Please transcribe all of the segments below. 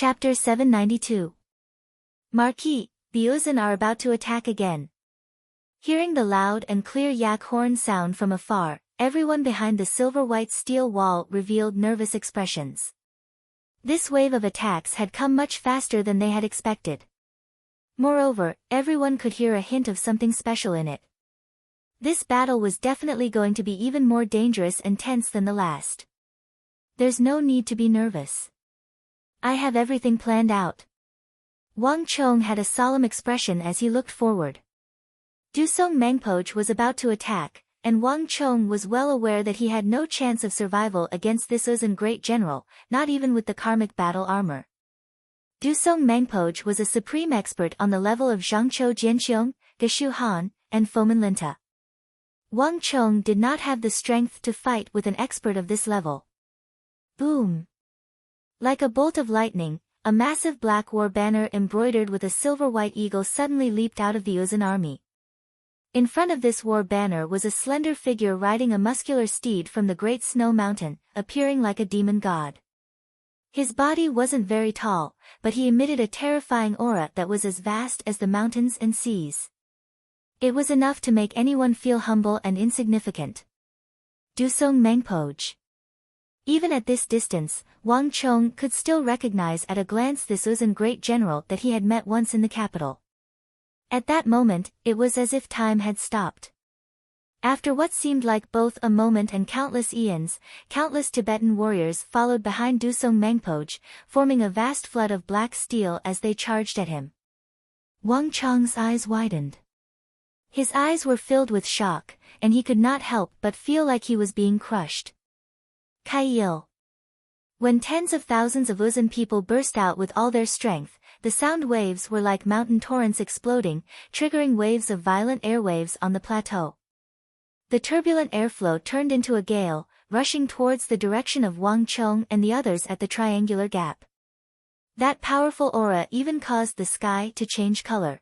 Chapter 792. Marquis, the Uzun are about to attack again. Hearing the loud and clear yak horn sound from afar, everyone behind the silver-white steel wall revealed nervous expressions. This wave of attacks had come much faster than they had expected. Moreover, everyone could hear a hint of something special in it. This battle was definitely going to be even more dangerous and tense than the last. There's no need to be nervous. I have everything planned out. Wang Chong had a solemn expression as he looked forward. Dusong Mengpoj was about to attack, and Wang Chong was well aware that he had no chance of survival against this Uzun great general, not even with the karmic battle armor. Dusong Mengpoj was a supreme expert on the level of Zhangqiu Jianxiong, Geshu Han, and Fomen Linta. Wang Chong did not have the strength to fight with an expert of this level. Boom! Like a bolt of lightning, a massive black war banner embroidered with a silver-white eagle suddenly leaped out of the Uzun army. In front of this war banner was a slender figure riding a muscular steed from the Great Snow Mountain, appearing like a demon god. His body wasn't very tall, but he emitted a terrifying aura that was as vast as the mountains and seas. It was enough to make anyone feel humble and insignificant. Dusong Mengpoj. Even at this distance, Wang Chong could still recognize at a glance this Uzun great general that he had met once in the capital. At that moment, it was as if time had stopped. After what seemed like both a moment and countless eons, countless Tibetan warriors followed behind Dusong Mengpoj, forming a vast flood of black steel as they charged at him. Wang Chong's eyes widened. His eyes were filled with shock, and he could not help but feel like he was being crushed. Kaiyil. When tens of thousands of Uzun people burst out with all their strength, the sound waves were like mountain torrents exploding, triggering waves of violent airwaves on the plateau. The turbulent airflow turned into a gale, rushing towards the direction of Wang Chong and the others at the triangular gap. That powerful aura even caused the sky to change color.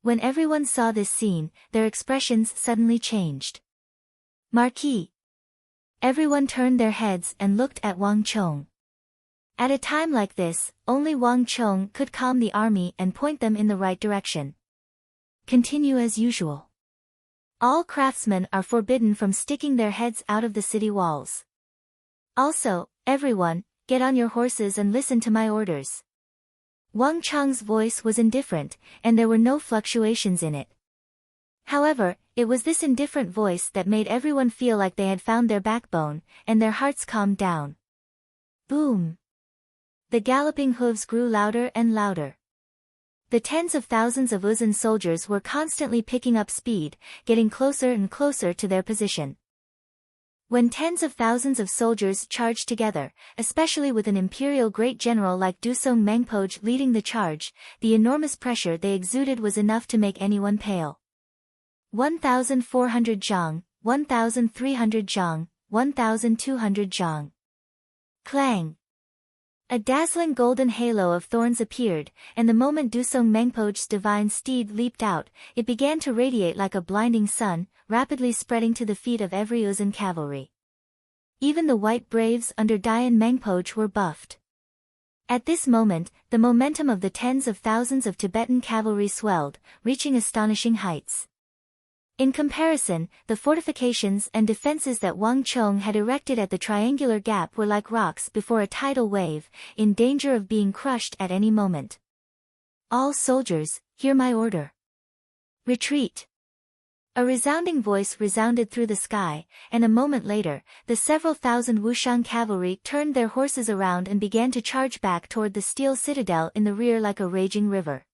When everyone saw this scene, their expressions suddenly changed. Marquis. Everyone turned their heads and looked at Wang Chong. At a time like this, only Wang Chong could calm the army and point them in the right direction. Continue as usual. All craftsmen are forbidden from sticking their heads out of the city walls. Also, everyone, get on your horses and listen to my orders. Wang Chong's voice was indifferent, and there were no fluctuations in it. However, it was this indifferent voice that made everyone feel like they had found their backbone, and their hearts calmed down. Boom! The galloping hooves grew louder and louder. The tens of thousands of Uzun soldiers were constantly picking up speed, getting closer and closer to their position. When tens of thousands of soldiers charged together, especially with an imperial great general like Dusong Mengpoj leading the charge, the enormous pressure they exuded was enough to make anyone pale. 1,400 zhang, 1,300 zhang, 1,200 zhang. Clang! A dazzling golden halo of thorns appeared, and the moment Dusong Mengpoj's divine steed leaped out, it began to radiate like a blinding sun, rapidly spreading to the feet of every Uzun cavalry. Even the white braves under Dayan Mengpoj were buffed. At this moment, the momentum of the tens of thousands of Tibetan cavalry swelled, reaching astonishing heights. In comparison, the fortifications and defenses that Wang Chong had erected at the triangular gap were like rocks before a tidal wave, in danger of being crushed at any moment. All soldiers, hear my order. Retreat! A resounding voice resounded through the sky, and a moment later, the several thousand Wushan cavalry turned their horses around and began to charge back toward the steel citadel in the rear like a raging river.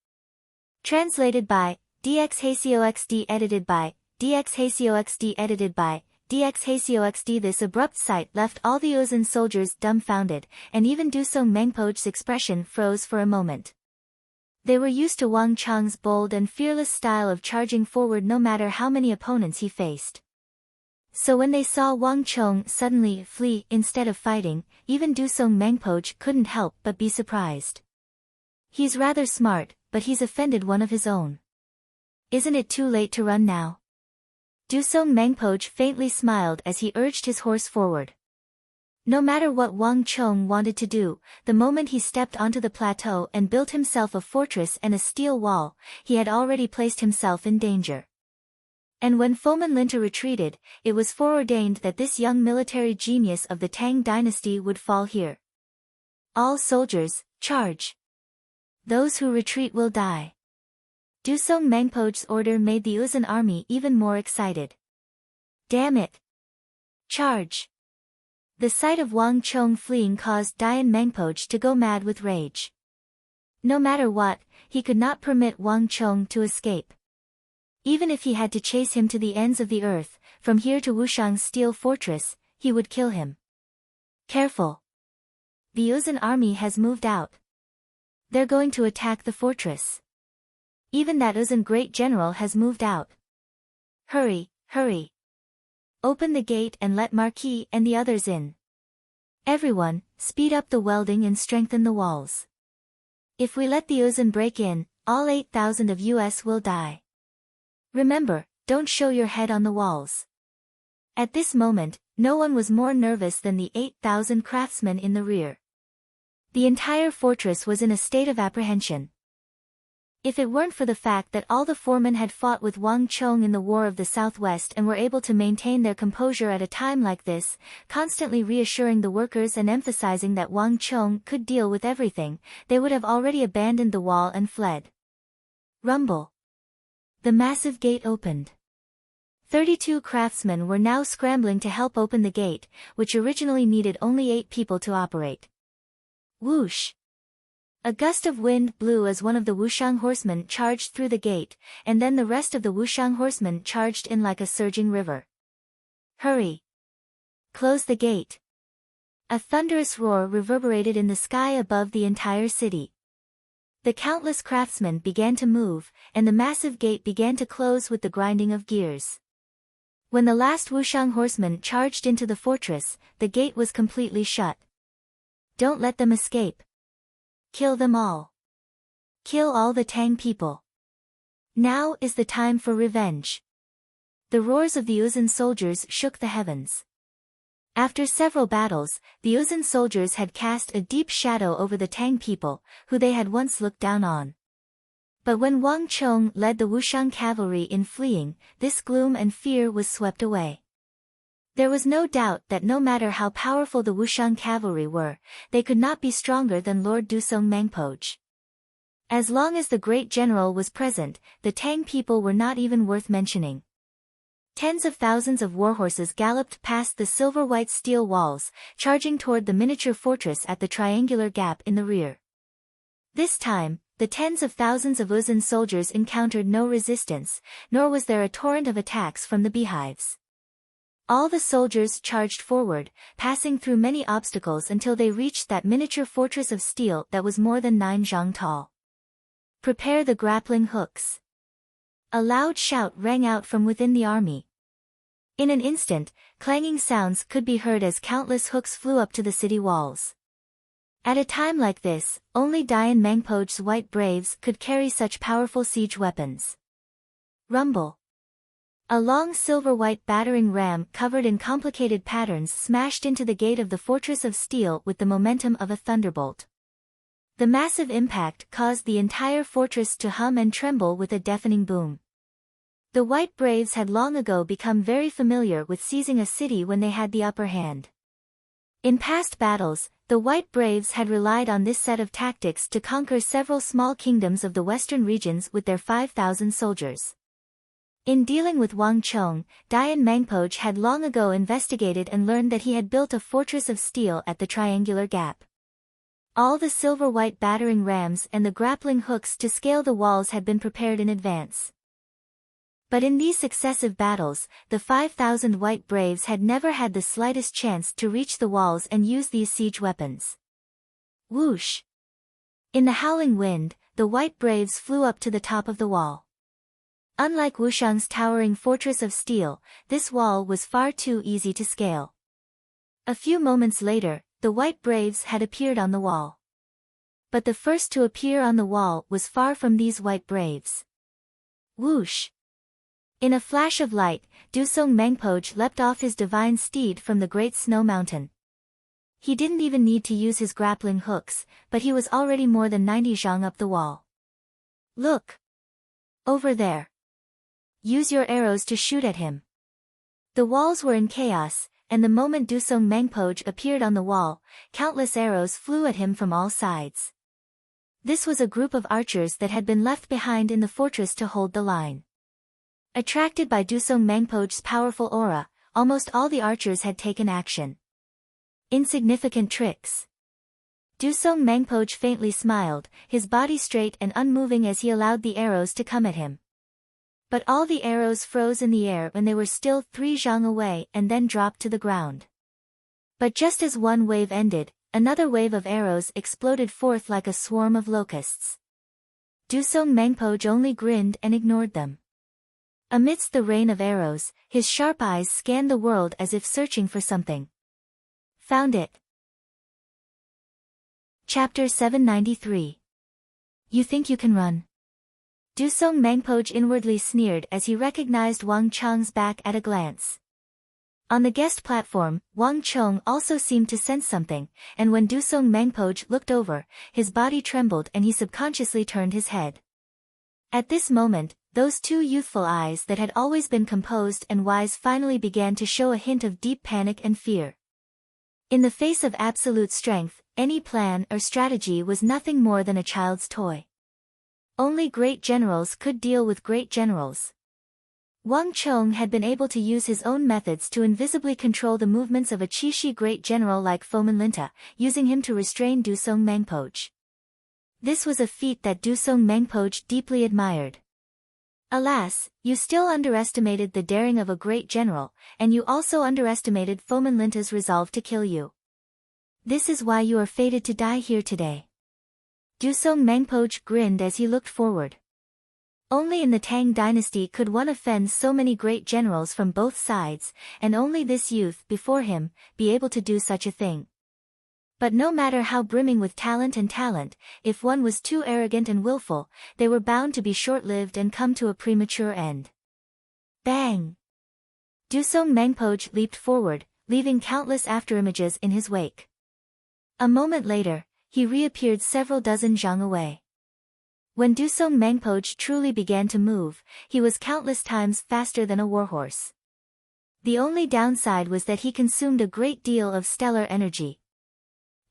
Translated by DXHCOXD edited by DXHCOXD edited by DXHCOXD. This abrupt sight left all the Uzun soldiers dumbfounded, and even Dusong Mengpoj's expression froze for a moment. They were used to Wang Chong's bold and fearless style of charging forward no matter how many opponents he faced. So when they saw Wang Chong suddenly flee instead of fighting, even Dusong Mengpoj couldn't help but be surprised. He's rather smart, but he's offended one of his own. Isn't it too late to run now? Dusong Mengpoj faintly smiled as he urged his horse forward. No matter what Wang Chong wanted to do, the moment he stepped onto the plateau and built himself a fortress and a steel wall, he had already placed himself in danger. And when Foman Linta retreated, it was foreordained that this young military genius of the Tang dynasty would fall here. All soldiers, charge! Those who retreat will die. Dusong Mengpo's order made the Uzun army even more excited. Damn it! Charge! The sight of Wang Chong fleeing caused Dian Mengpoj to go mad with rage. No matter what, he could not permit Wang Chong to escape. Even if he had to chase him to the ends of the earth, from here to Wushang's steel fortress, he would kill him. Careful! The Uzun army has moved out. They're going to attack the fortress. Even that Uzun great general has moved out. Hurry, hurry! Open the gate and let Marquis and the others in. Everyone, speed up the welding and strengthen the walls. If we let the Uzun break in, all 8,000 of us will die. Remember, don't show your head on the walls. At this moment, no one was more nervous than the 8,000 craftsmen in the rear. The entire fortress was in a state of apprehension. If it weren't for the fact that all the foremen had fought with Wang Chong in the War of the Southwest and were able to maintain their composure at a time like this, constantly reassuring the workers and emphasizing that Wang Chong could deal with everything, they would have already abandoned the wall and fled. Rumble. The massive gate opened. 32 craftsmen were now scrambling to help open the gate, which originally needed only 8 people to operate. Whoosh! A gust of wind blew as one of the Wushang horsemen charged through the gate, and then the rest of the Wushang horsemen charged in like a surging river. Hurry! Close the gate! A thunderous roar reverberated in the sky above the entire city. The countless craftsmen began to move, and the massive gate began to close with the grinding of gears. When the last Wushang horseman charged into the fortress, the gate was completely shut. Don't let them escape. Kill them all. Kill all the Tang people. Now is the time for revenge. The roars of the Uzun soldiers shook the heavens. After several battles, the Uzun soldiers had cast a deep shadow over the Tang people, who they had once looked down on. But when Wang Chong led the Wushang cavalry in fleeing, this gloom and fear was swept away. There was no doubt that no matter how powerful the Wushang cavalry were, they could not be stronger than Lord Dusong Mengpoj. As long as the great general was present, the Tang people were not even worth mentioning. Tens of thousands of warhorses galloped past the silver-white steel walls, charging toward the miniature fortress at the triangular gap in the rear. This time, the tens of thousands of Uzun soldiers encountered no resistance, nor was there a torrent of attacks from the beehives. All the soldiers charged forward, passing through many obstacles until they reached that miniature fortress of steel that was more than 9 zhang tall. Prepare the grappling hooks. A loud shout rang out from within the army. In an instant, clanging sounds could be heard as countless hooks flew up to the city walls. At a time like this, only Dian Mengpoj's white braves could carry such powerful siege weapons. Rumble. A long silver-white battering ram covered in complicated patterns smashed into the gate of the fortress of steel with the momentum of a thunderbolt. The massive impact caused the entire fortress to hum and tremble with a deafening boom. The White Braves had long ago become very familiar with seizing a city when they had the upper hand. In past battles, the White Braves had relied on this set of tactics to conquer several small kingdoms of the western regions with their 5,000 soldiers. In dealing with Wang Chong, Dian Mengpoj had long ago investigated and learned that he had built a fortress of steel at the triangular gap. All the silver-white battering rams and the grappling hooks to scale the walls had been prepared in advance. But in these successive battles, the 5,000 White Braves had never had the slightest chance to reach the walls and use these siege weapons. Whoosh! In the howling wind, the White Braves flew up to the top of the wall. Unlike Wushang's towering fortress of steel, this wall was far too easy to scale. A few moments later, the White Braves had appeared on the wall. But the first to appear on the wall was far from these White Braves. Whoosh! In a flash of light, Dusong Mengpoj leapt off his divine steed from the great snow mountain. He didn't even need to use his grappling hooks, but he was already more than 90 zhang up the wall. Look! Over there! Use your arrows to shoot at him. The walls were in chaos, and the moment Dusong Mangpoj appeared on the wall, countless arrows flew at him from all sides. This was a group of archers that had been left behind in the fortress to hold the line. Attracted by Dusong Mangpoj's powerful aura, almost all the archers had taken action. Insignificant tricks. Dusong Mangpoj faintly smiled, his body straight and unmoving as he allowed the arrows to come at him. But all the arrows froze in the air when they were still 3 zhang away and then dropped to the ground. But just as one wave ended, another wave of arrows exploded forth like a swarm of locusts. Dusong Mangpoj only grinned and ignored them. Amidst the rain of arrows, his sharp eyes scanned the world as if searching for something. Found it. Chapter 793. You think you can run? Dusong Mangpoj inwardly sneered as he recognized Wang Chang's back at a glance. On the guest platform, Wang Chong also seemed to sense something, and when Dusong Mangpoj looked over, his body trembled and he subconsciously turned his head. At this moment, those two youthful eyes that had always been composed and wise finally began to show a hint of deep panic and fear. In the face of absolute strength, any plan or strategy was nothing more than a child's toy. Only great generals could deal with great generals. Wang Chong had been able to use his own methods to invisibly control the movements of a Qixi great general like Fomin Linta, using him to restrain Dusong Mangpoj. This was a feat that Dusong Mangpoj deeply admired. Alas, you still underestimated the daring of a great general, and you also underestimated Fomin Linta's resolve to kill you. This is why you are fated to die here today. Dusong Mangpoj grinned as he looked forward. Only in the Tang dynasty could one offend so many great generals from both sides, and only this youth before him be able to do such a thing. But no matter how brimming with talent, if one was too arrogant and willful, they were bound to be short-lived and come to a premature end. Bang! Dusong Mangpoj leaped forward, leaving countless afterimages in his wake. A moment later, he reappeared several dozen zhang away. When Dusong Mangpoj truly began to move, he was countless times faster than a warhorse. The only downside was that he consumed a great deal of stellar energy.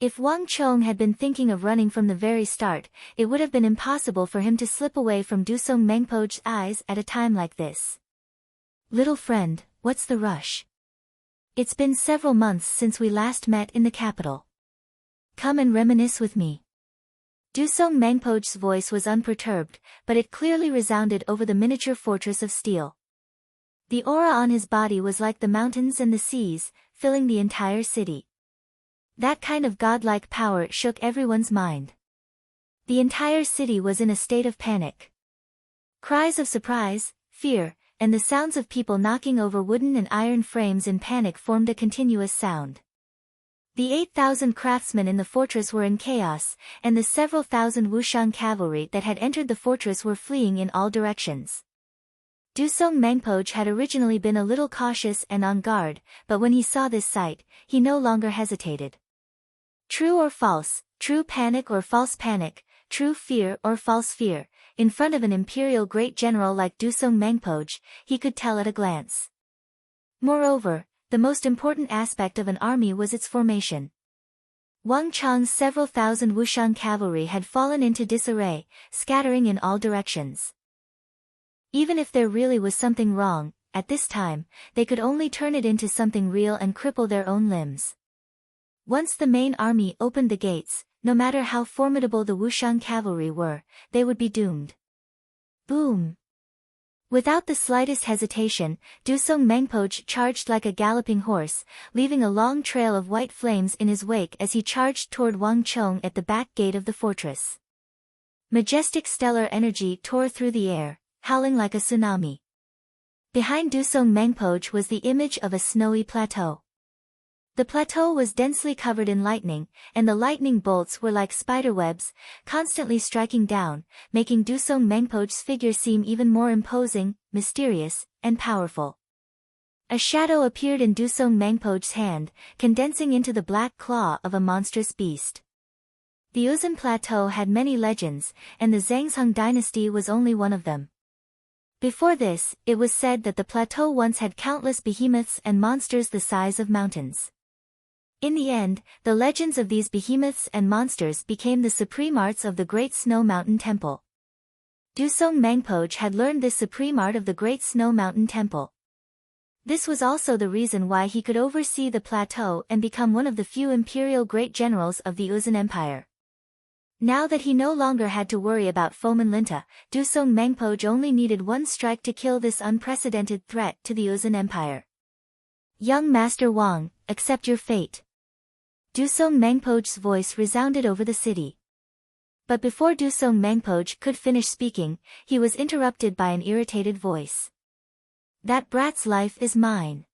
If Wang Chong had been thinking of running from the very start, it would have been impossible for him to slip away from Dusong Mangpoj's eyes at a time like this. Little friend, what's the rush? It's been several months since we last met in the capital. Come and reminisce with me. Dusong Mangpoj's voice was unperturbed, but it clearly resounded over the miniature fortress of steel. The aura on his body was like the mountains and the seas, filling the entire city. That kind of godlike power shook everyone's mind. The entire city was in a state of panic. Cries of surprise, fear, and the sounds of people knocking over wooden and iron frames in panic formed a continuous sound. The 8,000 craftsmen in the fortress were in chaos, and the several thousand Wushang cavalry that had entered the fortress were fleeing in all directions. Dusong Mangpoj had originally been a little cautious and on guard, but when he saw this sight, he no longer hesitated. True or false, true panic or false panic, true fear or false fear, in front of an imperial great general like Dusong Mangpoj, he could tell at a glance. Moreover, the most important aspect of an army was its formation. Wang Chang's several thousand Wushang cavalry had fallen into disarray, scattering in all directions. Even if there really was something wrong, at this time, they could only turn it into something real and cripple their own limbs. Once the main army opened the gates, no matter how formidable the Wushang cavalry were, they would be doomed. Boom! Without the slightest hesitation, Dusong Mangpoj charged like a galloping horse, leaving a long trail of white flames in his wake as he charged toward Wang Chong at the back gate of the fortress. Majestic stellar energy tore through the air, howling like a tsunami. Behind Dusong Mangpoj was the image of a snowy plateau. The plateau was densely covered in lightning, and the lightning bolts were like spiderwebs, constantly striking down, making Dusong Mangpoj's figure seem even more imposing, mysterious, and powerful. A shadow appeared in Dusong Mangpo's hand, condensing into the black claw of a monstrous beast. The Uzun Plateau had many legends, and the Zhangzhung dynasty was only one of them. Before this, it was said that the plateau once had countless behemoths and monsters the size of mountains. In the end, the legends of these behemoths and monsters became the supreme arts of the Great Snow Mountain Temple. Dusong Mangpo had learned this supreme art of the Great Snow Mountain Temple. This was also the reason why he could oversee the plateau and become one of the few imperial great generals of the Uzun Empire. Now that he no longer had to worry about Fomin Linta, Dusong Mangpo only needed one strike to kill this unprecedented threat to the Uzun Empire. Young Master Wang, accept your fate. Dusong Mangpo's voice resounded over the city. But before Dusong Mangpo could finish speaking, he was interrupted by an irritated voice. That brat's life is mine.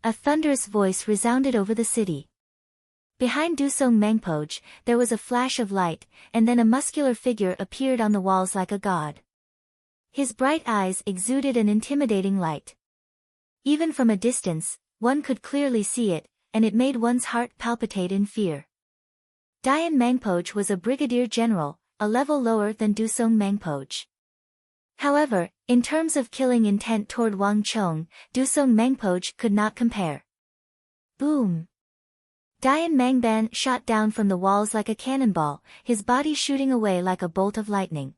A thunderous voice resounded over the city. Behind Dusong Mangpo, there was a flash of light, and then a muscular figure appeared on the walls like a god. His bright eyes exuded an intimidating light. Even from a distance, one could clearly see it, and it made one's heart palpitate in fear. Dayan Mangpo was a brigadier general, a level lower than Dusong Mangpo. However, in terms of killing intent toward Wang Chong, Dusong Mangpo could not compare. Boom! Dayan Mangban shot down from the walls like a cannonball, his body shooting away like a bolt of lightning.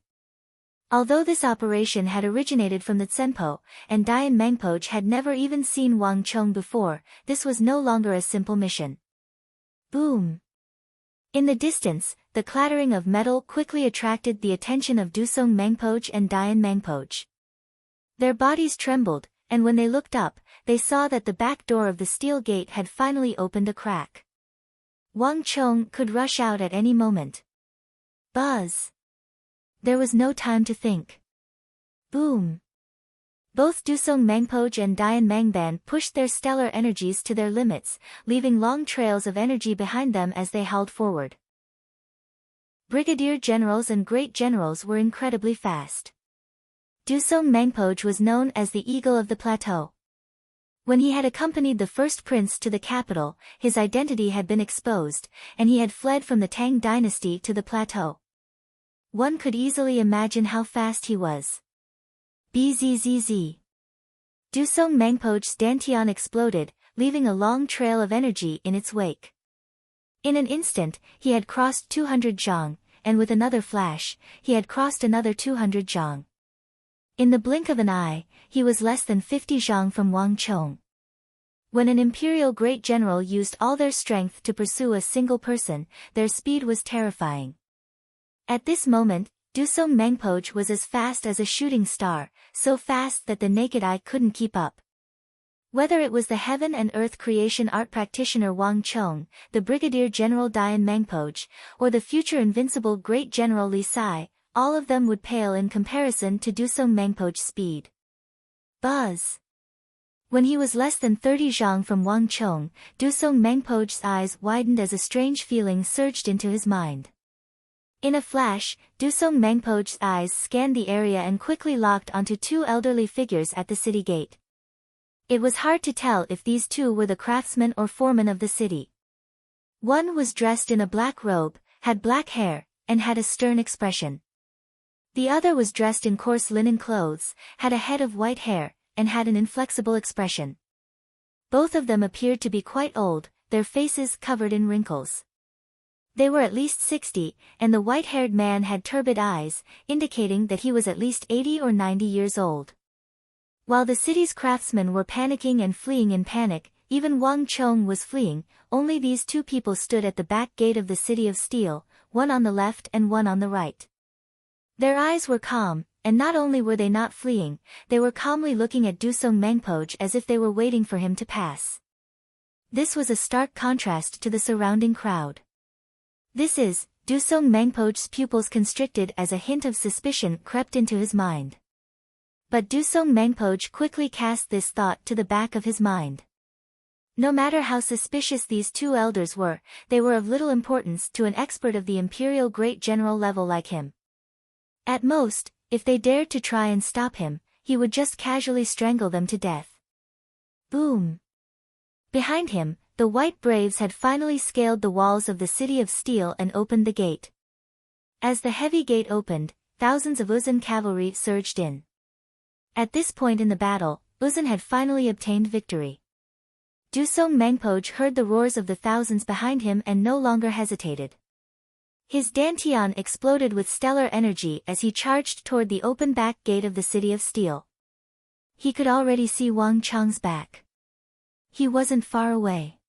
Although this operation had originated from the Tsenpo, and Dayan Mangpo had never even seen Wang Chong before, this was no longer a simple mission. Boom! In the distance, the clattering of metal quickly attracted the attention of Dusong Mangpo and Dayan Mangpo. Their bodies trembled, and when they looked up, they saw that the back door of the steel gate had finally opened a crack. Wang Chong could rush out at any moment. Buzz! There was no time to think. Boom! Both Dusong Mangpo and Dayan Mangban pushed their stellar energies to their limits, leaving long trails of energy behind them as they howled forward. Brigadier generals and great generals were incredibly fast. Dusong Mangpo was known as the Eagle of the Plateau. When he had accompanied the first prince to the capital, his identity had been exposed, and he had fled from the Tang dynasty to the plateau. One could easily imagine how fast he was. Bzzz. Dusong Mangpo's dantian exploded, leaving a long trail of energy in its wake. In an instant, he had crossed 200 zhang, and with another flash, he had crossed another 200 zhang. In the blink of an eye, he was less than 50 zhang from Wang Chong. When an imperial great general used all their strength to pursue a single person, their speed was terrifying. At this moment, Dusong Mangpo was as fast as a shooting star, so fast that the naked eye couldn't keep up. Whether it was the heaven and earth creation art practitioner Wang Chong, the brigadier general Dayan Mangpo, or the future invincible great general Li Sai, all of them would pale in comparison to Dusong Mangpo's speed. Buzz! When he was less than 30 zhang from Wang Chong, Dusong Mangpo's eyes widened as a strange feeling surged into his mind. In a flash, Dusong Mangpo's eyes scanned the area and quickly locked onto two elderly figures at the city gate. It was hard to tell if these two were the craftsmen or foremen of the city. One was dressed in a black robe, had black hair, and had a stern expression. The other was dressed in coarse linen clothes, had a head of white hair, and had an inflexible expression. Both of them appeared to be quite old, their faces covered in wrinkles. They were at least 60, and the white-haired man had turbid eyes, indicating that he was at least 80 or 90 years old. While the city's craftsmen were panicking and fleeing in panic, even Wang Chong was fleeing. Only these two people stood at the back gate of the City of Steel, one on the left and one on the right. Their eyes were calm, and not only were they not fleeing, they were calmly looking at Dusong Mangpo as if they were waiting for him to pass. This was a stark contrast to the surrounding crowd. Dusong Mangpo's pupils constricted as a hint of suspicion crept into his mind. But Dusong Mangpo quickly cast this thought to the back of his mind. No matter how suspicious these two elders were, they were of little importance to an expert of the imperial great general level like him. At most, if they dared to try and stop him, he would just casually strangle them to death. Boom! Behind him, the white braves had finally scaled the walls of the city of steel and opened the gate. As the heavy gate opened, thousands of Uzun cavalry surged in. At this point in the battle, Uzun had finally obtained victory. Dusong Mengpoj heard the roars of the thousands behind him and no longer hesitated. His dantian exploded with stellar energy as he charged toward the open back gate of the city of steel. He could already see Wang Cheng's back. He wasn't far away.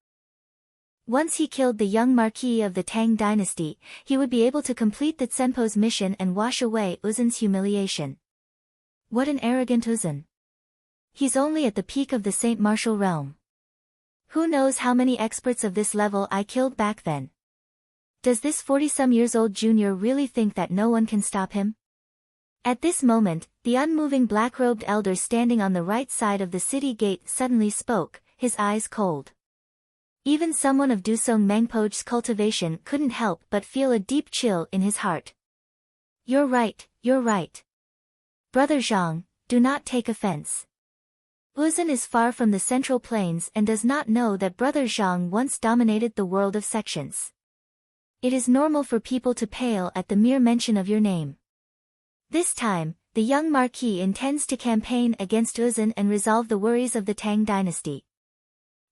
Once he killed the young marquis of the Tang dynasty, he would be able to complete the Tsenpo's mission and wash away Uzun's humiliation. What an arrogant Uzun. He's only at the peak of the Saint Martial realm. Who knows how many experts of this level I killed back then? Does this 40-some-years-old junior really think that no one can stop him? At this moment, the unmoving black-robed elder standing on the right side of the city gate suddenly spoke, his eyes cold. Even someone of Dusong Mengpoj's cultivation couldn't help but feel a deep chill in his heart. You're right, you're right. Brother Zhang, do not take offense. Uzun is far from the Central Plains and does not know that Brother Zhang once dominated the world of sections. It is normal for people to pale at the mere mention of your name. This time, the young marquis intends to campaign against Uzun and resolve the worries of the Tang dynasty.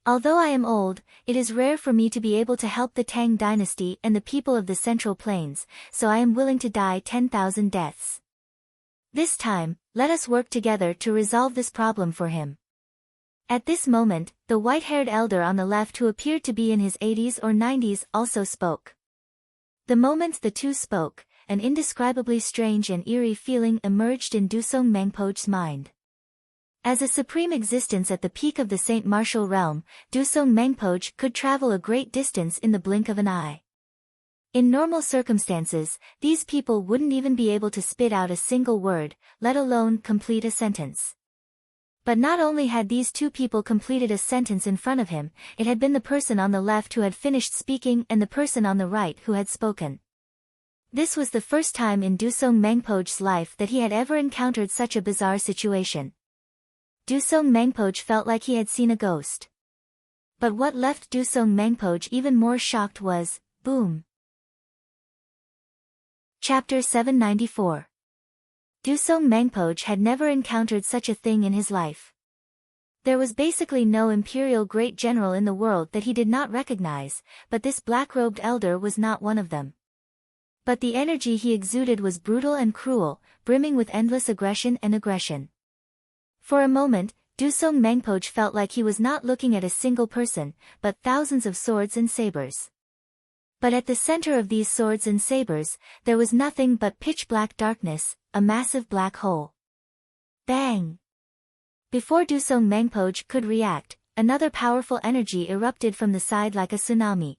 Although I am old, it is rare for me to be able to help the Tang dynasty and the people of the Central Plains, so I am willing to die 10,000 deaths. This time, let us work together to resolve this problem for him. At this moment, the white-haired elder on the left who appeared to be in his 80s or 90s also spoke. The moment the two spoke, an indescribably strange and eerie feeling emerged in Dusong Mengpoj's mind. As a supreme existence at the peak of the Saint Martial realm, Dusong Mengpoj could travel a great distance in the blink of an eye. In normal circumstances, these people wouldn't even be able to spit out a single word, let alone complete a sentence. But not only had these two people completed a sentence in front of him, it had been the person on the left who had finished speaking and the person on the right who had spoken. This was the first time in Dusong Mengpoj's life that he had ever encountered such a bizarre situation. Dusong Mengpoj felt like he had seen a ghost. But what left Dusong Mengpoj even more shocked was, boom. Chapter 794. Dusong Mengpoj had never encountered such a thing in his life. There was basically no imperial great general in the world that he did not recognize, but this black-robed elder was not one of them. But the energy he exuded was brutal and cruel, brimming with endless aggression. For a moment, Dusong Mengpoj felt like he was not looking at a single person, but thousands of swords and sabers. But at the center of these swords and sabers, there was nothing but pitch-black darkness, a massive black hole. Bang! Before Dusong Mengpoj could react, another powerful energy erupted from the side like a tsunami.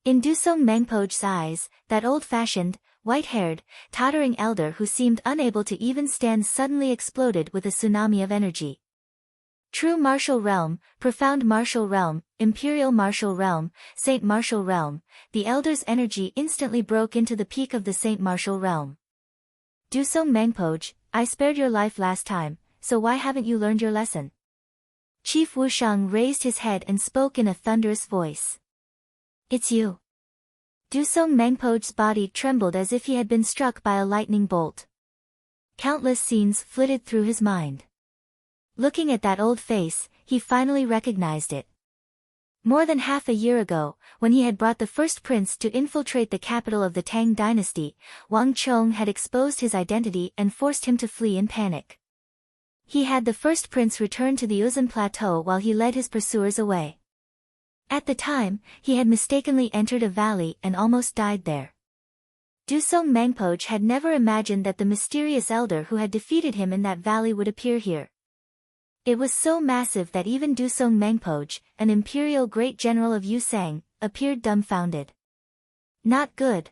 In Dusong Mengpoj's eyes, that old-fashioned, white-haired, tottering elder who seemed unable to even stand suddenly exploded with a tsunami of energy. True martial realm, profound martial realm, imperial martial realm, Saint Martial realm, the elder's energy instantly broke into the peak of the Saint Martial realm. Dusong Mengpoj, I spared your life last time, so why haven't you learned your lesson? Chief Wushang raised his head and spoke in a thunderous voice. It's you. Dusong Mengpoj's body trembled as if he had been struck by a lightning bolt. Countless scenes flitted through his mind. Looking at that old face, he finally recognized it. More than half a year ago, when he had brought the first prince to infiltrate the capital of the Tang dynasty, Wang Cheng had exposed his identity and forced him to flee in panic. He had the first prince return to the Uzun plateau while he led his pursuers away. At the time, he had mistakenly entered a valley and almost died there. Dusong Mengpoj had never imagined that the mysterious elder who had defeated him in that valley would appear here. It was so massive that even Dusong Mengpoj, an imperial great general of Yusang, appeared dumbfounded. Not good.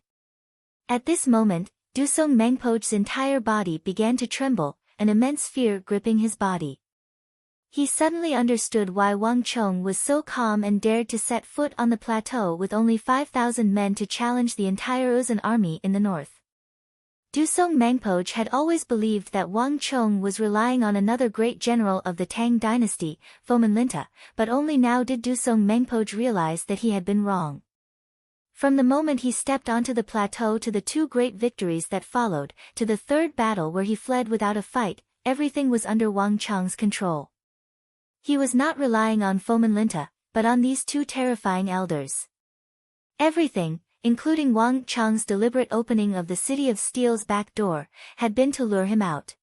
At this moment, Dusong Mengpoj's entire body began to tremble, an immense fear gripping his body. He suddenly understood why Wang Cheng was so calm and dared to set foot on the plateau with only 5,000 men to challenge the entire Uzun army in the north. Dusong Mangpoj had always believed that Wang Chong was relying on another great general of the Tang dynasty, Fomenlinta, but only now did Dusong Mangpoj realize that he had been wrong. From the moment he stepped onto the plateau to the two great victories that followed, to the third battle where he fled without a fight, everything was under Wang Chong's control. He was not relying on Fomenlinta, but on these two terrifying elders. Everything, including Wang Chong's deliberate opening of the City of Steel's back door, had been to lure him out.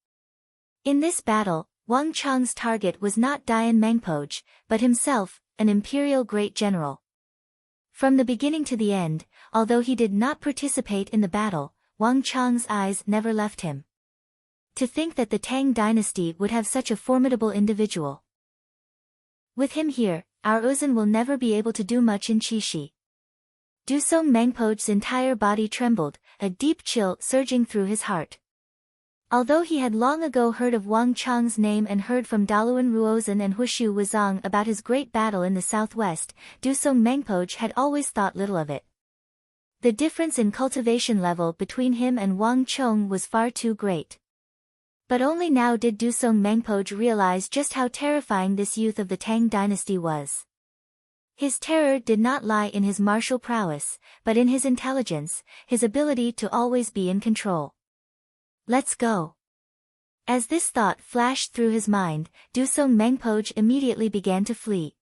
In this battle, Wang Chong's target was not Dian Mangpoj, but himself, an imperial great general. From the beginning to the end, although he did not participate in the battle, Wang Chong's eyes never left him. To think that the Tang dynasty would have such a formidable individual. With him here, our Uzun will never be able to do much in Qixi. Dusong Mangpoj's entire body trembled, a deep chill surging through his heart. Although he had long ago heard of Wang Chong's name and heard from Daluan Ruozan and Huishu Wuzong about his great battle in the southwest, Dusong Mangpoj had always thought little of it. The difference in cultivation level between him and Wang Chong was far too great. But only now did Dusong Mangpoj realize just how terrifying this youth of the Tang dynasty was. His terror did not lie in his martial prowess, but in his intelligence, his ability to always be in control. Let's go. As this thought flashed through his mind, Dusong Mangpoj immediately began to flee.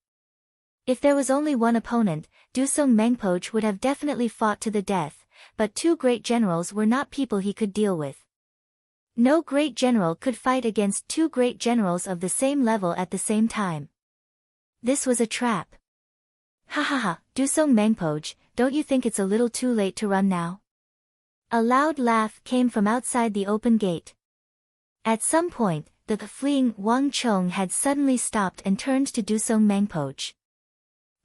If there was only one opponent, Dusong Mangpoj would have definitely fought to the death, but two great generals were not people he could deal with. No great general could fight against two great generals of the same level at the same time. This was a trap. Ha ha ha, Dusong Mangpoj, don't you think it's a little too late to run now? A loud laugh came from outside the open gate. At some point, the fleeing Wang Chong had suddenly stopped and turned to Dusong Mangpoj.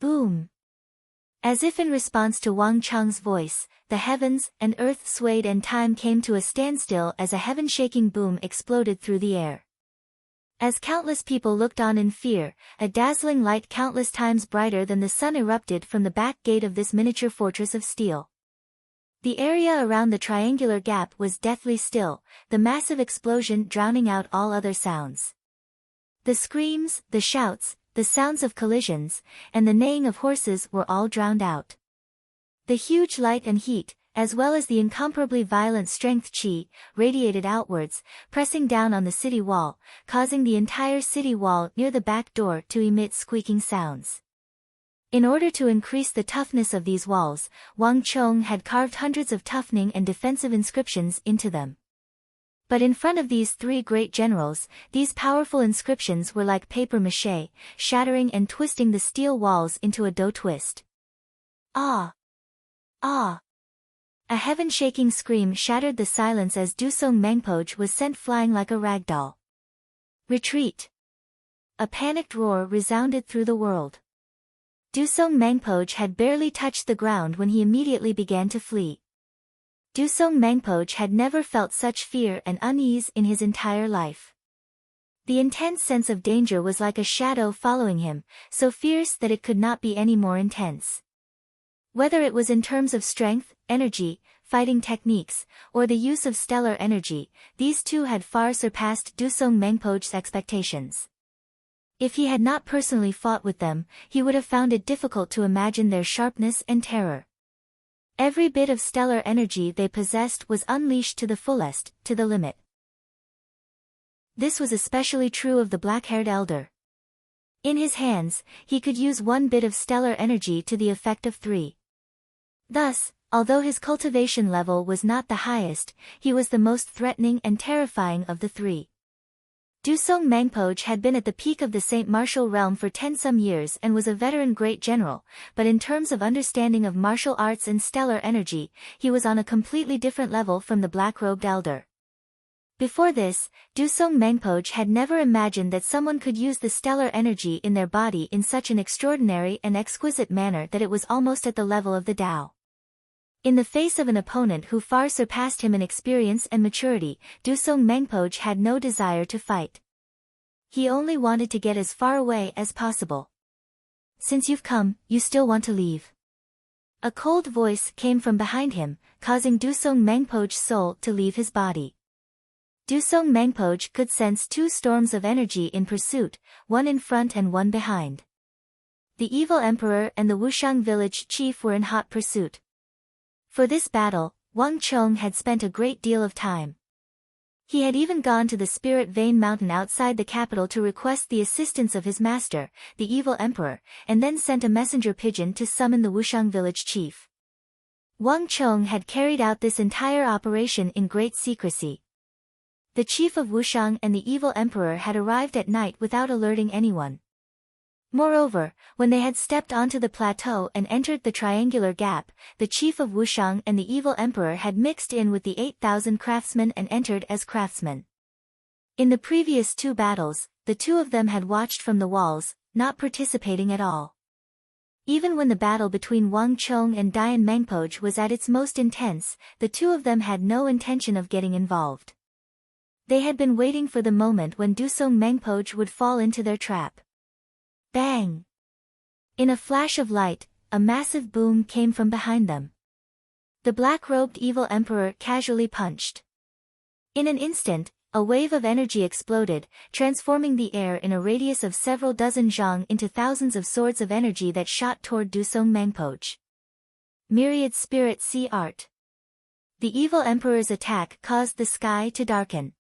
Boom! As if in response to Wang Chong's voice, the heavens and earth swayed and time came to a standstill as a heaven-shaking boom exploded through the air. As countless people looked on in fear, a dazzling light countless times brighter than the sun erupted from the back gate of this miniature fortress of steel. The area around the triangular gap was deathly still, the massive explosion drowning out all other sounds. The screams, the shouts, the sounds of collisions, and the neighing of horses were all drowned out. The huge light and heat, as well as the incomparably violent strength qi, radiated outwards, pressing down on the city wall, causing the entire city wall near the back door to emit squeaking sounds. In order to increase the toughness of these walls, Wang Chong had carved hundreds of toughening and defensive inscriptions into them. But in front of these three great generals, these powerful inscriptions were like papier-mâché, shattering and twisting the steel walls into a dough twist. Ah! Ah! A heaven-shaking scream shattered the silence as Dusong Mangpoj was sent flying like a ragdoll. Retreat! A panicked roar resounded through the world. Dusong Mangpoj had barely touched the ground when he immediately began to flee. Dusong Mangpoj had never felt such fear and unease in his entire life. The intense sense of danger was like a shadow following him, so fierce that it could not be any more intense. Whether it was in terms of strength, energy, fighting techniques, or the use of stellar energy, these two had far surpassed Dusong Mangpoj's expectations. If he had not personally fought with them, he would have found it difficult to imagine their sharpness and terror. Every bit of stellar energy they possessed was unleashed to the fullest, to the limit. This was especially true of the black-haired elder. In his hands, he could use one bit of stellar energy to the effect of three. Thus, although his cultivation level was not the highest, he was the most threatening and terrifying of the three. Dusong Mangpoj had been at the peak of the Saint Martial realm for 10-some years and was a veteran great general, but in terms of understanding of martial arts and stellar energy, he was on a completely different level from the black-robed elder. Before this, Dusong Mangpoj had never imagined that someone could use the stellar energy in their body in such an extraordinary and exquisite manner that it was almost at the level of the Tao. In the face of an opponent who far surpassed him in experience and maturity, Dusong Mangpoj had no desire to fight. He only wanted to get as far away as possible. Since you've come, you still want to leave? A cold voice came from behind him, causing Dusong Mengpo's soul to leave his body. Dusong Mengpo could sense two storms of energy in pursuit, one in front and one behind. The evil emperor and the Wushang village chief were in hot pursuit. For this battle, Wang Chong had spent a great deal of time. He had even gone to the Spirit Vein Mountain outside the capital to request the assistance of his master, the evil emperor, and then sent a messenger pigeon to summon the Wushang village chief. Wang Chong had carried out this entire operation in great secrecy. The chief of Wushang and the evil emperor had arrived at night without alerting anyone. Moreover, when they had stepped onto the plateau and entered the triangular gap, the chief of Wushang and the evil emperor had mixed in with the 8,000 craftsmen and entered as craftsmen. In the previous two battles, the two of them had watched from the walls, not participating at all. Even when the battle between Wang Chong and Dian Mengpo was at its most intense, the two of them had no intention of getting involved. They had been waiting for the moment when Dusong Mengpo would fall into their trap. Bang! In a flash of light, a massive boom came from behind them. The black-robed evil emperor casually punched. In an instant, a wave of energy exploded, transforming the air in a radius of several dozen zhang into thousands of swords of energy that shot toward Dusong Mengpo. Myriad Spirit Sea Art. The evil emperor's attack caused the sky to darken.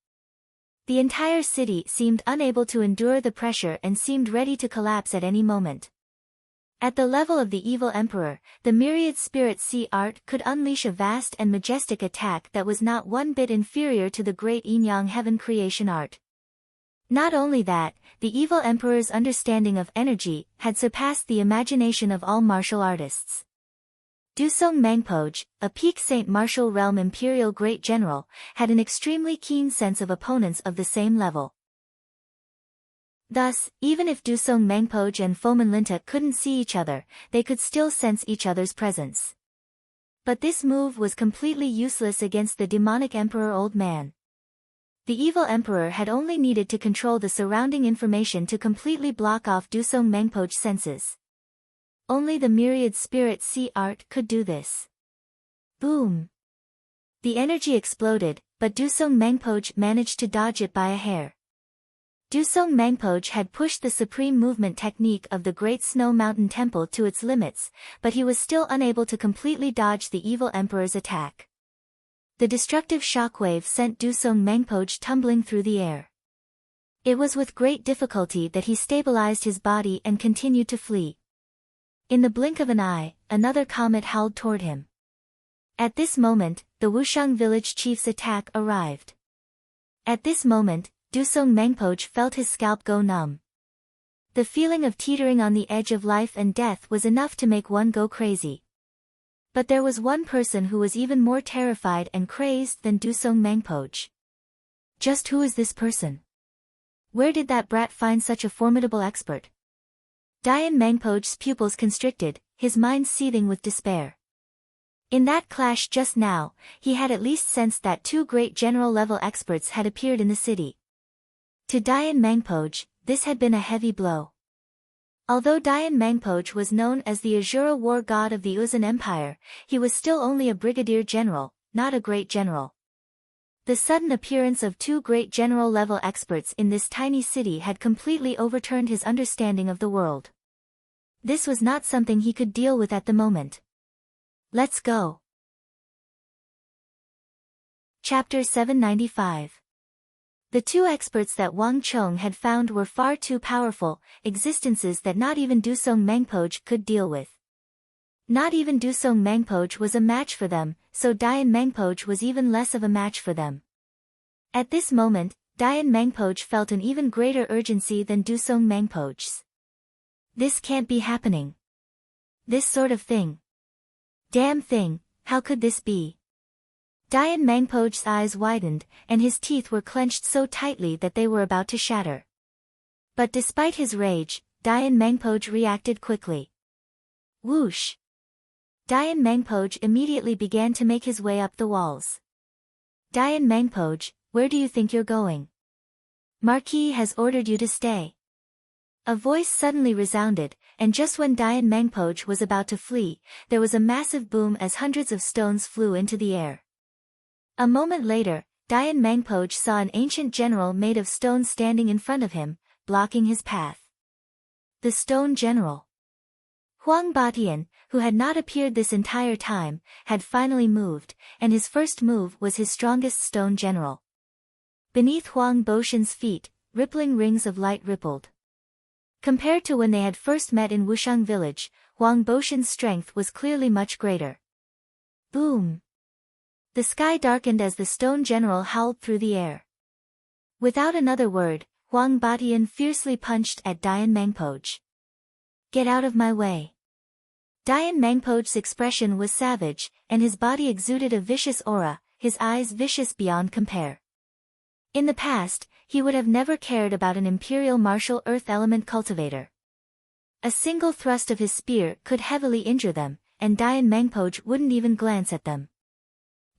The entire city seemed unable to endure the pressure and seemed ready to collapse at any moment. At the level of the evil emperor, the myriad spirit sea art could unleash a vast and majestic attack that was not one bit inferior to the great Yin-Yang heaven creation art. Not only that, the evil emperor's understanding of energy had surpassed the imagination of all martial artists. Dusong Mengpo, a peak Saint Martial Realm Imperial Great General, had an extremely keen sense of opponents of the same level. Thus, even if Dusong Mengpo and Foman Linta couldn't see each other, they could still sense each other's presence. But this move was completely useless against the demonic Emperor Old Man. The evil Emperor had only needed to control the surrounding information to completely block off Dusong Mengpo's senses. Only the myriad spirit sea art could do this. Boom! The energy exploded, but Dusong Mengpo managed to dodge it by a hair. Dusong Mengpo had pushed the supreme movement technique of the Great Snow Mountain Temple to its limits, but he was still unable to completely dodge the evil emperor's attack. The destructive shockwave sent Dusong Mengpo tumbling through the air. It was with great difficulty that he stabilized his body and continued to flee. In the blink of an eye, another comet howled toward him. At this moment, the Wushang village chief's attack arrived. At this moment, Dusong Mengpo felt his scalp go numb. The feeling of teetering on the edge of life and death was enough to make one go crazy. But there was one person who was even more terrified and crazed than Dusong Mengpo. Just who is this person? Where did that brat find such a formidable expert? Dian Mengpo's pupils constricted, his mind seething with despair. In that clash just now, he had at least sensed that two great general-level experts had appeared in the city. To Dian Mengpo, this had been a heavy blow. Although Dian Mengpo was known as the Azura war god of the Uzan Empire, he was still only a brigadier general, not a great general. The sudden appearance of two great general-level experts in this tiny city had completely overturned his understanding of the world. This was not something he could deal with at the moment. Let's go. Chapter 795. The two experts that Wang Chong had found were far too powerful, existences that not even Dusong Mengpo could deal with. Not even Dusong Mengpo was a match for them, so Dian Mengpo was even less of a match for them. At this moment, Dian Mengpo felt an even greater urgency than Dusong Mengpo's. This can't be happening. This sort of thing. Damn thing, how could this be? Dian Mengpo's eyes widened, and his teeth were clenched so tightly that they were about to shatter. But despite his rage, Dian Mengpo reacted quickly. Whoosh! Dian Mengpo immediately began to make his way up the walls. Dian Mengpo, where do you think you're going? Marquis has ordered you to stay. A voice suddenly resounded, and just when Dayan Mangpoj was about to flee, there was a massive boom as hundreds of stones flew into the air. A moment later, Dayan Mangpoj saw an ancient general made of stone standing in front of him, blocking his path. The stone general. Huang Batian, who had not appeared this entire time, had finally moved, and his first move was his strongest stone general. Beneath Huang Boshan's feet, rippling rings of light rippled. Compared to when they had first met in Wushang village, Huang Boshan's strength was clearly much greater. Boom! The sky darkened as the stone general howled through the air. Without another word, Huang Batian fiercely punched at Dayan Mangpoj. Get out of my way! Dayan Mangpoj's expression was savage, and his body exuded a vicious aura, his eyes vicious beyond compare. In the past, he would have never cared about an imperial martial earth element cultivator. A single thrust of his spear could heavily injure them, and Dayan Mangpoj wouldn't even glance at them.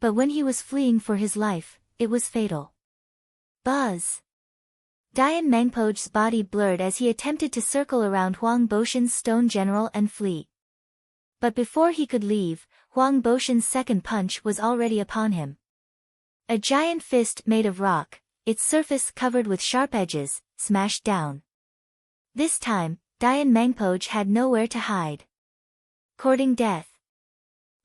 But when he was fleeing for his life, it was fatal. Buzz! Dayan Mangpoj's body blurred as he attempted to circle around Huang Boshan's stone general and flee. But before he could leave, Huang Boshan's second punch was already upon him. A giant fist made of rock, its surface covered with sharp edges, smashed down. This time, Dayan Mangpoj had nowhere to hide. Courting death.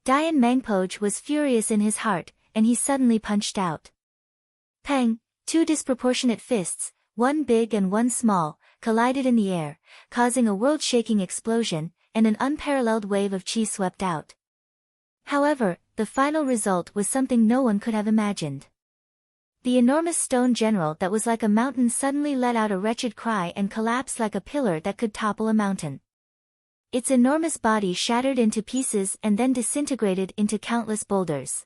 Dayan Mangpoj was furious in his heart, and he suddenly punched out. Pang! Two disproportionate fists, one big and one small, collided in the air, causing a world-shaking explosion, and an unparalleled wave of chi swept out. However, the final result was something no one could have imagined. The enormous stone general that was like a mountain suddenly let out a wretched cry and collapsed like a pillar that could topple a mountain. Its enormous body shattered into pieces and then disintegrated into countless boulders.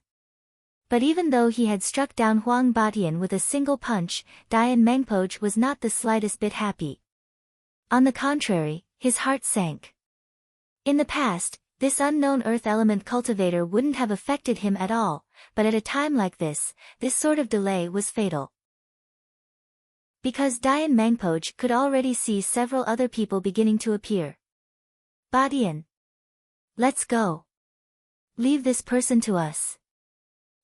But even though he had struck down Huang Batian with a single punch, Dayan Mangpoj was not the slightest bit happy. On the contrary, his heart sank. In the past, this unknown earth element cultivator wouldn't have affected him at all, but at a time like this sort of delay was fatal. Because Dayan Mangpoj could already see several other people beginning to appear. Batian. Let's go. Leave this person to us.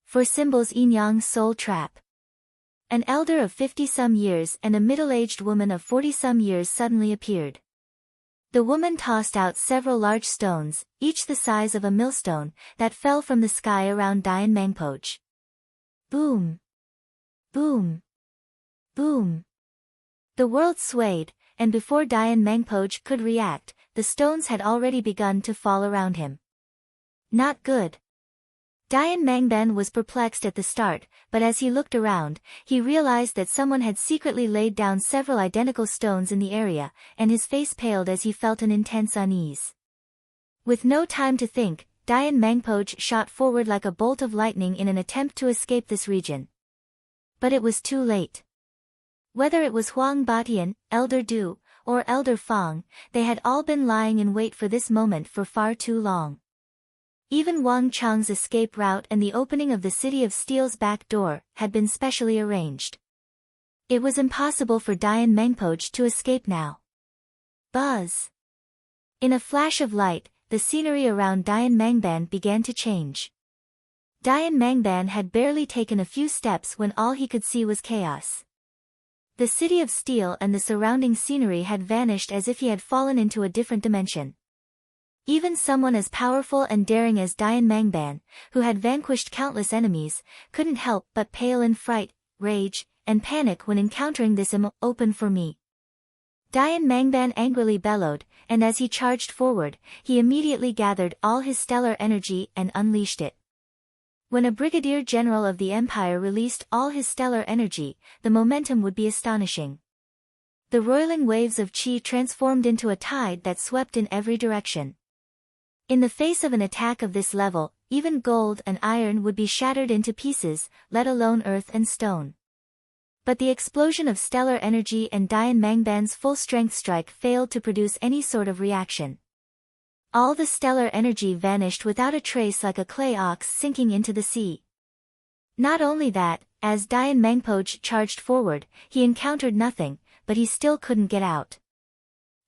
For Symbol's Inyang's soul trap. An elder of 50-some years and a middle-aged woman of 40-some years suddenly appeared. The woman tossed out several large stones, each the size of a millstone, that fell from the sky around Dayan Mangpoj. Boom! Boom! Boom! The world swayed, and before Dayan Mangpoj could react, the stones had already begun to fall around him. Not good. Dayan Mangban was perplexed at the start, but as he looked around, he realized that someone had secretly laid down several identical stones in the area, and his face paled as he felt an intense unease. With no time to think, Dayan Mangpoj shot forward like a bolt of lightning in an attempt to escape this region. But it was too late. Whether it was Huang Batian, Elder Du, or Elder Fong, they had all been lying in wait for this moment for far too long. Even Wang Chang's escape route and the opening of the City of Steel's back door had been specially arranged. It was impossible for Dayan Mangpoj to escape now. Buzz! In a flash of light, the scenery around Dayan Mangban began to change. Dayan Mangban had barely taken a few steps when all he could see was chaos. The City of Steel and the surrounding scenery had vanished as if he had fallen into a different dimension. Even someone as powerful and daring as Dayan Mangban, who had vanquished countless enemies, couldn't help but pale in fright, rage, and panic when encountering this open for me. Dayan Mangban angrily bellowed, and as he charged forward, he immediately gathered all his stellar energy and unleashed it. When a brigadier general of the empire released all his stellar energy, the momentum would be astonishing. The roiling waves of chi transformed into a tide that swept in every direction. In the face of an attack of this level, even gold and iron would be shattered into pieces, let alone earth and stone. But the explosion of stellar energy and Dayan Mangban's full-strength strike failed to produce any sort of reaction. All the stellar energy vanished without a trace like a clay ox sinking into the sea. Not only that, as Dayan Mangpoj charged forward, he encountered nothing, but he still couldn't get out.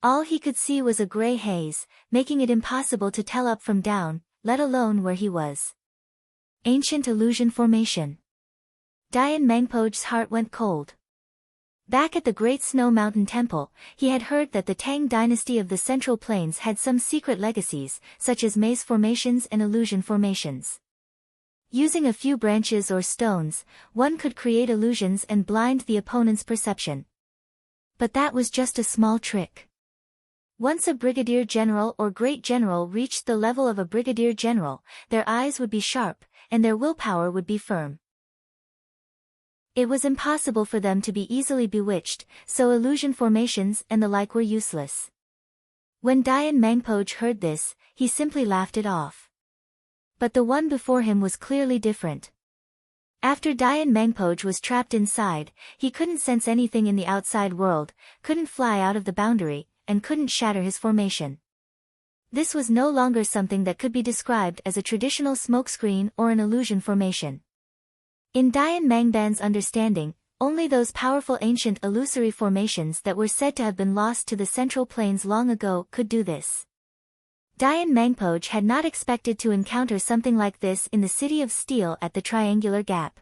All he could see was a gray haze, making it impossible to tell up from down, let alone where he was. Ancient illusion formation. Dayan Mangpo's heart went cold. Back at the Great Snow Mountain Temple, he had heard that the Tang dynasty of the Central Plains had some secret legacies, such as maze formations and illusion formations. Using a few branches or stones, one could create illusions and blind the opponent's perception. But that was just a small trick. Once a brigadier general or great general reached the level of a brigadier general, their eyes would be sharp, and their willpower would be firm. It was impossible for them to be easily bewitched, so illusion formations and the like were useless. When Dayan Mangpo heard this, he simply laughed it off. But the one before him was clearly different. After Dayan Mangpo was trapped inside, he couldn't sense anything in the outside world, couldn't fly out of the boundary, and couldn't shatter his formation. This was no longer something that could be described as a traditional smokescreen or an illusion formation. In Dayan Mangban's understanding, only those powerful ancient illusory formations that were said to have been lost to the Central Plains long ago could do this. Dayan Mangpo had not expected to encounter something like this in the City of Steel at the Triangular Gap.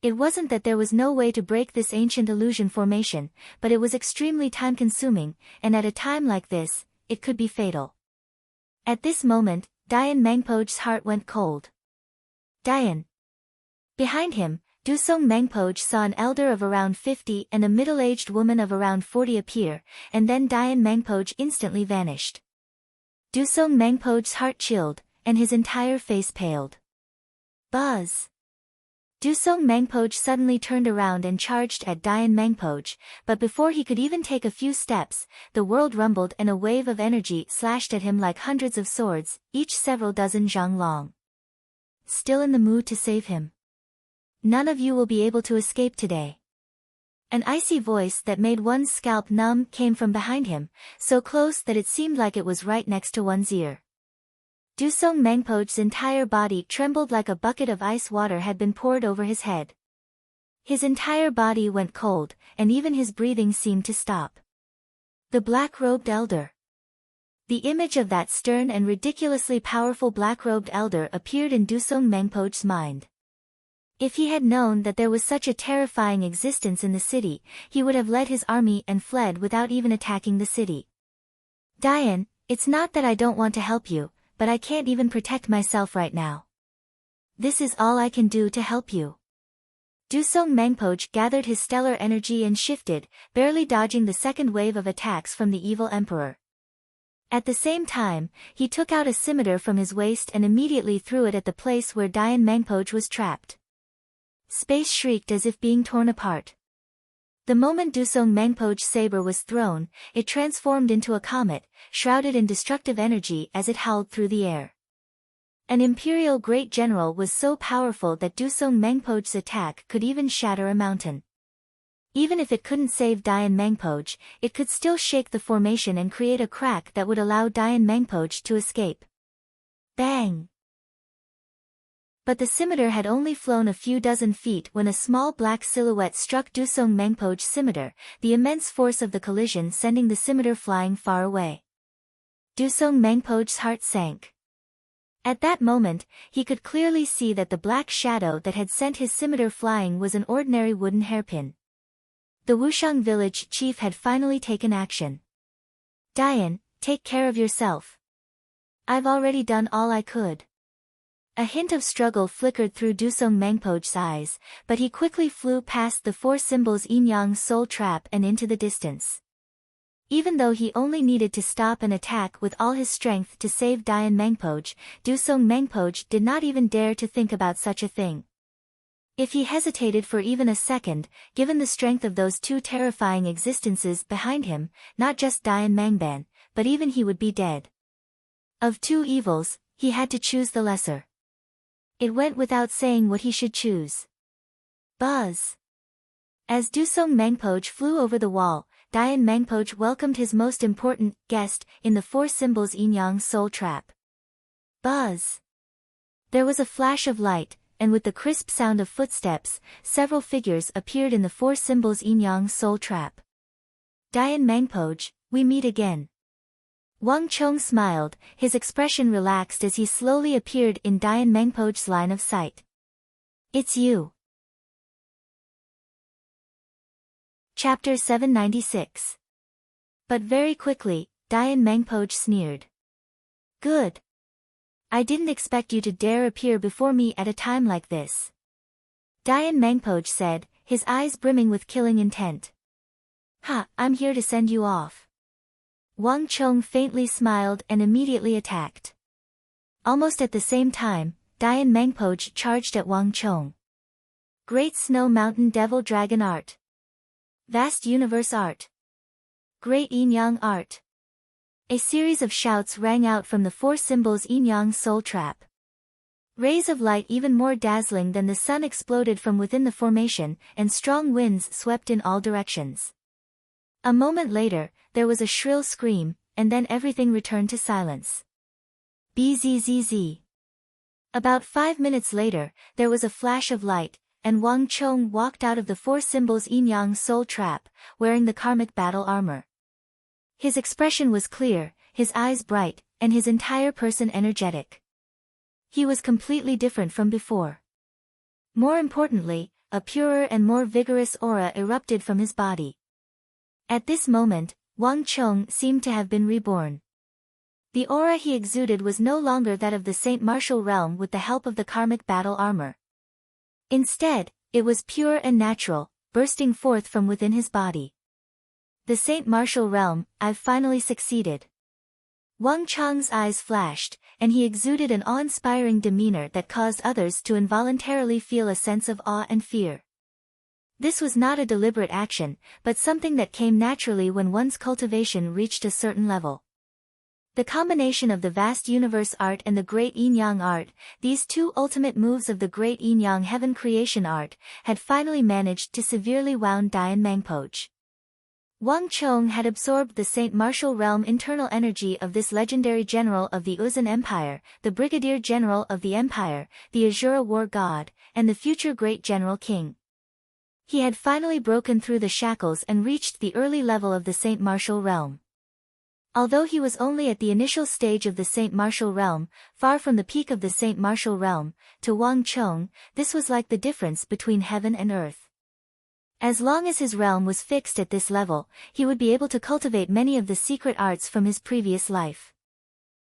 It wasn't that there was no way to break this ancient illusion formation, but it was extremely time-consuming, and at a time like this, it could be fatal. At this moment, Dayan Mangpo's heart went cold. Dayan. Behind him, Dusong Mangpo saw an elder of around 50 and a middle-aged woman of around 40 appear, and then Dayan Mangpo instantly vanished. Dusong Mangpo's heart chilled, and his entire face paled. Buzz! Dusong Mangpo suddenly turned around and charged at Dayan Mangpo, but before he could even take a few steps, the world rumbled and a wave of energy slashed at him like hundreds of swords, each several dozen zhang long. Still in the mood to save him? None of you will be able to escape today. An icy voice that made one's scalp numb came from behind him, so close that it seemed like it was right next to one's ear. Dusong Mangpo's entire body trembled like a bucket of ice water had been poured over his head. His entire body went cold, and even his breathing seemed to stop. The black-robed elder. The image of that stern and ridiculously powerful black-robed elder appeared in Dusong Mangpo's mind. If he had known that there was such a terrifying existence in the city, he would have led his army and fled without even attacking the city. Dayan, it's not that I don't want to help you, but I can't even protect myself right now. This is all I can do to help you. Dusong Mangpo gathered his stellar energy and shifted, barely dodging the second wave of attacks from the evil emperor. At the same time, he took out a scimitar from his waist and immediately threw it at the place where Dayan Mangpo was trapped. Space shrieked as if being torn apart. The moment Dusong Mangpo's saber was thrown, it transformed into a comet, shrouded in destructive energy as it howled through the air. An imperial great general was so powerful that Dusong Mangpo's attack could even shatter a mountain. Even if it couldn't save Dayan Mangpo, it could still shake the formation and create a crack that would allow Dayan Mangpo to escape. Bang! But the scimitar had only flown a few dozen feet when a small black silhouette struck Dusong Mangpo's scimitar, the immense force of the collision sending the scimitar flying far away. Dusong Mangpo's heart sank. At that moment, he could clearly see that the black shadow that had sent his scimitar flying was an ordinary wooden hairpin. The Wushang village chief had finally taken action. Dayan, take care of yourself. I've already done all I could. A hint of struggle flickered through Dusong Mangpo's eyes, but he quickly flew past the four symbols yin-yang soul trap and into the distance. Even though he only needed to stop an attack with all his strength to save Dayan Mangpo, Dusong Mangpo did not even dare to think about such a thing. If he hesitated for even a second, given the strength of those two terrifying existences behind him, not just Dayan Mangban, but even he would be dead. Of two evils, he had to choose the lesser. It went without saying what he should choose. Buzz! As Dusong Mangpo flew over the wall, Dayan Mangpo welcomed his most important guest in the four symbols yin-yang soul trap. Buzz! There was a flash of light, and with the crisp sound of footsteps, several figures appeared in the four symbols yin-yang soul trap. Dayan Mangpo, We meet again. Wang Chong smiled, his expression relaxed as he slowly appeared in Dian Mengpo's line of sight. It's you. Chapter 796. But very quickly, Dian Mengpo sneered. Good. I didn't expect you to dare appear before me at a time like this. Dian Mengpo said, his eyes brimming with killing intent. Ha, I'm here to send you off. Wang Chong faintly smiled and immediately attacked. Almost at the same time, Dian Mengpo charged at Wang Chong. Great Snow Mountain Devil Dragon Art. Vast Universe Art. Great Yin-Yang Art. A series of shouts rang out from the four symbols Yin-Yang Soul Trap. Rays of light even more dazzling than the sun exploded from within the formation, and strong winds swept in all directions. A moment later, there was a shrill scream, and then everything returned to silence. Bzzz. About 5 minutes later, there was a flash of light, and Wang Chong walked out of the four symbols Yin-Yang Soul Trap, wearing the karmic battle armor. His expression was clear, his eyes bright, and his entire person energetic. He was completely different from before. More importantly, a purer and more vigorous aura erupted from his body. At this moment, Wang Chong seemed to have been reborn. The aura he exuded was no longer that of the Saint Martial realm with the help of the karmic battle armor. Instead, it was pure and natural, bursting forth from within his body. The Saint Martial realm, I've finally succeeded. Wang Chong's eyes flashed, and he exuded an awe-inspiring demeanor that caused others to involuntarily feel a sense of awe and fear. This was not a deliberate action, but something that came naturally when one's cultivation reached a certain level. The combination of the vast universe art and the great yin-yang art, these two ultimate moves of the great yin-yang heaven creation art, had finally managed to severely wound Dian Mengpo. Wang Chong had absorbed the Saint Martial realm internal energy of this legendary general of the Uzan Empire, the brigadier general of the empire, the Azura war god, and the future great general king. He had finally broken through the shackles and reached the early level of the Saint Martial realm. Although he was only at the initial stage of the Saint Martial realm, far from the peak of the Saint Martial realm, to Wang Chong, this was like the difference between heaven and earth. As long as his realm was fixed at this level, he would be able to cultivate many of the secret arts from his previous life.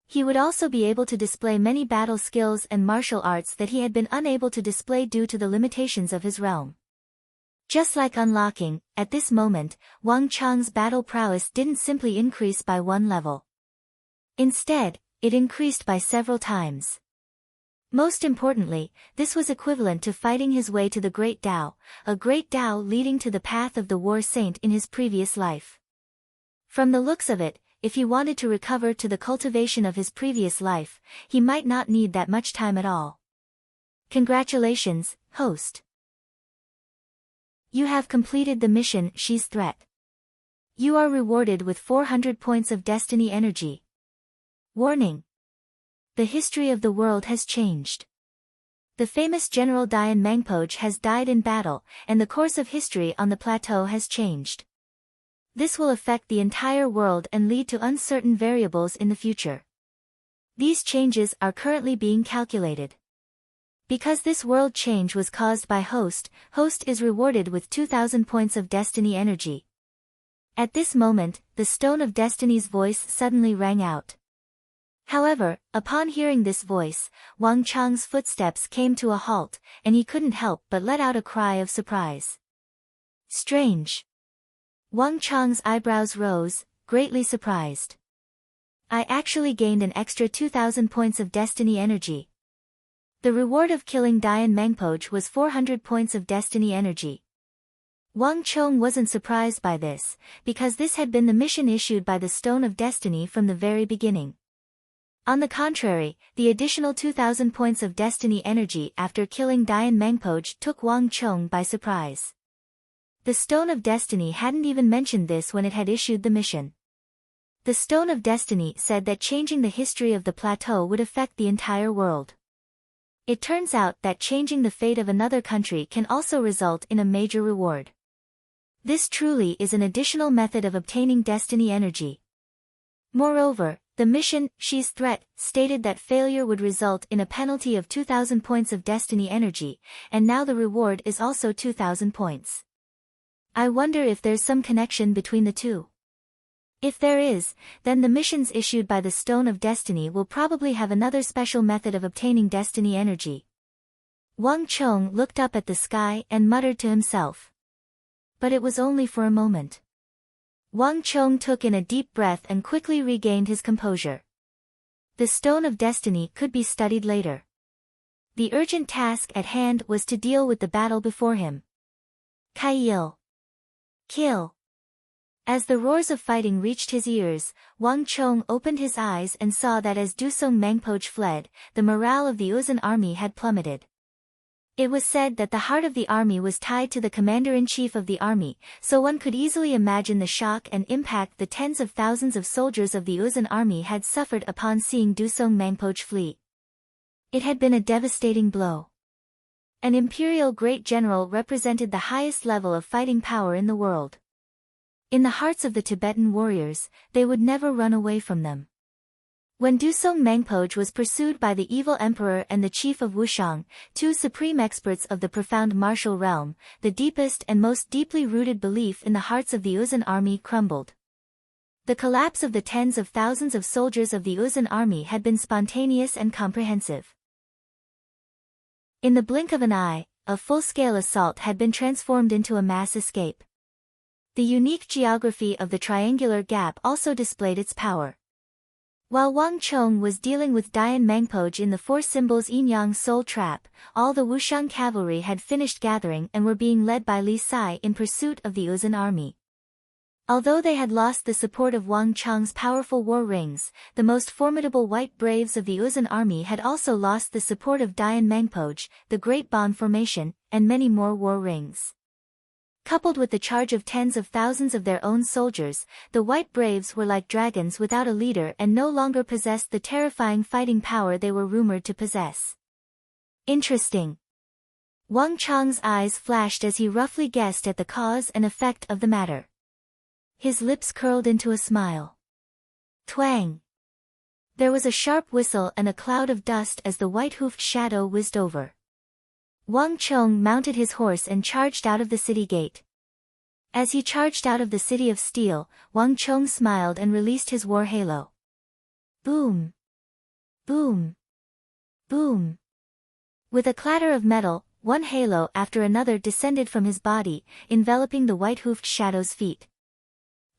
He would also be able to display many battle skills and martial arts that he had been unable to display due to the limitations of his realm. Just like unlocking, at this moment, Wang Chong's battle prowess didn't simply increase by one level. Instead, it increased by several times. Most importantly, this was equivalent to fighting his way to the Great Tao, a Great Tao leading to the path of the War Saint in his previous life. From the looks of it, if he wanted to recover to the cultivation of his previous life, he might not need that much time at all. Congratulations, host. You have completed the mission, She's Threat. You are rewarded with 400 points of destiny energy. Warning. The history of the world has changed. The famous General Dian Mengpo has died in battle, and the course of history on the plateau has changed. This will affect the entire world and lead to uncertain variables in the future. These changes are currently being calculated. Because this world change was caused by host is rewarded with 2000 points of destiny energy. At this moment, the Stone of Destiny's voice suddenly rang out. However, upon hearing this voice, Wang Chong's footsteps came to a halt, and he couldn't help but let out a cry of surprise. Strange. Wang Chong's eyebrows rose, greatly surprised. I actually gained an extra 2000 points of destiny energy. The reward of killing Dian Mengpo was 400 points of destiny energy. Wang Chong wasn't surprised by this, because this had been the mission issued by the Stone of Destiny from the very beginning. On the contrary, the additional 2000 points of destiny energy after killing Dian Mengpo took Wang Chong by surprise. The Stone of Destiny hadn't even mentioned this when it had issued the mission. The Stone of Destiny said that changing the history of the plateau would affect the entire world. It turns out that changing the fate of another country can also result in a major reward. This truly is an additional method of obtaining destiny energy. Moreover, the mission, Shi's threat, stated that failure would result in a penalty of 2,000 points of destiny energy, and now the reward is also 2,000 points. I wonder if there's some connection between the two. If there is, then the missions issued by the Stone of Destiny will probably have another special method of obtaining destiny energy. Wang Chong looked up at the sky and muttered to himself. But it was only for a moment. Wang Chong took in a deep breath and quickly regained his composure. The Stone of Destiny could be studied later. The urgent task at hand was to deal with the battle before him. Kaiyil. Kill. As the roars of fighting reached his ears, Wang Chong opened his eyes and saw that as Dusong Mangpoj fled, the morale of the Uzan army had plummeted. It was said that the heart of the army was tied to the commander-in-chief of the army, so one could easily imagine the shock and impact the tens of thousands of soldiers of the Uzan army had suffered upon seeing Dusong Mangpoj flee. It had been a devastating blow. An imperial great general represented the highest level of fighting power in the world. In the hearts of the Tibetan warriors, they would never run away from them. When Dusong Mangpoj was pursued by the evil emperor and the chief of Wushang, two supreme experts of the profound martial realm, the deepest and most deeply rooted belief in the hearts of the Uzan army crumbled. The collapse of the tens of thousands of soldiers of the Uzan army had been spontaneous and comprehensive. In the blink of an eye, a full-scale assault had been transformed into a mass escape. The unique geography of the triangular gap also displayed its power. While Wang Chong was dealing with Dian Mangpoj in the Four Symbols Yin-Yang Soul Trap, all the Wushang cavalry had finished gathering and were being led by Li Sai in pursuit of the Uzan army. Although they had lost the support of Wang Chong's powerful war rings, the most formidable white braves of the Uzan army had also lost the support of Dian Mangpoj, the Great Bon Formation, and many more war rings. Coupled with the charge of tens of thousands of their own soldiers, the White Braves were like dragons without a leader and no longer possessed the terrifying fighting power they were rumored to possess. Interesting. Wang Chong's eyes flashed as he roughly guessed at the cause and effect of the matter. His lips curled into a smile. Twang! There was a sharp whistle and a cloud of dust as the white-hoofed shadow whizzed over. Wang Chong mounted his horse and charged out of the city gate. As he charged out of the city of steel, Wang Chong smiled and released his war halo. Boom! Boom! Boom! With a clatter of metal, one halo after another descended from his body, enveloping the white-hoofed shadow's feet.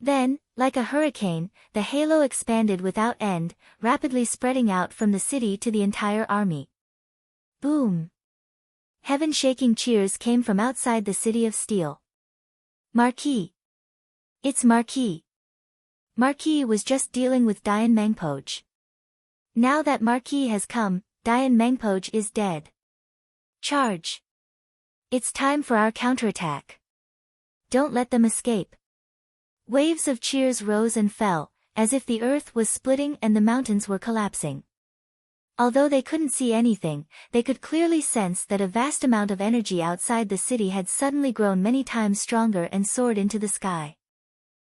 Then, like a hurricane, the halo expanded without end, rapidly spreading out from the city to the entire army. Boom! Heaven-shaking cheers came from outside the city of steel. Marquis! It's Marquis! Marquis was just dealing with Dian Mangpoj. Now that Marquis has come, Dian Mangpoj is dead. Charge! It's time for our counterattack. Don't let them escape. Waves of cheers rose and fell, as if the earth was splitting and the mountains were collapsing. Although they couldn't see anything, they could clearly sense that a vast amount of energy outside the city had suddenly grown many times stronger and soared into the sky.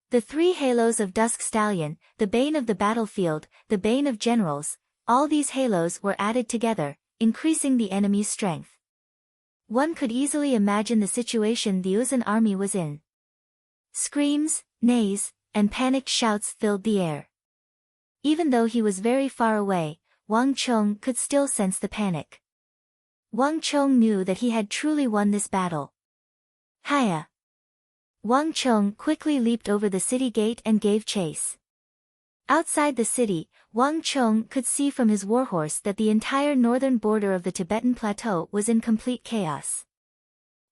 The three halos of Dusk Stallion, the bane of the battlefield, the bane of generals, all these halos were added together, increasing the enemy's strength. One could easily imagine the situation the Uzan army was in. Screams, neighs, and panicked shouts filled the air. Even though he was very far away, Wang Chong could still sense the panic. Wang Chong knew that he had truly won this battle. Hiya! Wang Chong quickly leaped over the city gate and gave chase. Outside the city, Wang Chong could see from his warhorse that the entire northern border of the Tibetan plateau was in complete chaos.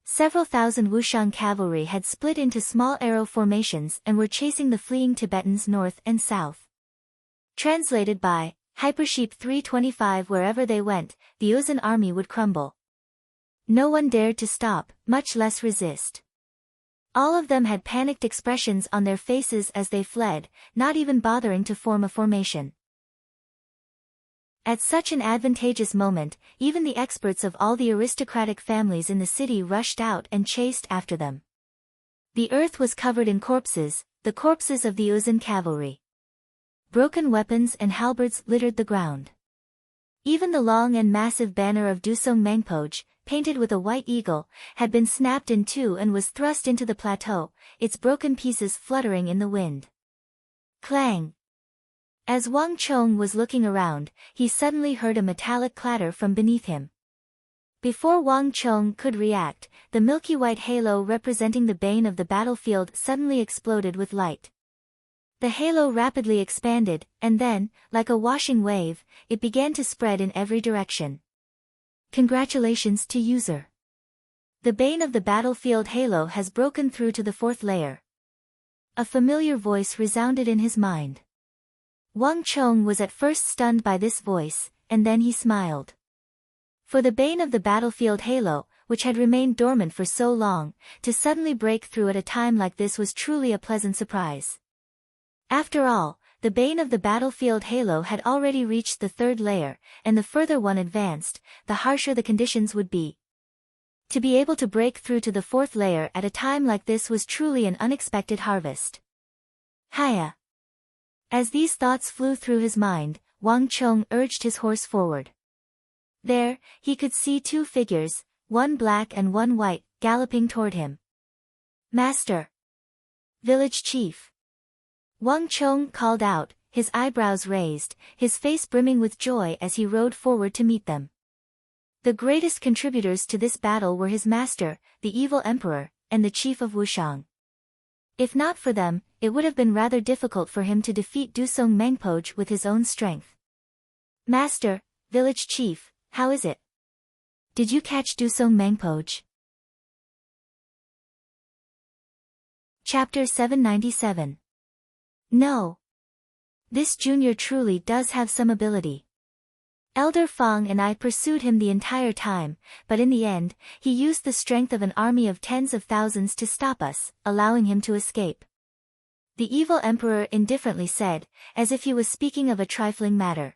Several thousand Wushang cavalry had split into small arrow formations and were chasing the fleeing Tibetans north and south. Translated by Hypersheep 325. Wherever they went, the Uzan army would crumble. No one dared to stop, much less resist. All of them had panicked expressions on their faces as they fled, not even bothering to form a formation. At such an advantageous moment, even the experts of all the aristocratic families in the city rushed out and chased after them. The earth was covered in corpses, the corpses of the Uzun cavalry. Broken weapons and halberds littered the ground. Even the long and massive banner of Dusong Mangpoj, painted with a white eagle, had been snapped in two and was thrust into the plateau, its broken pieces fluttering in the wind. Clang! As Wang Chong was looking around, he suddenly heard a metallic clatter from beneath him. Before Wang Chong could react, the milky white halo representing the bane of the battlefield suddenly exploded with light. The halo rapidly expanded, and then, like a washing wave, it began to spread in every direction. Congratulations to user. The bane of the battlefield halo has broken through to the fourth layer. A familiar voice resounded in his mind. Wang Chong was at first stunned by this voice, and then he smiled. For the bane of the battlefield halo, which had remained dormant for so long, to suddenly break through at a time like this was truly a pleasant surprise. After all, the bane of the battlefield halo had already reached the third layer, and the further one advanced, the harsher the conditions would be. To be able to break through to the fourth layer at a time like this was truly an unexpected harvest. Hiya! As these thoughts flew through his mind, Wang Chong urged his horse forward. There, he could see two figures, one black and one white, galloping toward him. Master! Village chief! Wang Chong called out, his eyebrows raised, his face brimming with joy as he rode forward to meet them. The greatest contributors to this battle were his master, the evil emperor, and the chief of Wushang. If not for them, it would have been rather difficult for him to defeat Dusong Mengpoj with his own strength. Master, village chief, how is it? Did you catch Dusong Mengpoj? Chapter 797. No. This junior truly does have some ability. Elder Fang and I pursued him the entire time, but in the end, he used the strength of an army of tens of thousands to stop us, allowing him to escape. The evil emperor indifferently said, as if he was speaking of a trifling matter.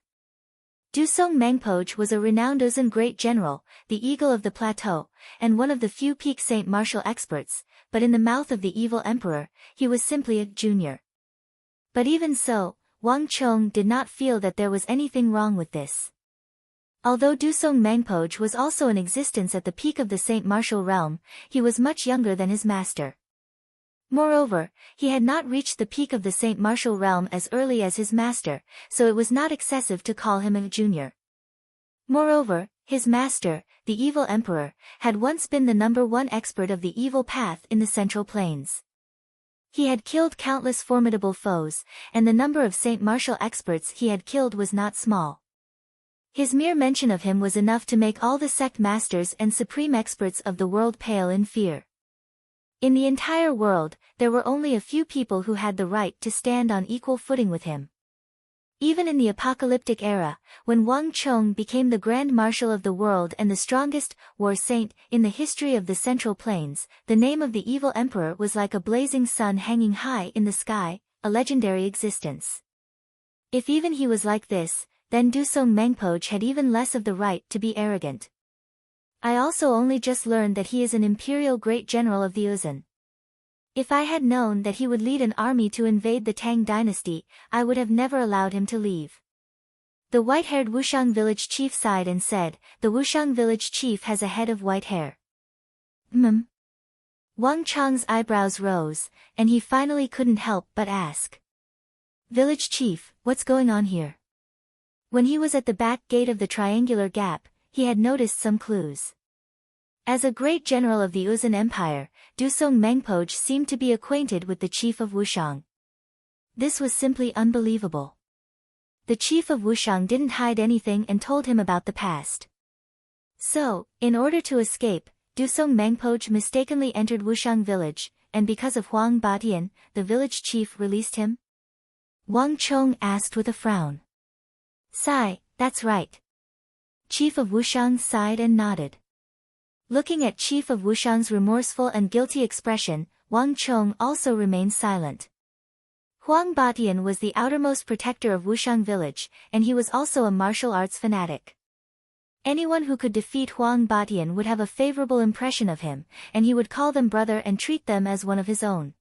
Dusong Mengpoj was a renowned Uzun great general, the eagle of the plateau, and one of the few peak saint martial experts, but in the mouth of the evil emperor, he was simply a junior. But even so, Wang Chong did not feel that there was anything wrong with this. Although Dusong Mengpoj was also in existence at the peak of the Saint Martial realm, he was much younger than his master. Moreover, he had not reached the peak of the Saint Martial realm as early as his master, so it was not excessive to call him a junior. Moreover, his master, the evil emperor, had once been the #1 expert of the evil path in the Central Plains. He had killed countless formidable foes, and the number of Saint Martial experts he had killed was not small. His mere mention of him was enough to make all the sect masters and supreme experts of the world pale in fear. In the entire world, there were only a few people who had the right to stand on equal footing with him. Even in the apocalyptic era, when Wang Chong became the Grand Marshal of the world and the strongest war saint in the history of the Central Plains, the name of the evil emperor was like a blazing sun hanging high in the sky, a legendary existence. If even he was like this, then Dusong Mengpoj had even less of the right to be arrogant. I also only just learned that he is an imperial great general of the Uzun. If I had known that he would lead an army to invade the Tang dynasty, I would have never allowed him to leave. The white-haired Wushang village chief sighed and said, the Wushang village chief has a head of white hair. Wang Chong's eyebrows rose, and he finally couldn't help but ask. Village chief, what's going on here? When he was at the back gate of the triangular gap, he had noticed some clues. As a great general of the Uzun Empire, Dusong Mengpoj seemed to be acquainted with the chief of Wushang. This was simply unbelievable. The chief of Wushang didn't hide anything and told him about the past. So, in order to escape, Dusong Mengpoj mistakenly entered Wushang village, and because of Huang Batian, the village chief released him? Wang Chong asked with a frown. Sigh, that's right. Chief of Wushang sighed and nodded. Looking at Chief of Wushang's remorseful and guilty expression, Wang Chong also remained silent. Huang Batian was the outermost protector of Wushang village, and he was also a martial arts fanatic. Anyone who could defeat Huang Batian would have a favorable impression of him, and he would call them brother and treat them as one of his own.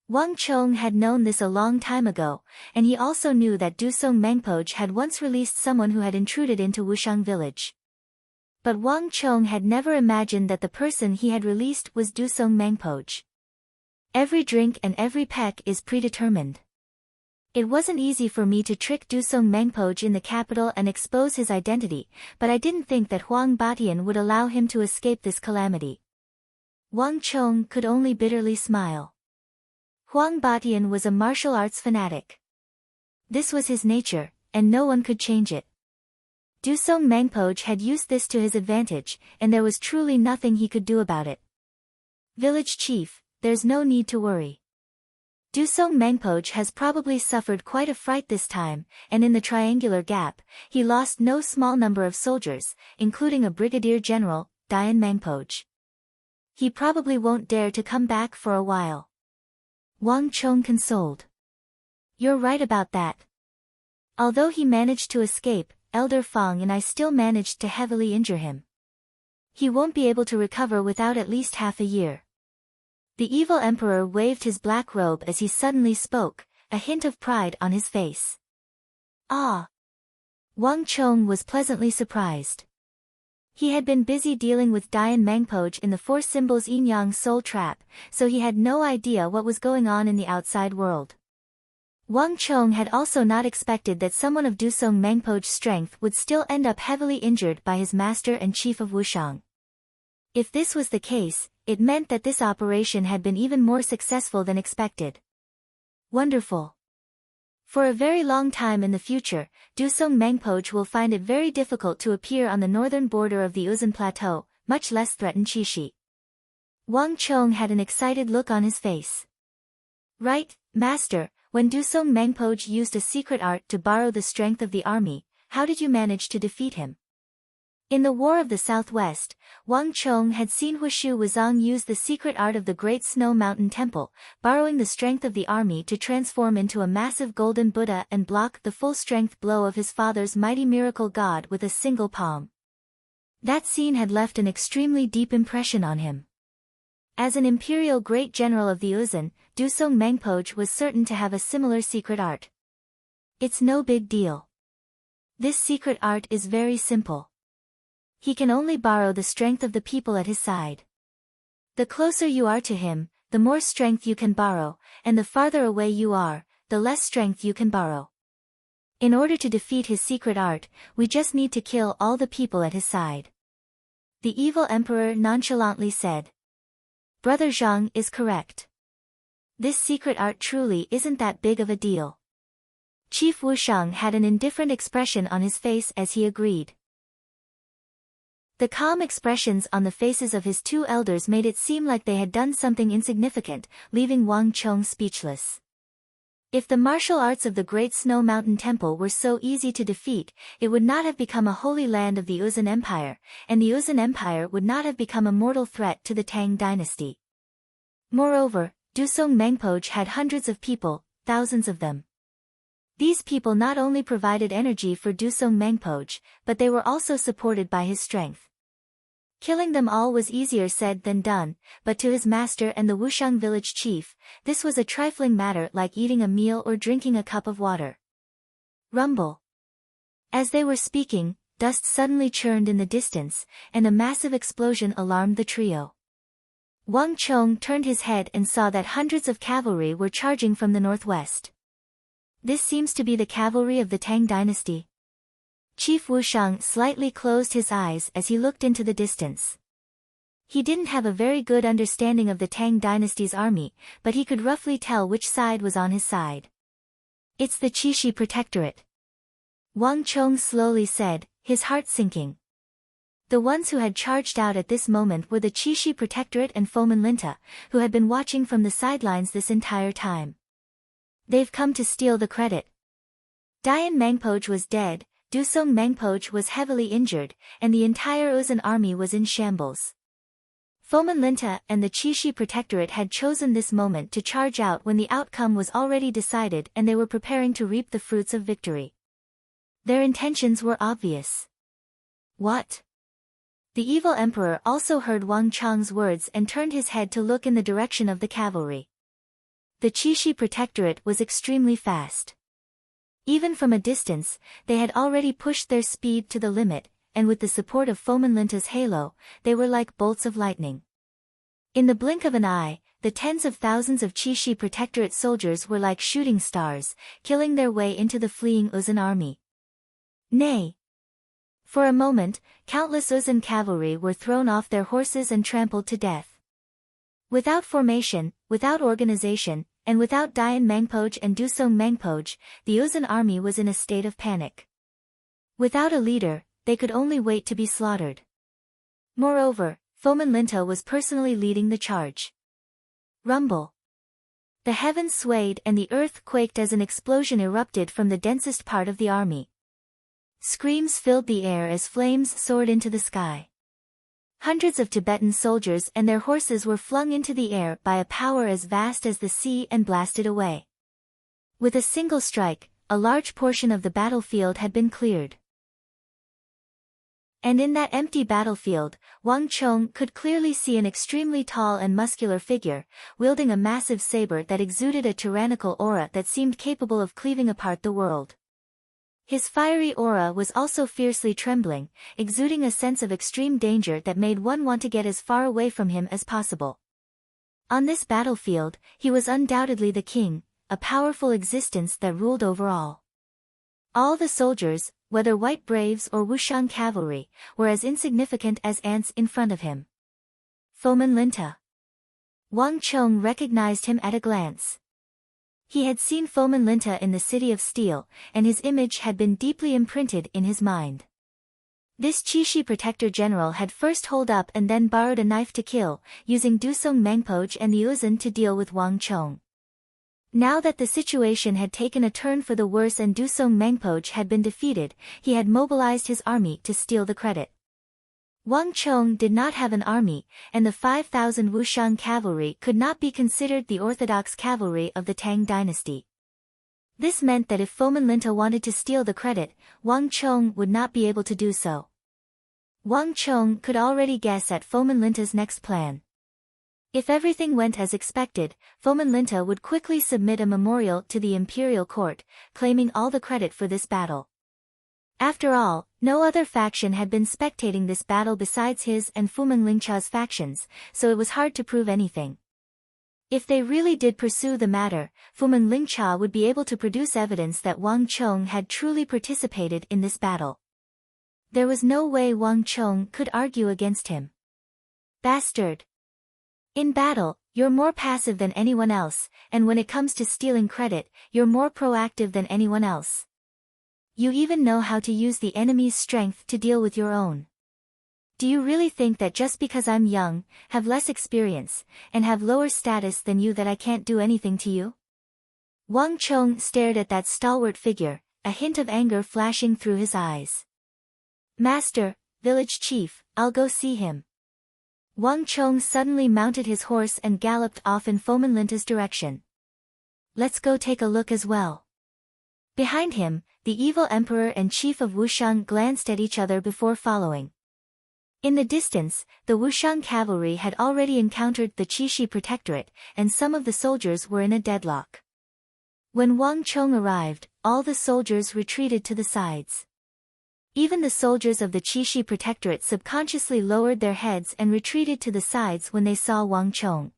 Wang Chong had known this a long time ago, and he also knew that Dusong Mengpoj had once released someone who had intruded into Wushang village. But Wang Chong had never imagined that the person he had released was Dusong Mengpoj. Every drink and every peck is predetermined. It wasn't easy for me to trick Dusong Mengpoj in the capital and expose his identity, but I didn't think that Huang Batian would allow him to escape this calamity. Wang Chong could only bitterly smile. Huang Batian was a martial arts fanatic. This was his nature, and no one could change it. Dusong Mengpoj had used this to his advantage, and there was truly nothing he could do about it. Village chief, there's no need to worry. Dusong Mengpoj has probably suffered quite a fright this time, and in the triangular gap, he lost no small number of soldiers, including a brigadier general, Dian Mengpoj. He probably won't dare to come back for a while. Wang Chong consoled. You're right about that. Although he managed to escape, Elder Fang and I still managed to heavily injure him. He won't be able to recover without at least half a year. The evil emperor waved his black robe as he suddenly spoke, a hint of pride on his face. Ah! Wang Chong was pleasantly surprised. He had been busy dealing with Dian Mengpoj in the Four Symbols Yin-Yang Soul Trap, so he had no idea what was going on in the outside world. Wang Chong had also not expected that someone of Dusong Mengpoj's strength would still end up heavily injured by his master and chief of Wushang. If this was the case, it meant that this operation had been even more successful than expected. Wonderful. For a very long time in the future, Dusong Mengpoj will find it very difficult to appear on the northern border of the Uzan Plateau, much less threaten Qixi. Wang Chong had an excited look on his face. Right, master, when Dusong Mengpoj used a secret art to borrow the strength of the army, how did you manage to defeat him? In the War of the Southwest, Wang Chong had seen Hushu Wuzong use the secret art of the Great Snow Mountain Temple, borrowing the strength of the army to transform into a massive golden Buddha and block the full-strength blow of his father's mighty miracle god with a single palm. That scene had left an extremely deep impression on him. As an imperial great general of the Uzan, Dusong Mengpoj was certain to have a similar secret art. It's no big deal. This secret art is very simple. He can only borrow the strength of the people at his side. The closer you are to him, the more strength you can borrow, and the farther away you are, the less strength you can borrow. In order to defeat his secret art, we just need to kill all the people at his side. The evil emperor nonchalantly said. Brother Zhang is correct. This secret art truly isn't that big of a deal. Chief Wushang had an indifferent expression on his face as he agreed. The calm expressions on the faces of his two elders made it seem like they had done something insignificant, leaving Wang Chong speechless. If the martial arts of the Great Snow Mountain Temple were so easy to defeat, it would not have become a holy land of the Uzan Empire, and the Uzan Empire would not have become a mortal threat to the Tang dynasty. Moreover, Dusong Mengpoj had hundreds of people, thousands of them. These people not only provided energy for Dusong Mengpoj, but they were also supported by his strength. Killing them all was easier said than done, but to his master and the Wushang village chief, this was a trifling matter like eating a meal or drinking a cup of water. Rumble. As they were speaking, dust suddenly churned in the distance, and a massive explosion alarmed the trio. Wang Chong turned his head and saw that hundreds of cavalry were charging from the northwest. This seems to be the cavalry of the Tang dynasty. Chief Wushang slightly closed his eyes as he looked into the distance. He didn't have a very good understanding of the Tang dynasty's army, but he could roughly tell which side was on his side. It's the Qixi Protectorate. Wang Chong slowly said, his heart sinking. The ones who had charged out at this moment were the Qixi Protectorate and Fomin Linta, who had been watching from the sidelines this entire time. They've come to steal the credit. Dian Mengpoj was dead, Dusong Mengpoj was heavily injured, and the entire Uzan army was in shambles. Fomin Linta and the Qixi Protectorate had chosen this moment to charge out when the outcome was already decided and they were preparing to reap the fruits of victory. Their intentions were obvious. What? The evil emperor also heard Wang Chong's words and turned his head to look in the direction of the cavalry. The Qixi Protectorate was extremely fast. Even from a distance, they had already pushed their speed to the limit, and with the support of Fomin Linta's halo, they were like bolts of lightning. In the blink of an eye, the tens of thousands of Qixi Protectorate soldiers were like shooting stars, killing their way into the fleeing Uzun army. Nay! For a moment, countless Uzun cavalry were thrown off their horses and trampled to death. Without formation, without organization, and without Dian Mangpoj and Dusong Mangpoj, the Uzun army was in a state of panic. Without a leader, they could only wait to be slaughtered. Moreover, Fomin Linta was personally leading the charge. Rumble. The heavens swayed and the earth quaked as an explosion erupted from the densest part of the army. Screams filled the air as flames soared into the sky. Hundreds of Tibetan soldiers and their horses were flung into the air by a power as vast as the sea and blasted away. With a single strike, a large portion of the battlefield had been cleared. And in that empty battlefield, Wang Chong could clearly see an extremely tall and muscular figure, wielding a massive saber that exuded a tyrannical aura that seemed capable of cleaving apart the world. His fiery aura was also fiercely trembling, exuding a sense of extreme danger that made one want to get as far away from him as possible. On this battlefield, he was undoubtedly the king, a powerful existence that ruled over all. All the soldiers, whether white braves or Wushang cavalry, were as insignificant as ants in front of him. Fomin Linta. Wang Chong recognized him at a glance. He had seen Fomin Linta in the City of Steel, and his image had been deeply imprinted in his mind. This Qixi Protector General had first holed up and then borrowed a knife to kill, using Dusong Mangpoj and the Uzun to deal with Wang Chong. Now that the situation had taken a turn for the worse and Dusong Mangpoj had been defeated, he had mobilized his army to steal the credit. Wang Chong did not have an army, and the 5,000 Wushang cavalry could not be considered the orthodox cavalry of the Tang dynasty. This meant that if Fomin Linta wanted to steal the credit, Wang Chong would not be able to do so. Wang Chong could already guess at Fomin Linta's next plan. If everything went as expected, Fomin Linta would quickly submit a memorial to the imperial court, claiming all the credit for this battle. After all, no other faction had been spectating this battle besides his and Fuming Lingcha's factions, so it was hard to prove anything. If they really did pursue the matter, Fuming Lingcha would be able to produce evidence that Wang Chong had truly participated in this battle. There was no way Wang Chong could argue against him. Bastard! In battle, you're more passive than anyone else, and when it comes to stealing credit, you're more proactive than anyone else. You even know how to use the enemy's strength to deal with your own. Do you really think that just because I'm young, have less experience, and have lower status than you that I can't do anything to you? Wang Chong stared at that stalwart figure, a hint of anger flashing through his eyes. Master, village chief, I'll go see him. Wang Chong suddenly mounted his horse and galloped off in Fomin Linta's direction. Let's go take a look as well. Behind him, the evil emperor and chief of Wushang glanced at each other before following. In the distance, the Wushang cavalry had already encountered the Qixi Protectorate, and some of the soldiers were in a deadlock. When Wang Chong arrived, all the soldiers retreated to the sides. Even the soldiers of the Qixi Protectorate subconsciously lowered their heads and retreated to the sides when they saw Wang Chong.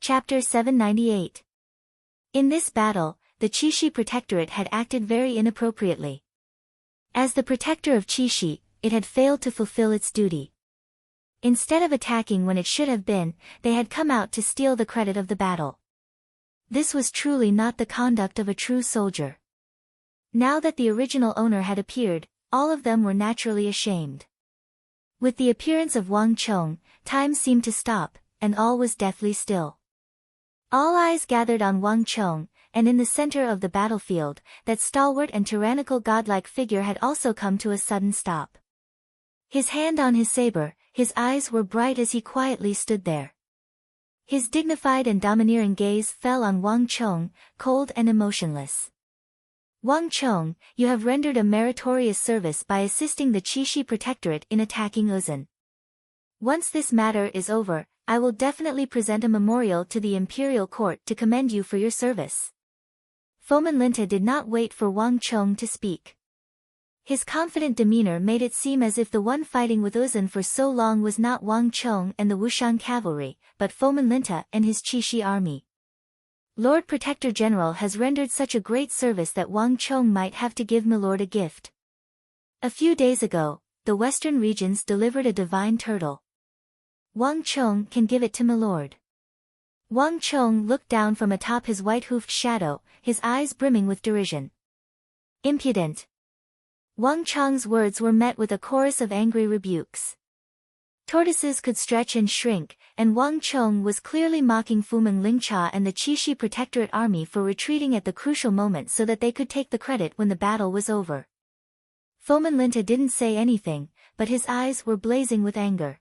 Chapter 798. In this battle, the Qixi Protectorate had acted very inappropriately. As the protector of Qixi, it had failed to fulfill its duty. Instead of attacking when it should have been, they had come out to steal the credit of the battle. This was truly not the conduct of a true soldier. Now that the original owner had appeared, all of them were naturally ashamed. With the appearance of Wang Chong, time seemed to stop, and all was deathly still. All eyes gathered on Wang Chong, and in the center of the battlefield, that stalwart and tyrannical godlike figure had also come to a sudden stop. His hand on his saber, his eyes were bright as he quietly stood there. His dignified and domineering gaze fell on Wang Chong, cold and emotionless. Wang Chong, you have rendered a meritorious service by assisting the Qixi Protectorate in attacking Uzan. Once this matter is over, I will definitely present a memorial to the Imperial Court to commend you for your service. Fomin Linta did not wait for Wang Chong to speak. His confident demeanor made it seem as if the one fighting with Uzan for so long was not Wang Chong and the Wushang cavalry, but Fomin Linta and his Qixi army. Lord Protector General has rendered such a great service that Wang Chong might have to give Milord a gift. A few days ago, the western regions delivered a divine turtle. Wang Chong can give it to Milord. Wang Chong looked down from atop his white-hoofed shadow, his eyes brimming with derision. Impudent. Wang Chong's words were met with a chorus of angry rebukes. Tortoises could stretch and shrink, and Wang Chong was clearly mocking Fumeng Lingcha and the Qixi Protectorate army for retreating at the crucial moment so that they could take the credit when the battle was over. Fomin Linta didn't say anything, but his eyes were blazing with anger.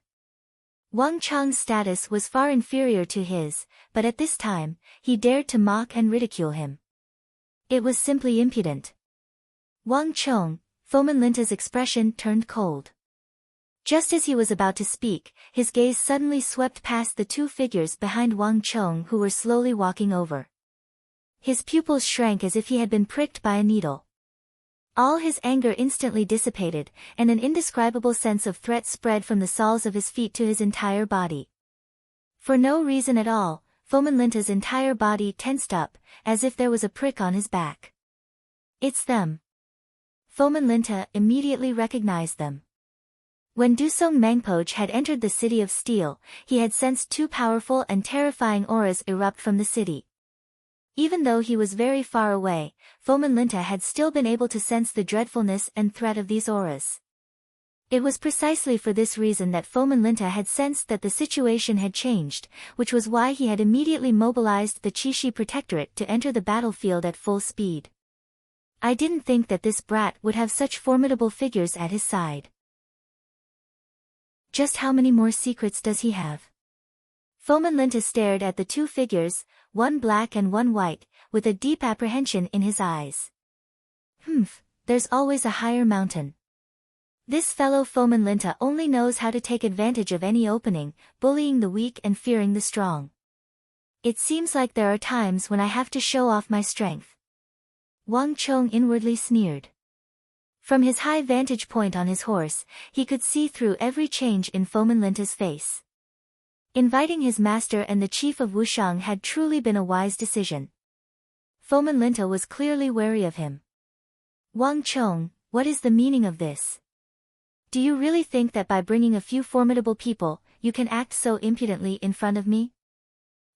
Wang Chong's status was far inferior to his, but at this time, he dared to mock and ridicule him. It was simply impudent. Wang Chong, Fomin Linta's expression turned cold. Just as he was about to speak, his gaze suddenly swept past the two figures behind Wang Chong who were slowly walking over. His pupils shrank as if he had been pricked by a needle. All his anger instantly dissipated, and an indescribable sense of threat spread from the soles of his feet to his entire body. For no reason at all, Fomin Linta's entire body tensed up, as if there was a prick on his back. It's them. Fomin Linta immediately recognized them. When Dusong Mangpoj had entered the City of Steel, he had sensed two powerful and terrifying auras erupt from the city. Even though he was very far away, Fomin Linta had still been able to sense the dreadfulness and threat of these auras. It was precisely for this reason that Fomin Linta had sensed that the situation had changed, which was why he had immediately mobilized the Qixi Protectorate to enter the battlefield at full speed. I didn't think that this brat would have such formidable figures at his side. Just how many more secrets does he have? Fomin Linta stared at the two figures, one black and one white, with a deep apprehension in his eyes. There's always a higher mountain. This fellow Fomin Linta only knows how to take advantage of any opening, bullying the weak and fearing the strong. It seems like there are times when I have to show off my strength. Wang Chong inwardly sneered. From his high vantage point on his horse, he could see through every change in Fomin Linta's face. Inviting his master and the chief of Wushang had truly been a wise decision. Fomin Linta was clearly wary of him. Wang Chong, what is the meaning of this? Do you really think that by bringing a few formidable people, you can act so impudently in front of me?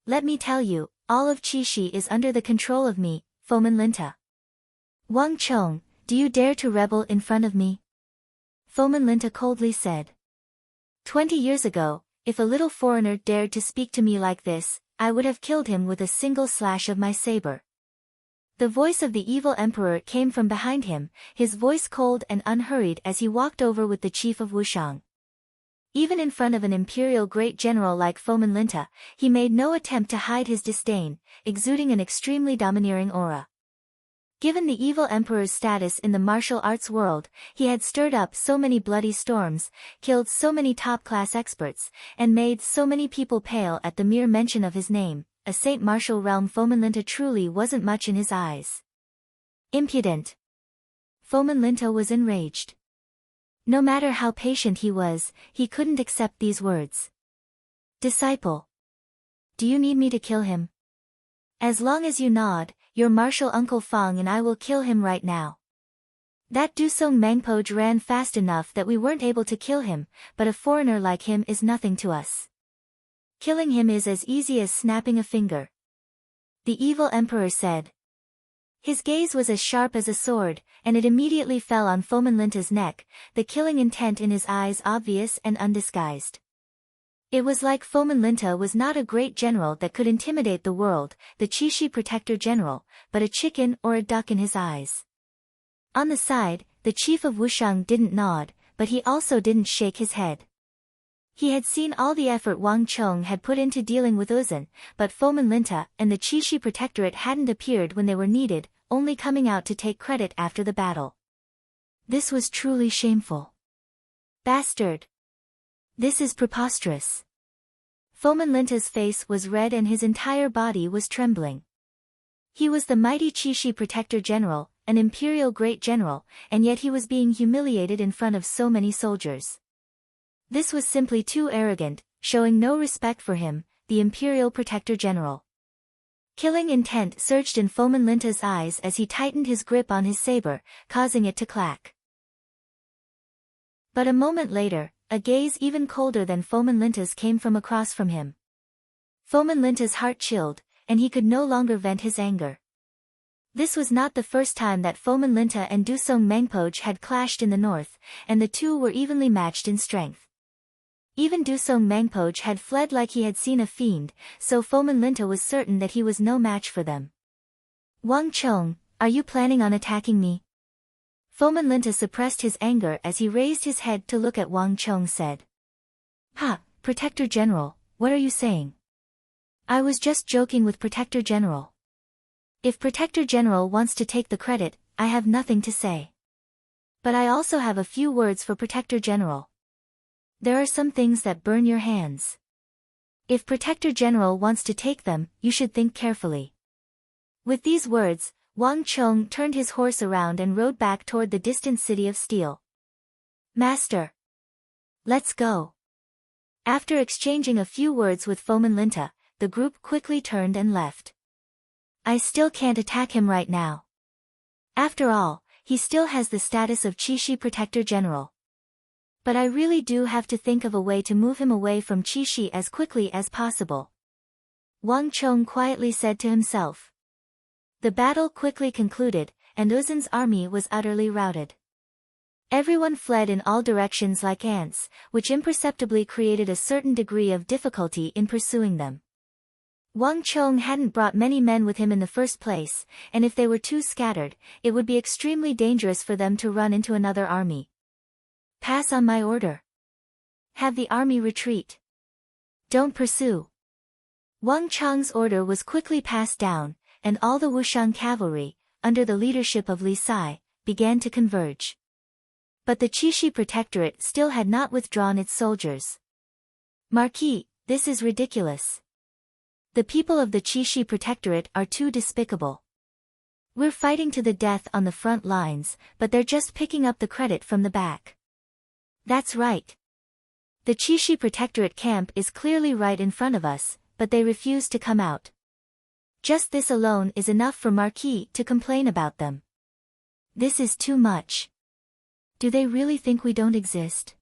Let me tell you, all of Qixi is under the control of me, Fomin Linta. Wang Chong, do you dare to rebel in front of me? Fomin Linta coldly said. 20 years ago, if a little foreigner dared to speak to me like this, I would have killed him with a single slash of my saber. The voice of the evil emperor came from behind him, his voice cold and unhurried as he walked over with the chief of Wushang. Even in front of an imperial great general like Fomin Linta, he made no attempt to hide his disdain, exuding an extremely domineering aura. Given the evil emperor's status in the martial arts world, he had stirred up so many bloody storms, killed so many top-class experts, and made so many people pale at the mere mention of his name. A Saint Martial realm Fomin Linta truly wasn't much in his eyes. Impudent. Fomin Linta was enraged. No matter how patient he was, he couldn't accept these words. Disciple. Do you need me to kill him? As long as you nod, your martial uncle Fang and I will kill him right now. That Dusong Mangpoj ran fast enough that we weren't able to kill him, but a foreigner like him is nothing to us. Killing him is as easy as snapping a finger. The evil emperor said. His gaze was as sharp as a sword, and it immediately fell on Fomin Linta's neck, the killing intent in his eyes obvious and undisguised. It was like Fomin Linta was not a great general that could intimidate the world, the Qixi Protector General, but a chicken or a duck in his eyes. On the side, the chief of Wushang didn't nod, but he also didn't shake his head. He had seen all the effort Wang Chong had put into dealing with Uzan, but Fomin Linta and the Qixi Protectorate hadn't appeared when they were needed, only coming out to take credit after the battle. This was truly shameful. Bastard! This is preposterous. Fomin Linta's face was red and his entire body was trembling. He was the mighty Chishi Protector General, an imperial great general, and yet he was being humiliated in front of so many soldiers. This was simply too arrogant, showing no respect for him, the Imperial Protector General. Killing intent surged in Fomin Linta's eyes as he tightened his grip on his saber, causing it to clack. But a moment later, a gaze even colder than Fomin Linta's came from across from him. Fomin Linta's heart chilled, and he could no longer vent his anger. This was not the first time that Fomin Linta and Dusong Mengpoj had clashed in the north, and the two were evenly matched in strength. Even Dusong Mengpoj had fled like he had seen a fiend, so Fomin Linta was certain that he was no match for them. Wang Chong, are you planning on attacking me? Fomin Linta suppressed his anger as he raised his head to look at Wang Chong said. Ha, Protector General, what are you saying? I was just joking with Protector General. If Protector General wants to take the credit, I have nothing to say. But I also have a few words for Protector General. There are some things that burn your hands. If Protector General wants to take them, you should think carefully. With these words, Wang Chong turned his horse around and rode back toward the distant city of steel. Master! Let's go! After exchanging a few words with Fomin Linta, the group quickly turned and left. I still can't attack him right now. After all, he still has the status of Chishi Protector General. But I really do have to think of a way to move him away from Chishi as quickly as possible. Wang Chong quietly said to himself. The battle quickly concluded, and Uzun's army was utterly routed. Everyone fled in all directions like ants, which imperceptibly created a certain degree of difficulty in pursuing them. Wang Chong hadn't brought many men with him in the first place, and if they were too scattered, it would be extremely dangerous for them to run into another army. Pass on my order. Have the army retreat. Don't pursue. Wang Chong's order was quickly passed down, and all the Wushang cavalry, under the leadership of Li Sai, began to converge. But the Chishi Protectorate still had not withdrawn its soldiers. Marquis, this is ridiculous. The people of the Chishi Protectorate are too despicable. We're fighting to the death on the front lines, but they're just picking up the credit from the back. That's right. The Chishi Protectorate camp is clearly right in front of us, but they refuse to come out. Just this alone is enough for Marquis to complain about them. This is too much. Do they really think we don't exist?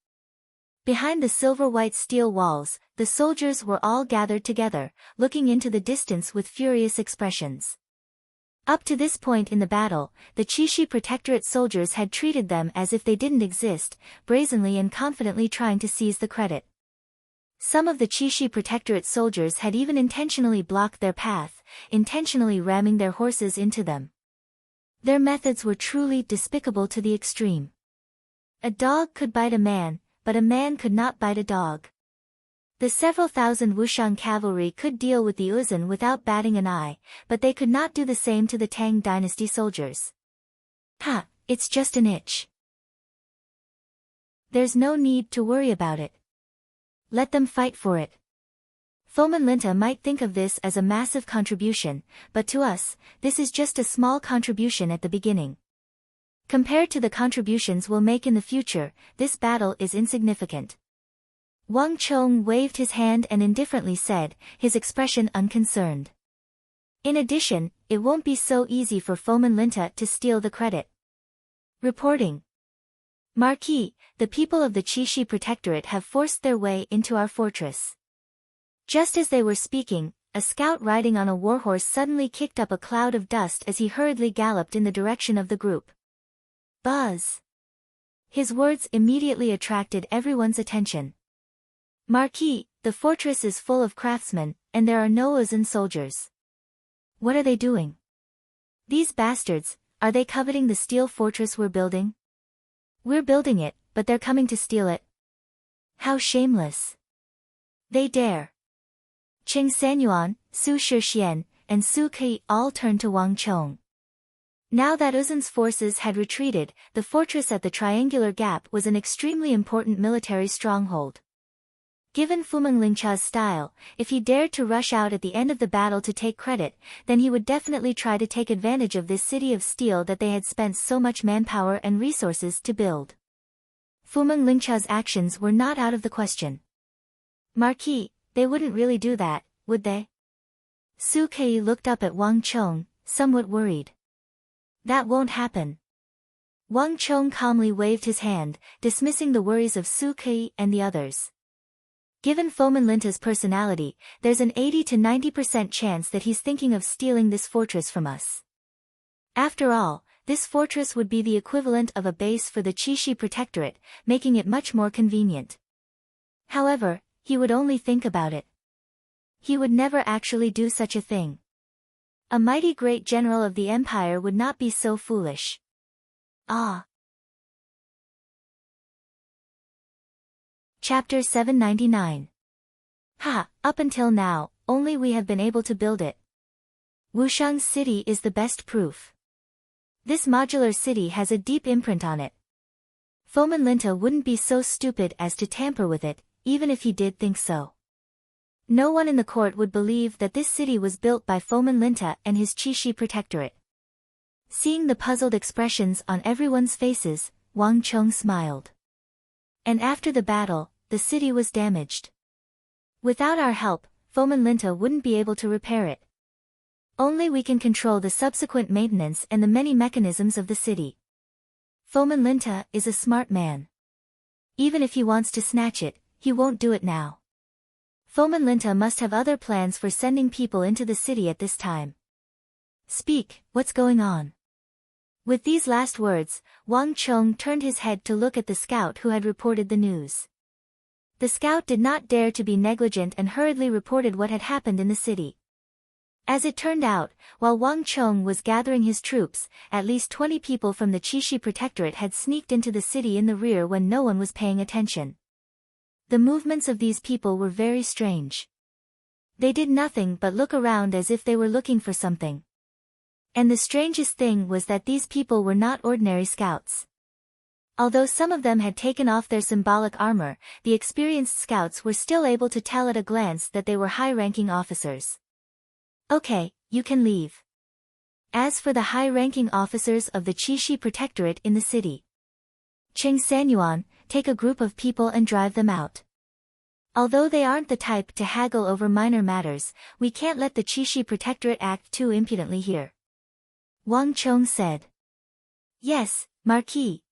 Behind the silver-white steel walls, the soldiers were all gathered together, looking into the distance with furious expressions. Up to this point in the battle, the Chishi Protectorate soldiers had treated them as if they didn't exist, brazenly and confidently trying to seize the credit. Some of the Chishi Protectorate soldiers had even intentionally blocked their path, intentionally ramming their horses into them. Their methods were truly despicable to the extreme. A dog could bite a man, but a man could not bite a dog. The several thousand Wushang cavalry could deal with the Uzun without batting an eye, but they could not do the same to the Tang dynasty soldiers. Ha, it's just an itch. There's no need to worry about it. Let them fight for it. Fomin Linta might think of this as a massive contribution, but to us, this is just a small contribution at the beginning. Compared to the contributions we'll make in the future, this battle is insignificant. Wang Chong waved his hand and indifferently said, his expression unconcerned. In addition, it won't be so easy for Fomin Linta to steal the credit. Reporting. Marquis, the people of the Chishi Protectorate have forced their way into our fortress. Just as they were speaking, a scout riding on a warhorse suddenly kicked up a cloud of dust as he hurriedly galloped in the direction of the group. Buzz! His words immediately attracted everyone's attention. Marquis, the fortress is full of craftsmen, and there are no Uzun soldiers. What are they doing? These bastards, are they coveting the steel fortress we're building? We're building it, but they're coming to steal it. How shameless. They dare. Qing Sanyuan, Su Shixian, and Su Ke all turned to Wang Chong. Now that Uzun's forces had retreated, the fortress at the Triangular Gap was an extremely important military stronghold. Given Fumeng Lingcha's style, if he dared to rush out at the end of the battle to take credit, then he would definitely try to take advantage of this city of steel that they had spent so much manpower and resources to build. Fumeng Lingcha's actions were not out of the question. Marquis, they wouldn't really do that, would they? Su Kei looked up at Wang Chong, somewhat worried. That won't happen. Wang Chong calmly waved his hand, dismissing the worries of Su Kei and the others. Given Fomin Linta's personality, there's an 80 to 90% chance that he's thinking of stealing this fortress from us. After all, this fortress would be the equivalent of a base for the Qixi Protectorate, making it much more convenient. However, he would only think about it. He would never actually do such a thing. A mighty great general of the empire would not be so foolish. Ah. Chapter 799. Ha, up until now, only we have been able to build it. Wushang's city is the best proof. This modular city has a deep imprint on it. Fomin Linta wouldn't be so stupid as to tamper with it, even if he did think so. No one in the court would believe that this city was built by Fomin Linta and his Qixi Protectorate. Seeing the puzzled expressions on everyone's faces, Wang Chong smiled. And after the battle, the city was damaged. Without our help, Fomin Linta wouldn't be able to repair it. Only we can control the subsequent maintenance and the many mechanisms of the city. Fomin Linta is a smart man. Even if he wants to snatch it, he won't do it now. Fomin Linta must have other plans for sending people into the city at this time. Speak, what's going on? With these last words, Wang Chong turned his head to look at the scout who had reported the news. The scout did not dare to be negligent and hurriedly reported what had happened in the city. As it turned out, while Wang Chong was gathering his troops, at least 20 people from the Qixi Protectorate had sneaked into the city in the rear when no one was paying attention. The movements of these people were very strange. They did nothing but look around as if they were looking for something. And the strangest thing was that these people were not ordinary scouts. Although some of them had taken off their symbolic armor, the experienced scouts were still able to tell at a glance that they were high-ranking officers. Okay, you can leave. As for the high-ranking officers of the Qixi Protectorate in the city, Qing Sanyuan, take a group of people and drive them out. Although they aren't the type to haggle over minor matters, we can't let the Qixi Protectorate act too impudently here. Wang Chong said. Yes, Marquis.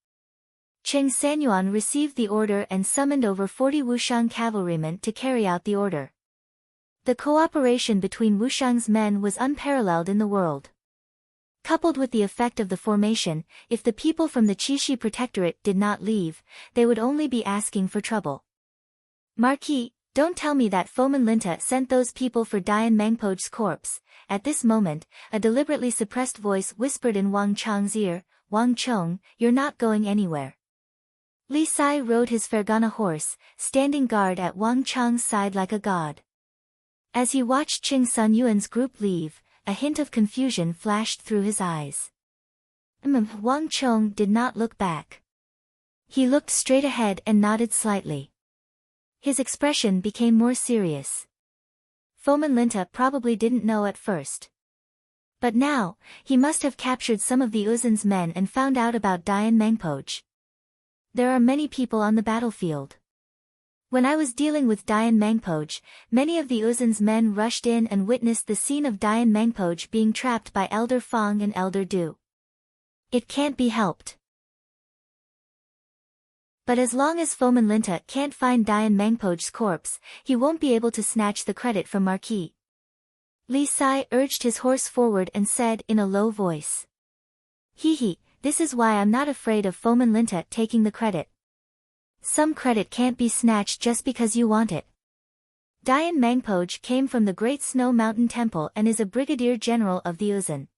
Qing Sanyuan received the order and summoned over 40 Wushang cavalrymen to carry out the order. The cooperation between Wushang's men was unparalleled in the world. Coupled with the effect of the formation, if the people from the Qixi Protectorate did not leave, they would only be asking for trouble. Marquis, don't tell me that Fomin Linta sent those people for Dian Mengpo's corpse. At this moment, a deliberately suppressed voice whispered in Wang Chong's ear, Wang Chong, you're not going anywhere. Li Sai rode his Fergana horse, standing guard at Wang Chong's side like a god. As he watched Qing Sun Yuan's group leave, a hint of confusion flashed through his eyes. Wang Chong did not look back. He looked straight ahead and nodded slightly. His expression became more serious. Fomin Linta probably didn't know at first. But now, he must have captured some of the Uzun's men and found out about Dian Mengpoj. There are many people on the battlefield. When I was dealing with Dian Mengpoj, many of the Uzun's men rushed in and witnessed the scene of Dian Mengpoj being trapped by Elder Fong and Elder Du. It can't be helped. But as long as Fomin Linta can't find Dian Mengpoj's corpse, he won't be able to snatch the credit from Marquis. Li Sai urged his horse forward and said in a low voice. Hee, this is why I'm not afraid of Fomin Linta taking the credit. Some credit can't be snatched just because you want it. Dian Mengpoj came from the Great Snow Mountain Temple and is a brigadier general of the Uzun.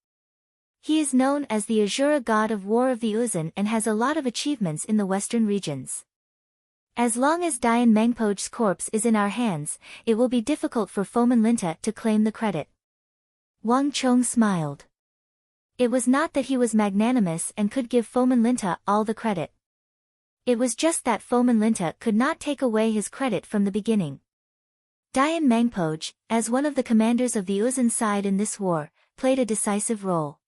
He is known as the Azura god of war of the Uzun and has a lot of achievements in the western regions. As long as Dian Mengpoj's corpse is in our hands, it will be difficult for Fomin Linta to claim the credit. Wang Chong smiled. It was not that he was magnanimous and could give Fomin Linta all the credit. It was just that Fomin Linta could not take away his credit from the beginning. Dayan Mangpoj, as one of the commanders of the Uzun side in this war, played a decisive role.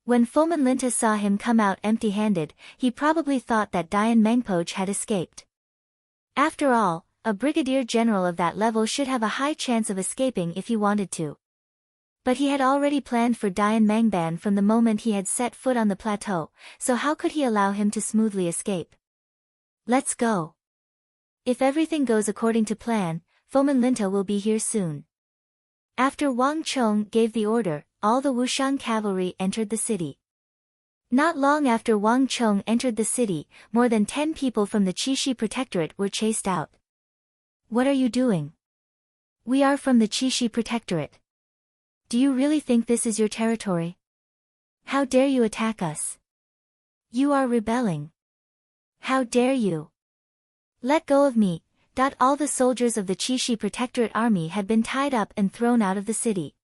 When Fomin Linta saw him come out empty-handed, he probably thought that Dayan Mangpoj had escaped. After all, a brigadier general of that level should have a high chance of escaping if he wanted to. But he had already planned for Dayan Mangban from the moment he had set foot on the plateau, so how could he allow him to smoothly escape? Let's go. If everything goes according to plan, Fomin Linta will be here soon. After Wang Chong gave the order, all the Wushang cavalry entered the city. Not long after Wang Chong entered the city, more than 10 people from the Qixi Protectorate were chased out. What are you doing? We are from the Qixi Protectorate. Do you really think this is your territory? How dare you attack us? You are rebelling. How dare you? Let go of me. All the soldiers of the Qixi Protectorate army had been tied up and thrown out of the city.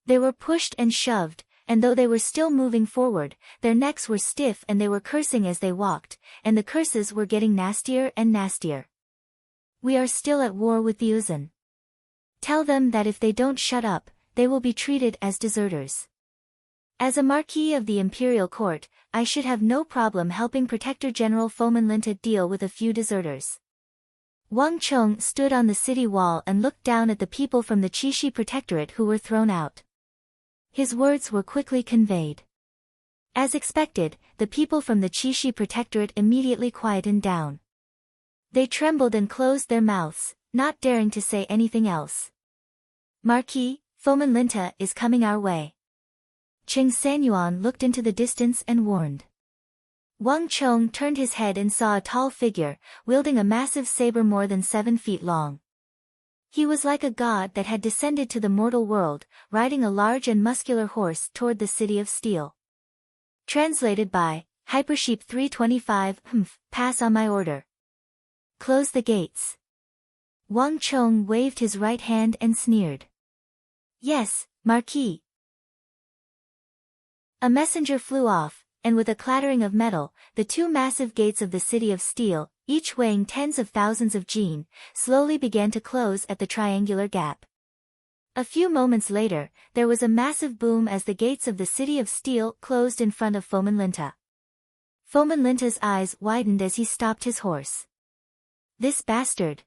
They were pushed and shoved, and though they were still moving forward, their necks were stiff and they were cursing as they walked, and the curses were getting nastier and nastier. We are still at war with the Uzun. Tell them that if they don't shut up, they will be treated as deserters. As a Marquis of the Imperial Court, I should have no problem helping Protector General Fomin Linta deal with a few deserters. Wang Chong stood on the city wall and looked down at the people from the Qixi Protectorate who were thrown out. His words were quickly conveyed. As expected, the people from the Qixi Protectorate immediately quietened down. They trembled and closed their mouths, not daring to say anything else. Marquis, Fomin Linta is coming our way. Ching Sanyuan looked into the distance and warned. Wang Chong turned his head and saw a tall figure, wielding a massive saber more than 7 feet long. He was like a god that had descended to the mortal world, riding a large and muscular horse toward the city of steel. Translated by Hypersheep 325. Pass on my order. Close the gates. Wang Chong waved his right hand and sneered. Yes, Marquis. A messenger flew off, and with a clattering of metal, the 2 massive gates of the city of steel, each weighing tens of thousands of jin, slowly began to close at the triangular gap. A few moments later, there was a massive boom as the gates of the city of steel closed in front of Fomin Linta. Fomin Linta's eyes widened as he stopped his horse. This bastard!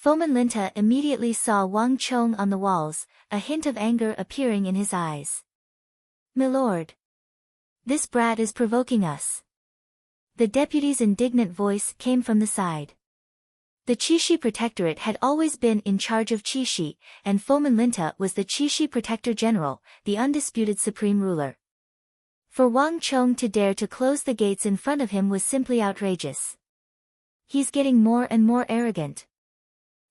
Fomin Linta immediately saw Wang Chong on the walls, a hint of anger appearing in his eyes. Milord! This brat is provoking us. The deputy's indignant voice came from the side. The Qixi Protectorate had always been in charge of Qixi, and Fomin Linta was the Qixi Protector General, the undisputed supreme ruler. For Wang Chong to dare to close the gates in front of him was simply outrageous. He's getting more and more arrogant.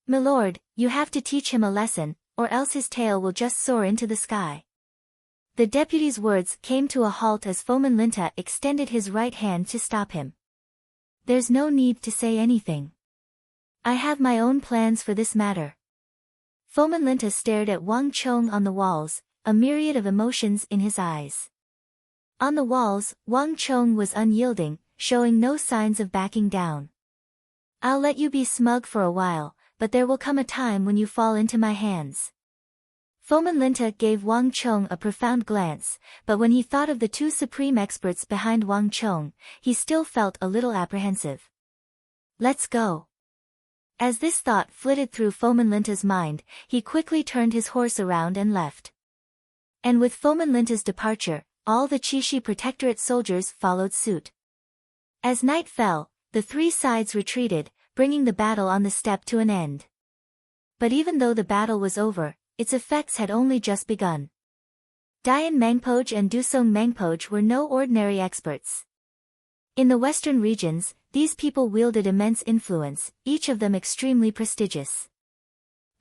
Milord, you have to teach him a lesson, or else his tail will just soar into the sky. The deputy's words came to a halt as Fomin Linta extended his right hand to stop him. There's no need to say anything. I have my own plans for this matter. Fomin Linta stared at Wang Chong on the walls, a myriad of emotions in his eyes. On the walls, Wang Chong was unyielding, showing no signs of backing down. I'll let you be smug for a while, but there will come a time when you fall into my hands. Fomin Linta gave Wang Chong a profound glance, but when he thought of the 2 supreme experts behind Wang Chong, he still felt a little apprehensive. Let's go. As this thought flitted through Fomin Linta's mind, he quickly turned his horse around and left. And with Fomin Linta's departure, all the Qixi Protectorate soldiers followed suit. As night fell, the 3 sides retreated, bringing the battle on the steppe to an end. But even though the battle was over, its effects had only just begun. Dayan Mangpoj and Dusong Mangpoj were no ordinary experts. In the western regions, these people wielded immense influence, each of them extremely prestigious.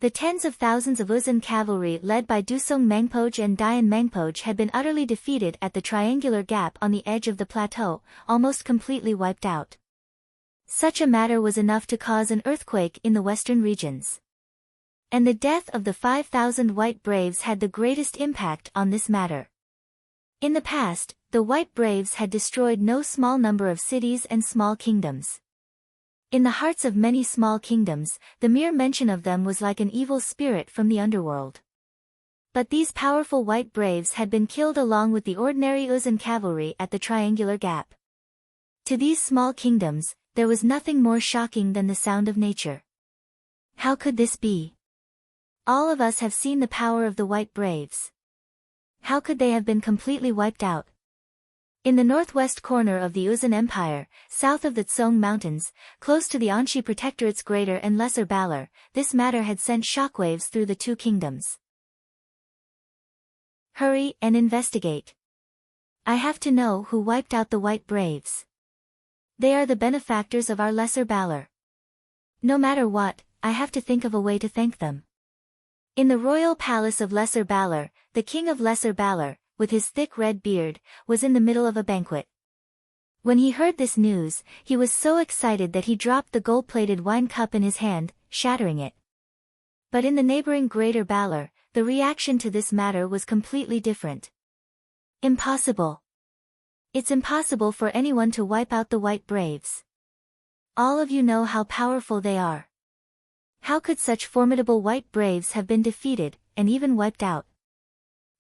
The tens of thousands of Uzun cavalry led by Dusong Mangpoj and Dayan Mangpoj had been utterly defeated at the triangular gap on the edge of the plateau, almost completely wiped out. Such a matter was enough to cause an earthquake in the western regions. And the death of the 5,000 white braves had the greatest impact on this matter. In the past, the White Braves had destroyed no small number of cities and small kingdoms. In the hearts of many small kingdoms, the mere mention of them was like an evil spirit from the underworld. But these powerful White Braves had been killed along with the ordinary Uzun cavalry at the Triangular Gap. To these small kingdoms, there was nothing more shocking than the sound of nature. How could this be? All of us have seen the power of the White Braves. How could they have been completely wiped out? In the northwest corner of the Uzun Empire, south of the Tsong Mountains, close to the Anshi Protectorate's Greater and Lesser Balor, this matter had sent shockwaves through the two kingdoms. Hurry and investigate. I have to know who wiped out the White Braves. They are the benefactors of our Lesser Balor. No matter what, I have to think of a way to thank them. In the royal palace of Lesser Balor, the king of Lesser Balor, with his thick red beard, was in the middle of a banquet. When he heard this news, he was so excited that he dropped the gold-plated wine cup in his hand, shattering it. But in the neighboring Greater Balor, the reaction to this matter was completely different. Impossible. It's impossible for anyone to wipe out the White Braves. All of you know how powerful they are. How could such formidable White Braves have been defeated, and even wiped out?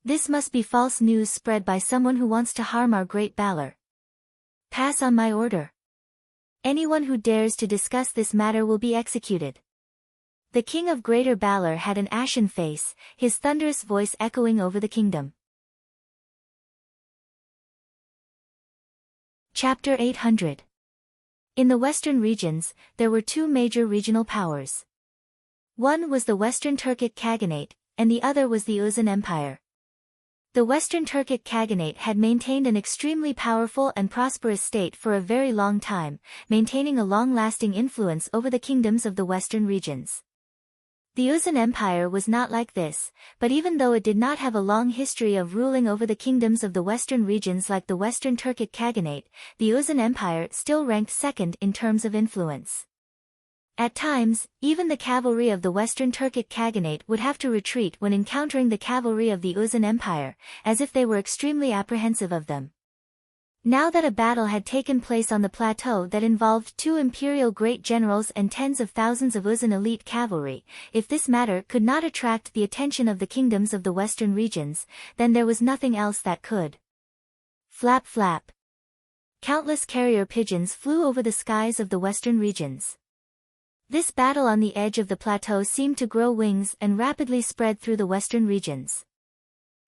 This must be false news spread by someone who wants to harm our great Balor. Pass on my order. Anyone who dares to discuss this matter will be executed. The king of Greater Balor had an ashen face, his thunderous voice echoing over the kingdom. Chapter 800. In the western regions, there were two major regional powers. One was the Western Turkic Khaganate, and the other was the Uzun Empire. The Western Turkic Khaganate had maintained an extremely powerful and prosperous state for a very long time, maintaining a long-lasting influence over the kingdoms of the western regions. The Uzun Empire was not like this, but even though it did not have a long history of ruling over the kingdoms of the western regions like the Western Turkic Khaganate, the Uzun Empire still ranked second in terms of influence. At times, even the cavalry of the Western Turkic Khaganate would have to retreat when encountering the cavalry of the Uzun Empire, as if they were extremely apprehensive of them. Now that a battle had taken place on the plateau that involved two imperial great generals and tens of thousands of Uzun elite cavalry, if this matter could not attract the attention of the kingdoms of the western regions, then there was nothing else that could. Flap flap. Countless carrier pigeons flew over the skies of the western regions. This battle on the edge of the plateau seemed to grow wings and rapidly spread through the western regions.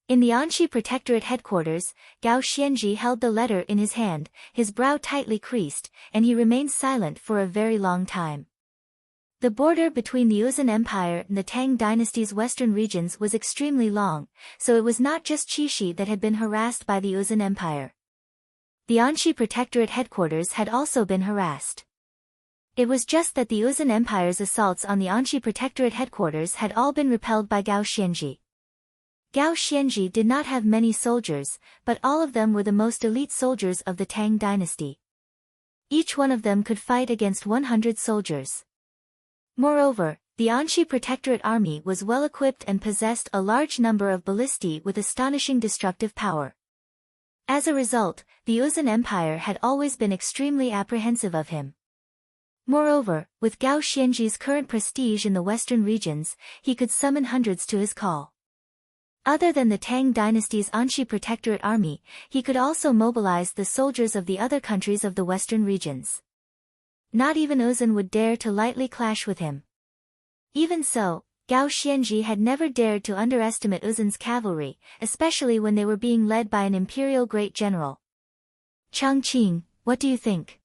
In the Anshi Protectorate headquarters, Gao Xianji held the letter in his hand, his brow tightly creased, and he remained silent for a very long time. The border between the Uzun Empire and the Tang dynasty's western regions was extremely long, so it was not just Qixi that had been harassed by the Uzun Empire. The Anshi Protectorate headquarters had also been harassed. It was just that the Uzun Empire's assaults on the Anshi Protectorate headquarters had all been repelled by Gao Xianji. Gao Xianji did not have many soldiers, but all of them were the most elite soldiers of the Tang dynasty. Each one of them could fight against 100 soldiers. Moreover, the Anshi Protectorate army was well equipped and possessed a large number of ballistae with astonishing destructive power. As a result, the Uzun Empire had always been extremely apprehensive of him. Moreover, with Gao Xianji's current prestige in the western regions, he could summon hundreds to his call. Other than the Tang dynasty's Anshi Protectorate army, he could also mobilize the soldiers of the other countries of the western regions. Not even Uzun would dare to lightly clash with him. Even so, Gao Xianji had never dared to underestimate Uzun's cavalry, especially when they were being led by an imperial great general. Changqing, what do you think?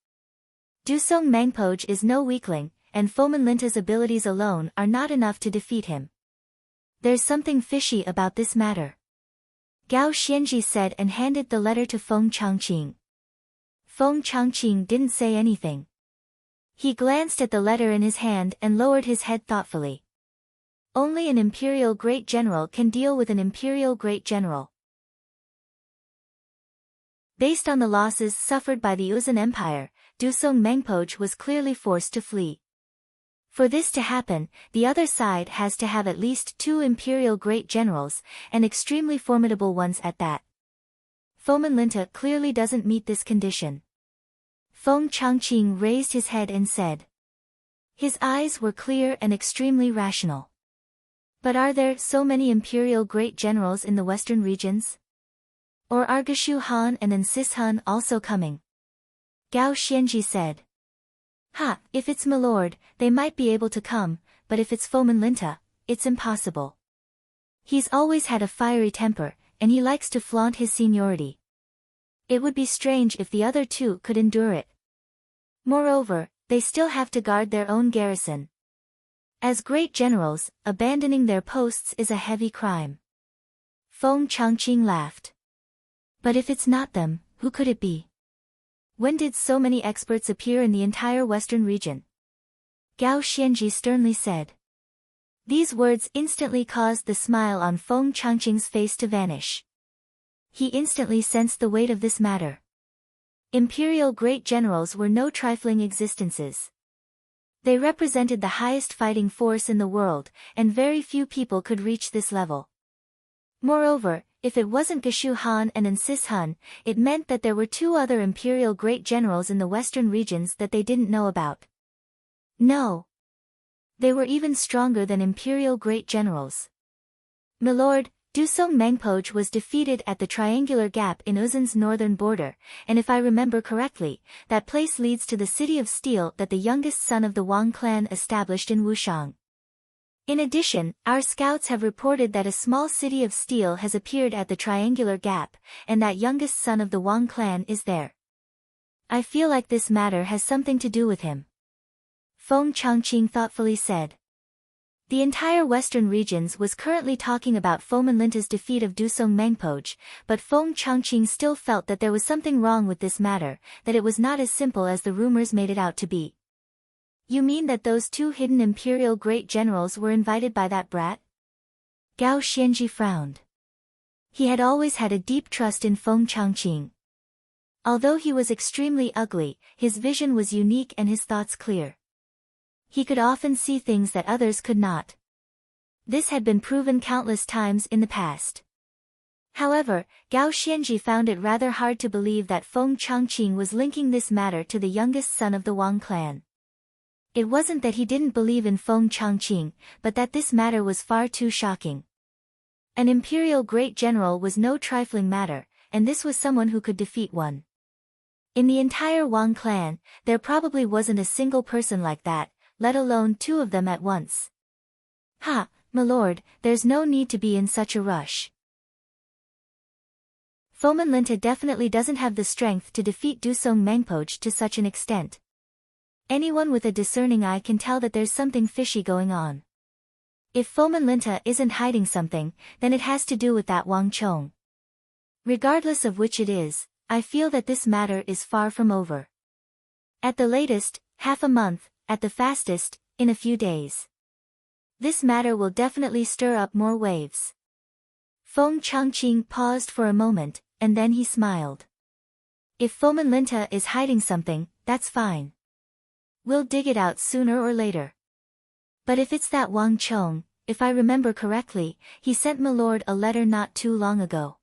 Dusong Mangpoj is no weakling, and Foman Linta's abilities alone are not enough to defeat him. There's something fishy about this matter. Gao Xianji said and handed the letter to Feng Changqing. Feng Changqing didn't say anything. He glanced at the letter in his hand and lowered his head thoughtfully. Only an imperial great general can deal with an imperial great general. Based on the losses suffered by the Uzun Empire, Dusong Mangpoj was clearly forced to flee. For this to happen, the other side has to have at least two imperial great generals, and extremely formidable ones at that. Fomin Linta clearly doesn't meet this condition. Feng Changqing raised his head and said. His eyes were clear and extremely rational. But are there so many imperial great generals in the western regions? Or are Geshu Han and Ansis Han also coming? Gao Xianji said. Ha, if it's my lord, they might be able to come, but if it's Fomin Linta, it's impossible. He's always had a fiery temper, and he likes to flaunt his seniority. It would be strange if the other two could endure it. Moreover, they still have to guard their own garrison. As great generals, abandoning their posts is a heavy crime. Feng Changqing laughed. But if it's not them, who could it be? When did so many experts appear in the entire western region? Gao Xianji sternly said. These words instantly caused the smile on Feng Changqing's face to vanish. He instantly sensed the weight of this matter. Imperial great generals were no trifling existences. They represented the highest fighting force in the world, and very few people could reach this level. Moreover, if it wasn't Geshu Han and Ansis Han, it meant that there were two other imperial great generals in the western regions that they didn't know about. No. They were even stronger than imperial great generals. Milord, Dusong Mengpoj was defeated at the triangular gap in Uzun's northern border, and if I remember correctly, that place leads to the city of steel that the youngest son of the Wang clan established in Wushang. In addition, our scouts have reported that a small city of steel has appeared at the triangular gap, and that youngest son of the Wang clan is there. I feel like this matter has something to do with him. Feng Changqing thoughtfully said. The entire western regions was currently talking about Fomin Linta's defeat of Dusong Mengpoj, but Feng Changqing still felt that there was something wrong with this matter, that it was not as simple as the rumors made it out to be. You mean that those two hidden imperial great generals were invited by that brat? Gao Xianji frowned. He had always had a deep trust in Feng Changqing. Although he was extremely ugly, his vision was unique and his thoughts clear. He could often see things that others could not. This had been proven countless times in the past. However, Gao Xianji found it rather hard to believe that Feng Changqing was linking this matter to the youngest son of the Wang clan. It wasn't that he didn't believe in Feng Changqing, but that this matter was far too shocking. An imperial great general was no trifling matter, and this was someone who could defeat one. In the entire Wang clan, there probably wasn't a single person like that, let alone two of them at once. Ha, my lord, there's no need to be in such a rush. Fomin Linta definitely doesn't have the strength to defeat Dusong Mengpoj to such an extent. Anyone with a discerning eye can tell that there's something fishy going on. If Fomin Linta isn't hiding something, then it has to do with that Wang Chong. Regardless of which it is, I feel that this matter is far from over. At the latest, half a month, at the fastest, in a few days. This matter will definitely stir up more waves. Feng Changqing paused for a moment, and then he smiled. If Fomin Linta is hiding something, that's fine. We'll dig it out sooner or later. But if it's that Wang Chong, if I remember correctly, he sent Milord a letter not too long ago.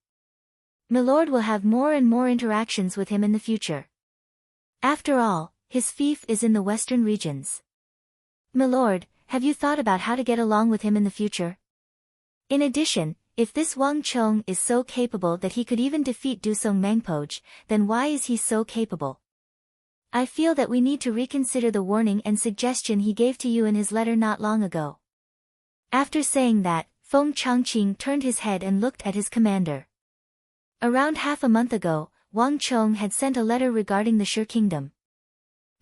Milord will have more and more interactions with him in the future. After all, his fief is in the western regions. Milord, have you thought about how to get along with him in the future? In addition, if this Wang Chong is so capable that he could even defeat Dusong Mengpoj, then why is he so capable? I feel that we need to reconsider the warning and suggestion he gave to you in his letter not long ago. After saying that, Feng Changqing turned his head and looked at his commander. Around half a month ago, Wang Chong had sent a letter regarding the Shi Kingdom.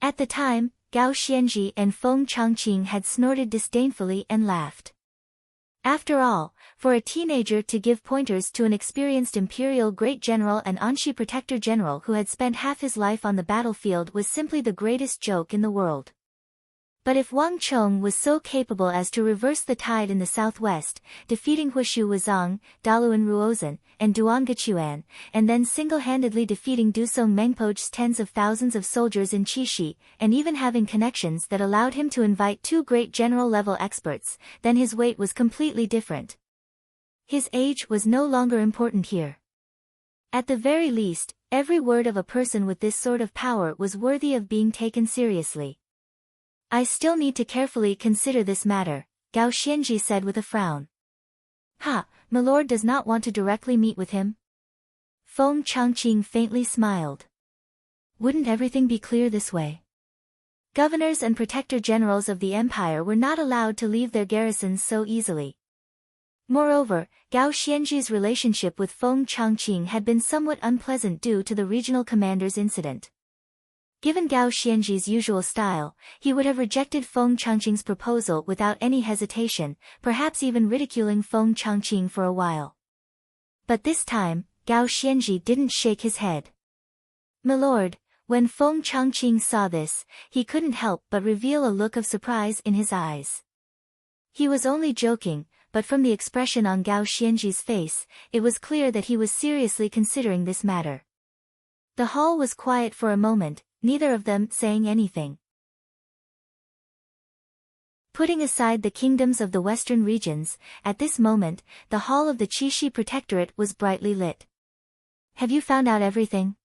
At the time, Gao Xianji and Feng Changqing had snorted disdainfully and laughed. After all, for a teenager to give pointers to an experienced imperial great general and Anshi protector general who had spent half his life on the battlefield was simply the greatest joke in the world. But if Wang Chong was so capable as to reverse the tide in the southwest, defeating Huishu Wuzong, Daluan Ruozan, and Duangachuan, and then single-handedly defeating Dusong Mengpoj's tens of thousands of soldiers in Qixi, and even having connections that allowed him to invite two great general-level experts, then his weight was completely different. His age was no longer important here. At the very least, every word of a person with this sort of power was worthy of being taken seriously. I still need to carefully consider this matter, Gao Xianji said with a frown. Ha, milord does not want to directly meet with him? Feng Changqing faintly smiled. Wouldn't everything be clear this way? Governors and protector generals of the empire were not allowed to leave their garrisons so easily. Moreover, Gao Xianji's relationship with Feng Changqing had been somewhat unpleasant due to the regional commander's incident. Given Gao Xianji's usual style, he would have rejected Feng Changqing's proposal without any hesitation, perhaps even ridiculing Feng Changqing for a while. But this time, Gao Xianji didn't shake his head. Milord, when Feng Changqing saw this, he couldn't help but reveal a look of surprise in his eyes. He was only joking, but from the expression on Gao Xianji's face, it was clear that he was seriously considering this matter. The hall was quiet for a moment, neither of them saying anything. Putting aside the kingdoms of the western regions, at this moment, the hall of the Qixi Protectorate was brightly lit. Have you found out everything?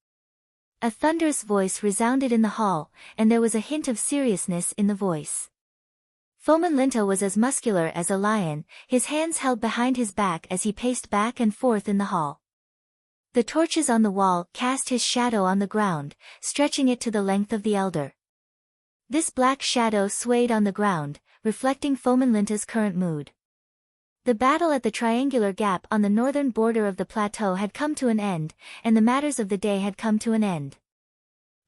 A thunderous voice resounded in the hall, and there was a hint of seriousness in the voice. Fomin Linta was as muscular as a lion, his hands held behind his back as he paced back and forth in the hall. The torches on the wall cast his shadow on the ground, stretching it to the length of the elder. This black shadow swayed on the ground, reflecting Fomin Linta's current mood. The battle at the triangular gap on the northern border of the plateau had come to an end, and the matters of the day had come to an end.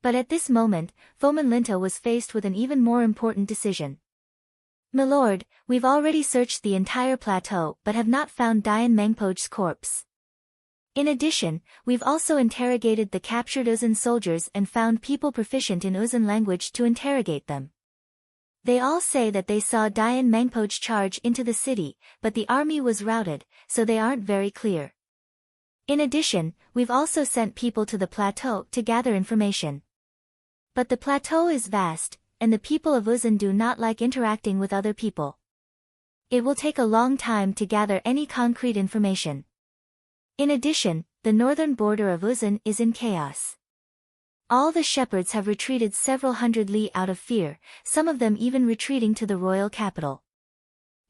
But at this moment, Fomin Linta was faced with an even more important decision. Milord, we've already searched the entire plateau but have not found Dian Mengpo's corpse. In addition, we've also interrogated the captured Uzun soldiers and found people proficient in Uzun language to interrogate them. They all say that they saw Dian Mengpo charge into the city, but the army was routed, so they aren't very clear. In addition, we've also sent people to the plateau to gather information. But the plateau is vast, and the people of Uzun do not like interacting with other people. It will take a long time to gather any concrete information. In addition, the northern border of Uzun is in chaos. All the shepherds have retreated several hundred li out of fear, some of them even retreating to the royal capital.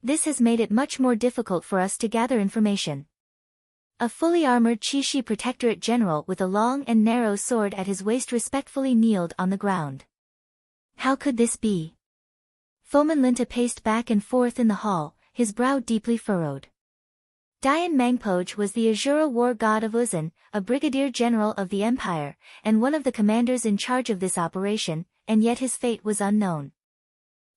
This has made it much more difficult for us to gather information. A fully armored Qixi Protectorate general with a long and narrow sword at his waist respectfully kneeled on the ground. How could this be? Fomin Linta paced back and forth in the hall, his brow deeply furrowed. Dian Mengpo was the Azura war god of Uzun, a brigadier general of the empire, and one of the commanders in charge of this operation, and yet his fate was unknown.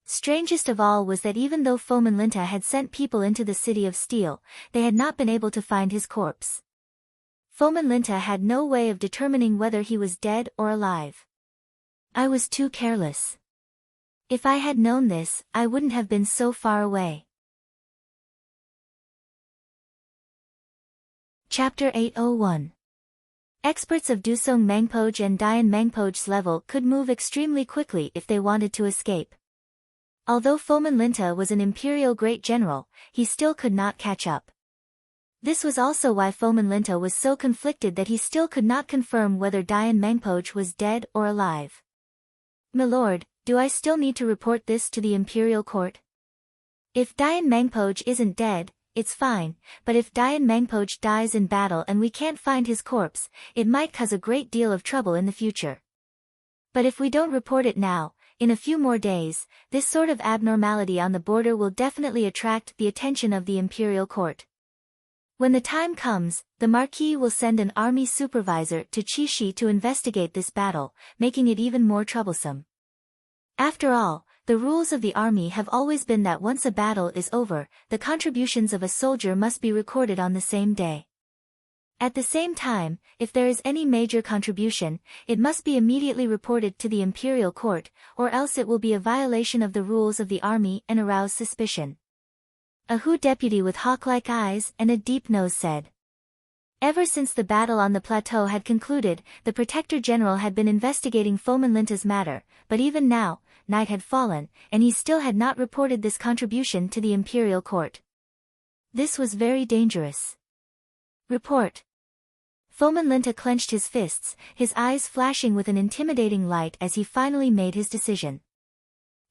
Strangest of all was that even though Fomin Linta had sent people into the City of Steel, they had not been able to find his corpse. Fomin Linta had no way of determining whether he was dead or alive. I was too careless. If I had known this, I wouldn't have been so far away. Chapter 801. Experts of Dusong Mengpo and Dian Mengpo's level could move extremely quickly if they wanted to escape. Although Fomin Linta was an imperial great general, he still could not catch up. This was also why Fomin Linta was so conflicted that he still could not confirm whether Dian Mengpo was dead or alive. Milord, do I still need to report this to the imperial court? If Dian Mengpo isn't dead, it's fine, but if Dian Mengpo dies in battle and we can't find his corpse, it might cause a great deal of trouble in the future. But if we don't report it now, in a few more days, this sort of abnormality on the border will definitely attract the attention of the imperial court. When the time comes, the Marquis will send an army supervisor to Qixi to investigate this battle, making it even more troublesome. After all, the rules of the army have always been that once a battle is over, the contributions of a soldier must be recorded on the same day. At the same time, if there is any major contribution, it must be immediately reported to the imperial court, or else it will be a violation of the rules of the army and arouse suspicion. A Hu deputy with hawk-like eyes and a deep nose said. Ever since the battle on the plateau had concluded, the Protector General had been investigating Fomin Linta's matter, but even now, night had fallen, and he still had not reported this contribution to the imperial court. This was very dangerous. Report. Fomenlinta clenched his fists, his eyes flashing with an intimidating light as he finally made his decision.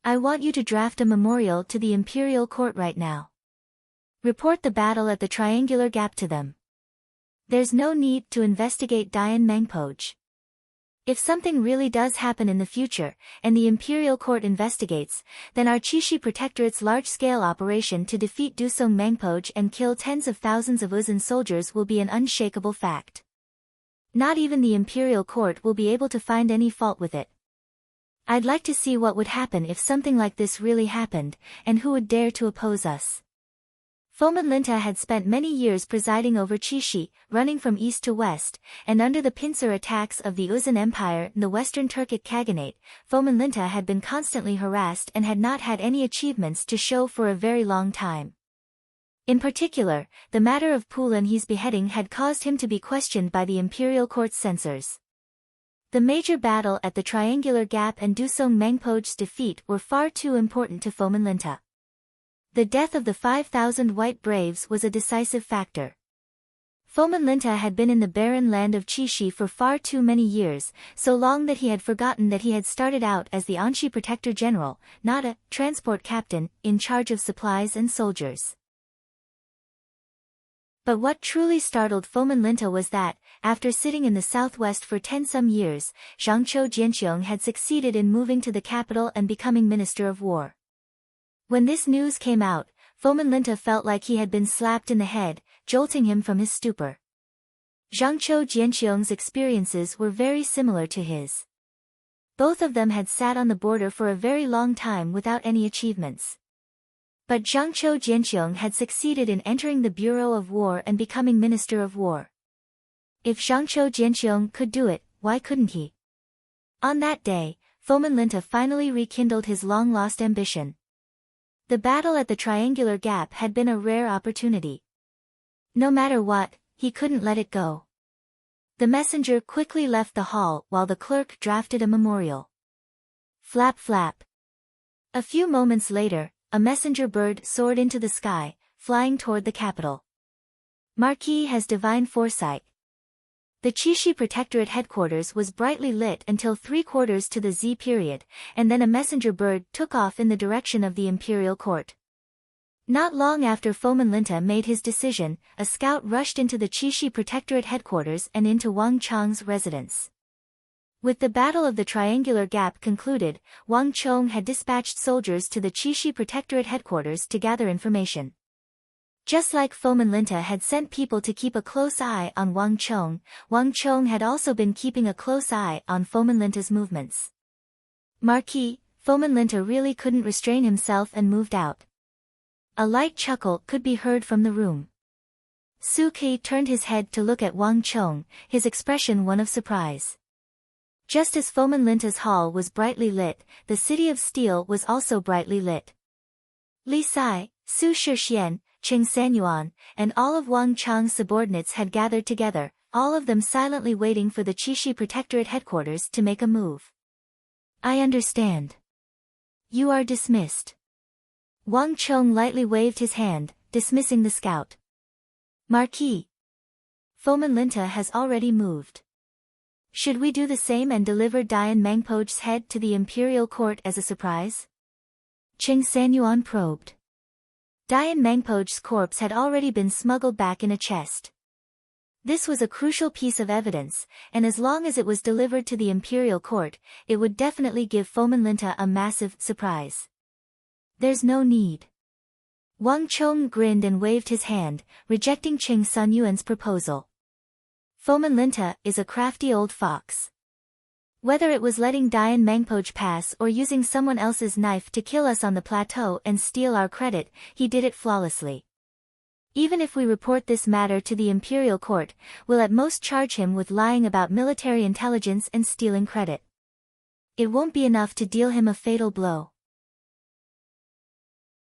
I want you to draft a memorial to the Imperial Court right now. Report the battle at the Triangular Gap to them. There's no need to investigate Dian Mangpoj. If something really does happen in the future, and the Imperial Court investigates, then our Chishi Protectorate's large-scale operation to defeat Dusong Mangpoj and kill tens of thousands of Uzun soldiers will be an unshakable fact. Not even the Imperial Court will be able to find any fault with it. I'd like to see what would happen if something like this really happened, and who would dare to oppose us. Fomenlinta had spent many years presiding over Chishi, running from east to west, and under the pincer attacks of the Uzun Empire and the Western Turkic Khaganate, Fomenlinta had been constantly harassed and had not had any achievements to show for a very long time. In particular, the matter of Pulanhe's beheading had caused him to be questioned by the Imperial Court's censors. The major battle at the Triangular Gap and Dusong Mangpoj's defeat were far too important to Fomenlinta. The death of the 5,000 white braves was a decisive factor. Fomenlinta had been in the barren land of Chishi for far too many years, so long that he had forgotten that he had started out as the Anshi Protector General, not a transport captain, in charge of supplies and soldiers. But what truly startled Fomenlinta was that, after sitting in the southwest for 10-some years, Zhangqiu Jianqiong had succeeded in moving to the capital and becoming Minister of War. When this news came out, Fomenlinta felt like he had been slapped in the head, jolting him from his stupor. Zhangqiu Jianqiong's experiences were very similar to his. Both of them had sat on the border for a very long time without any achievements. But Zhangqiu Jianqiong had succeeded in entering the Bureau of War and becoming Minister of War. If Zhangqiu Jianqiong could do it, why couldn't he? On that day, Fomenlinta finally rekindled his long-lost ambition. The battle at the Triangular Gap had been a rare opportunity. No matter what, he couldn't let it go. The messenger quickly left the hall while the clerk drafted a memorial. Flap flap. A few moments later, a messenger bird soared into the sky, flying toward the capital. Marquis has divine foresight. The Chishi Protectorate headquarters was brightly lit until 3/4 to the Z period, and then a messenger bird took off in the direction of the Imperial Court. Not long after Fomenlinta made his decision, a scout rushed into the Chishi Protectorate headquarters and into Wang Chong's residence. With the Battle of the Triangular Gap concluded, Wang Chong had dispatched soldiers to the Chishi Protectorate headquarters to gather information. Just like Fomenlinta had sent people to keep a close eye on Wang Chong had also been keeping a close eye on Fomenlinta's movements. Marquis, Fomenlinta really couldn't restrain himself and moved out. A light chuckle could be heard from the room. Su Ke turned his head to look at Wang Chong, his expression one of surprise. Just as Fomenlinta's hall was brightly lit, the City of Steel was also brightly lit. Li Sai, Su Shixian, Qing Sanyuan, and all of Wang Chong's subordinates had gathered together, all of them silently waiting for the Chishi Protectorate headquarters to make a move. I understand. You are dismissed. Wang Chong lightly waved his hand, dismissing the scout. Marquis. Fomenlinta has already moved. Should we do the same and deliver Dian Mangpoj's head to the Imperial Court as a surprise? Qing Sanyuan probed. Dian Mangpoj's corpse had already been smuggled back in a chest. This was a crucial piece of evidence, and as long as it was delivered to the Imperial Court, it would definitely give Fomenlinta a massive surprise. There's no need. Wang Chong grinned and waved his hand, rejecting Qing Sanyuan's proposal. Fomenlinta is a crafty old fox. Whether it was letting Dian Mangpoj pass or using someone else's knife to kill us on the plateau and steal our credit, he did it flawlessly. Even if we report this matter to the Imperial Court, we'll at most charge him with lying about military intelligence and stealing credit. It won't be enough to deal him a fatal blow.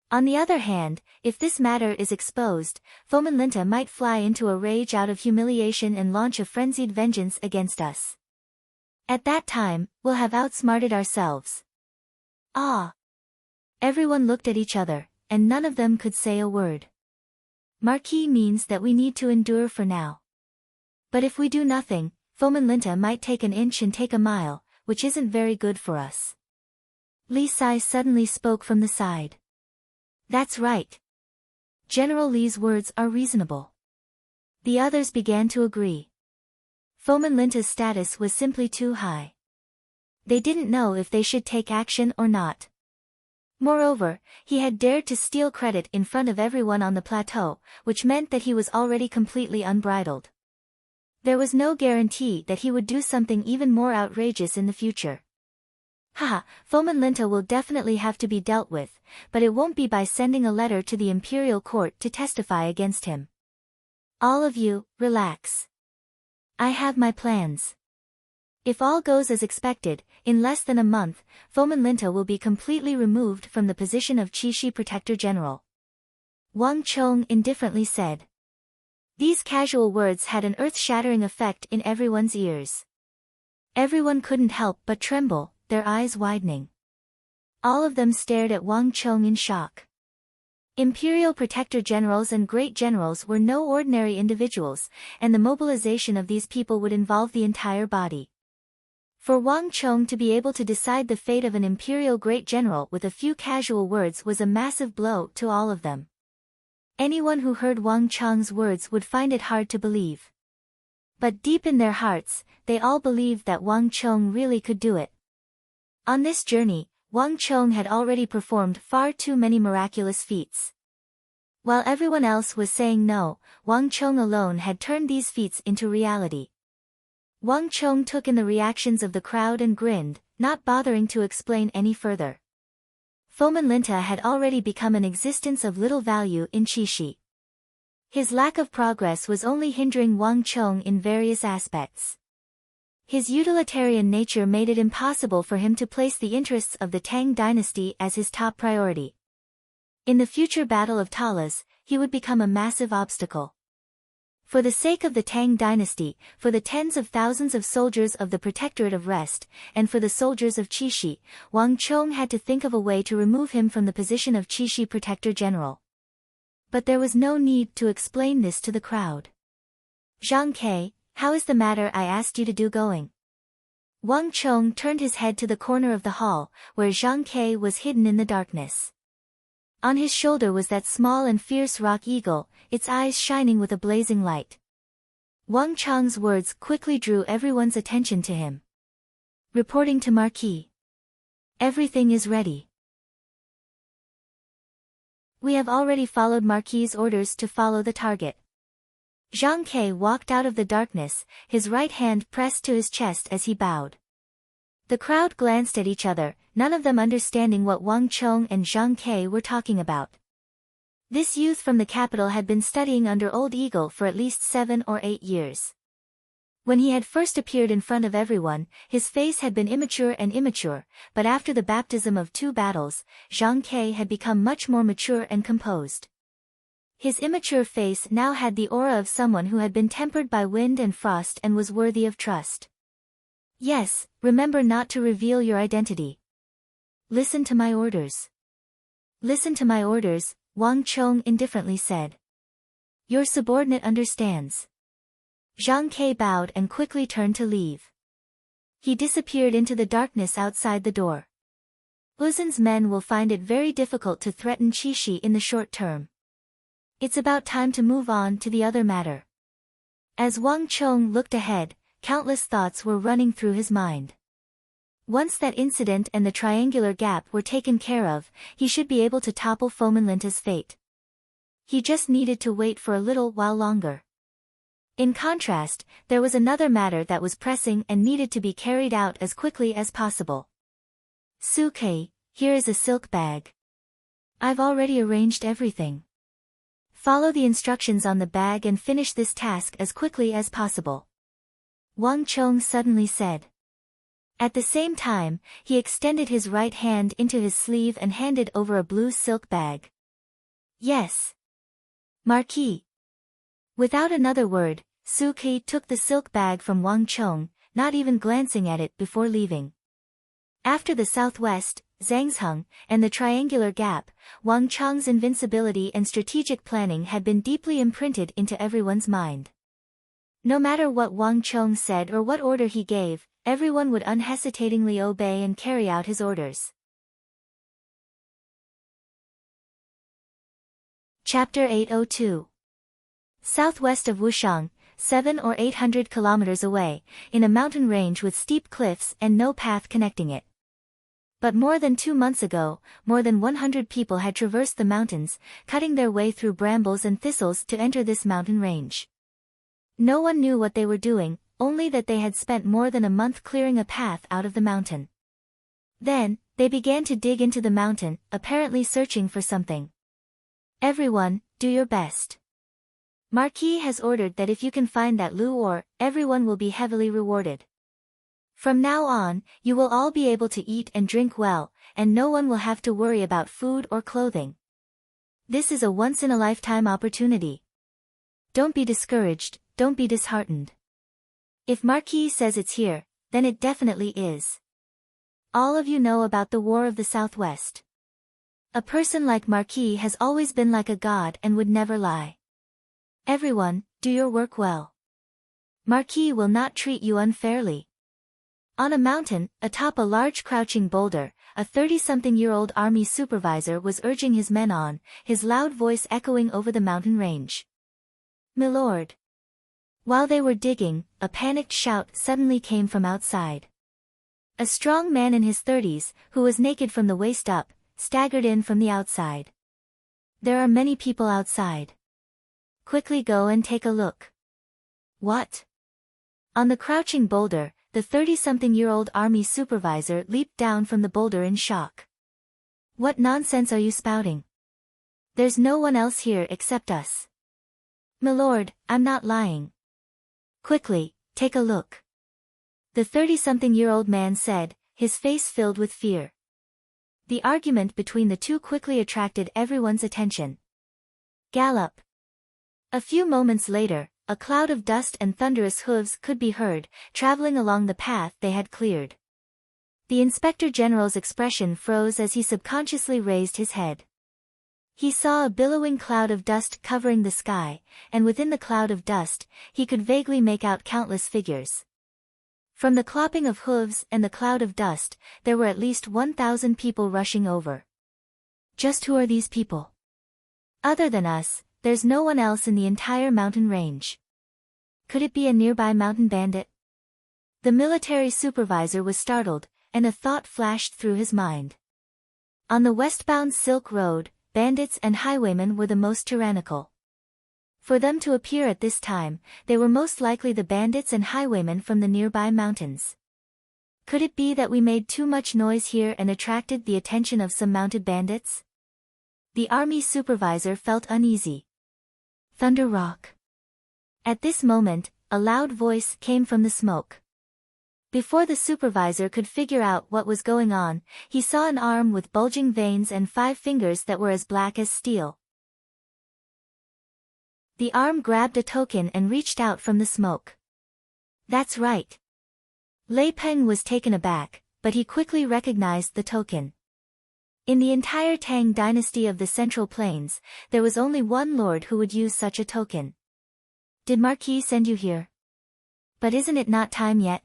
On the other hand, if this matter is exposed, Fomenlinta might fly into a rage out of humiliation and launch a frenzied vengeance against us. At that time, we'll have outsmarted ourselves. Ah! Everyone looked at each other, and none of them could say a word. Marquis means that we need to endure for now. But if we do nothing, Fomenlinta might take an inch and take a mile, which isn't very good for us. Li Sai suddenly spoke from the side. That's right. General Li's words are reasonable. The others began to agree. Fomenlinta's status was simply too high. They didn't know if they should take action or not. Moreover, he had dared to steal credit in front of everyone on the plateau, which meant that he was already completely unbridled. There was no guarantee that he would do something even more outrageous in the future. Haha, Fomenlinta will definitely have to be dealt with, but it won't be by sending a letter to the imperial court to testify against him. All of you, relax. I have my plans. If all goes as expected, in less than a month, Fomenlinta will be completely removed from the position of Qixi Protector General. Wang Chong indifferently said. These casual words had an earth-shattering effect in everyone's ears. Everyone couldn't help but tremble, their eyes widening. All of them stared at Wang Chong in shock. Imperial Protector Generals and Great Generals were no ordinary individuals, and the mobilization of these people would involve the entire body. For Wang Chong to be able to decide the fate of an Imperial Great General with a few casual words was a massive blow to all of them. Anyone who heard Wang Chong's words would find it hard to believe. But deep in their hearts, they all believed that Wang Chong really could do it. On this journey, Wang Chong had already performed far too many miraculous feats. While everyone else was saying no, Wang Chong alone had turned these feats into reality. Wang Chong took in the reactions of the crowd and grinned, not bothering to explain any further. Fomenlinta had already become an existence of little value in Qixi. His lack of progress was only hindering Wang Chong in various aspects. His utilitarian nature made it impossible for him to place the interests of the Tang dynasty as his top priority. In the future Battle of Talas, he would become a massive obstacle. For the sake of the Tang dynasty, for the tens of thousands of soldiers of the Protectorate of Rest, and for the soldiers of Qixi, Wang Chong had to think of a way to remove him from the position of Qixi Protector General. But there was no need to explain this to the crowd. Zhang Ke, how is the matter I asked you to do going? Wang Chong turned his head to the corner of the hall, where Zhang Ke was hidden in the darkness. On his shoulder was that small and fierce rock eagle, its eyes shining with a blazing light. Wang Chong's words quickly drew everyone's attention to him. Reporting to Marquis. Everything is ready. We have already followed Marquis's orders to follow the target. Zhang Ke walked out of the darkness, his right hand pressed to his chest as he bowed. The crowd glanced at each other, none of them understanding what Wang Chong and Zhang Ke were talking about. This youth from the capital had been studying under Old Eagle for at least 7 or 8 years. When he had first appeared in front of everyone, his face had been immature, but after the baptism of 2 battles, Zhang Ke had become much more mature and composed. His immature face now had the aura of someone who had been tempered by wind and frost and was worthy of trust. Yes, remember not to reveal your identity. Listen to my orders. Listen to my orders, Wang Chong indifferently said. Your subordinate understands. Zhang Ke bowed and quickly turned to leave. He disappeared into the darkness outside the door. Uzun's men will find it very difficult to threaten Qixi in the short term. It's about time to move on to the other matter. As Wang Chong looked ahead, countless thoughts were running through his mind. Once that incident and the triangular gap were taken care of, he should be able to topple Fomenlinta's fate. He just needed to wait for a little while longer. In contrast, there was another matter that was pressing and needed to be carried out as quickly as possible. Suke, here is a silk bag. I've already arranged everything. Follow the instructions on the bag and finish this task as quickly as possible. Wang Chong suddenly said. At the same time, he extended his right hand into his sleeve and handed over a blue silk bag. Yes. Marquis. Without another word, Suke took the silk bag from Wang Chong, not even glancing at it before leaving. After the southwest, Zhangzheng, and the triangular gap, Wang Chong's invincibility and strategic planning had been deeply imprinted into everyone's mind. No matter what Wang Chong said or what order he gave, everyone would unhesitatingly obey and carry out his orders. Chapter 802. Southwest of Wushang, 700 or 800 kilometers away, in a mountain range with steep cliffs and no path connecting it. But more than 2 months ago, more than 100 people had traversed the mountains, cutting their way through brambles and thistles to enter this mountain range. No one knew what they were doing, only that they had spent more than a month clearing a path out of the mountain. Then, they began to dig into the mountain, apparently searching for something. Everyone, do your best. Marquis has ordered that if you can find that Lu ore, everyone will be heavily rewarded. From now on, you will all be able to eat and drink well, and no one will have to worry about food or clothing. This is a once-in-a-lifetime opportunity. Don't be discouraged, don't be disheartened. If Marquis says it's here, then it definitely is. All of you know about the War of the Southwest. A person like Marquis has always been like a god and would never lie. Everyone, do your work well. Marquis will not treat you unfairly. On a mountain, atop a large crouching boulder, a 30-something-year-old army supervisor was urging his men on, his loud voice echoing over the mountain range. "Milord." While they were digging, a panicked shout suddenly came from outside. A strong man in his 30s, who was naked from the waist up, staggered in from the outside. "There are many people outside. Quickly go and take a look." "What?" On the crouching boulder, the 30-something-year-old army supervisor leaped down from the boulder in shock. "What nonsense are you spouting? There's no one else here except us." "Milord, I'm not lying." "Quickly, take a look," the 30-something-year-old man said, his face filled with fear. The argument between the two quickly attracted everyone's attention. Gallop. A few moments later, a cloud of dust and thunderous hooves could be heard, traveling along the path they had cleared. The Inspector General's expression froze as he subconsciously raised his head. He saw a billowing cloud of dust covering the sky, and within the cloud of dust, he could vaguely make out countless figures. From the clopping of hooves and the cloud of dust, there were at least 1,000 people rushing over. Just who are these people? Other than us, there's no one else in the entire mountain range. Could it be a nearby mountain bandit? The military supervisor was startled, and a thought flashed through his mind. On the westbound Silk Road, bandits and highwaymen were the most tyrannical. For them to appear at this time, they were most likely the bandits and highwaymen from the nearby mountains. Could it be that we made too much noise here and attracted the attention of some mounted bandits? The army supervisor felt uneasy. Thunder Rock. At this moment, a loud voice came from the smoke. Before the supervisor could figure out what was going on, he saw an arm with bulging veins and 5 fingers that were as black as steel. The arm grabbed a token and reached out from the smoke. That's right. Lei Peng was taken aback, but he quickly recognized the token. In the entire Tang dynasty of the Central Plains, there was only one lord who would use such a token. Did Marquis send you here? But isn't it not time yet?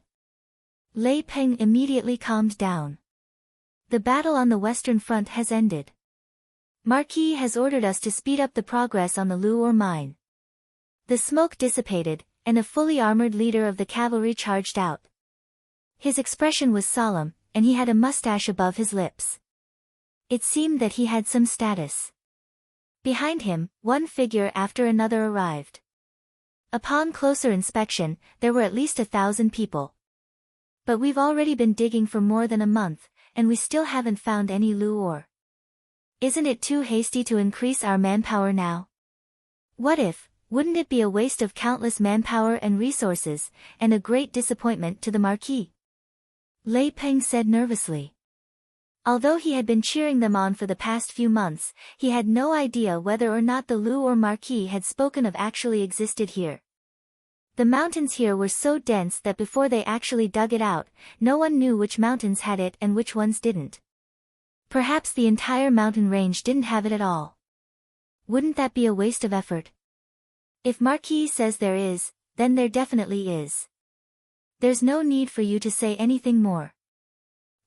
Lei Peng immediately calmed down. The battle on the Western Front has ended. Marquis has ordered us to speed up the progress on the Lu ore mine. The smoke dissipated, and a fully armored leader of the cavalry charged out. His expression was solemn, and he had a mustache above his lips. It seemed that he had some status. Behind him, one figure after another arrived. Upon closer inspection, there were at least 1,000 people. But we've already been digging for more than a month, and we still haven't found any Lu ore. Isn't it too hasty to increase our manpower now? Wouldn't it be a waste of countless manpower and resources, and a great disappointment to the Marquis? Lei Peng said nervously. Although he had been cheering them on for the past few months, he had no idea whether or not the Lu ore Marquis had spoken of actually existed here. The mountains here were so dense that before they actually dug it out, no one knew which mountains had it and which ones didn't. Perhaps the entire mountain range didn't have it at all. Wouldn't that be a waste of effort? If Marquis says there is, then there definitely is. There's no need for you to say anything more.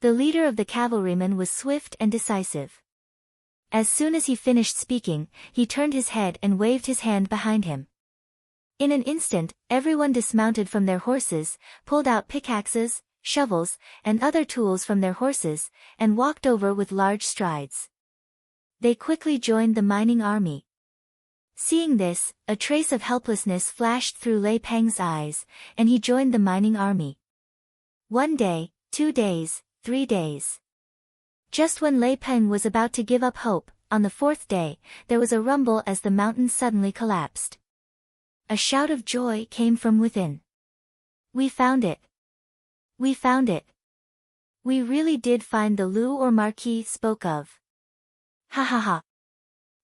The leader of the cavalrymen was swift and decisive. As soon as he finished speaking, he turned his head and waved his hand behind him. In an instant, everyone dismounted from their horses, pulled out pickaxes, shovels, and other tools from their horses, and walked over with large strides. They quickly joined the mining army. Seeing this, a trace of helplessness flashed through Lei Peng's eyes, and he joined the mining army. 1 day, 2 days, 3 days. Just when Lei Peng was about to give up hope, on the 4th day, there was a rumble as the mountain suddenly collapsed. A shout of joy came from within. We found it. We found it. We really did find the Lu or Marquis spoke of. Ha ha ha.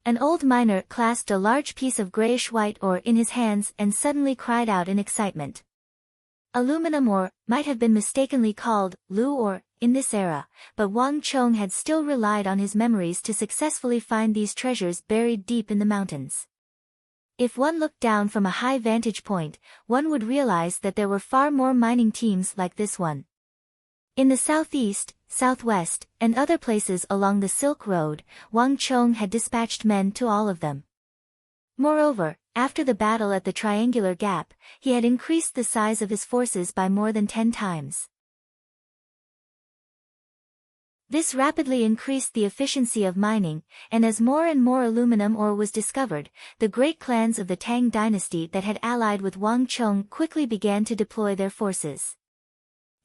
An old miner clasped a large piece of grayish-white ore in his hands and suddenly cried out in excitement. Aluminum ore might have been mistakenly called Lu ore in this era, but Wang Chong had still relied on his memories to successfully find these treasures buried deep in the mountains. If one looked down from a high vantage point, one would realize that there were far more mining teams like this one. In the southeast, southwest, and other places along the Silk Road, Wang Chong had dispatched men to all of them. Moreover, after the battle at the Triangular Gap, he had increased the size of his forces by more than 10 times. This rapidly increased the efficiency of mining, and as more and more aluminum ore was discovered, the great clans of the Tang dynasty that had allied with Wang Chong quickly began to deploy their forces.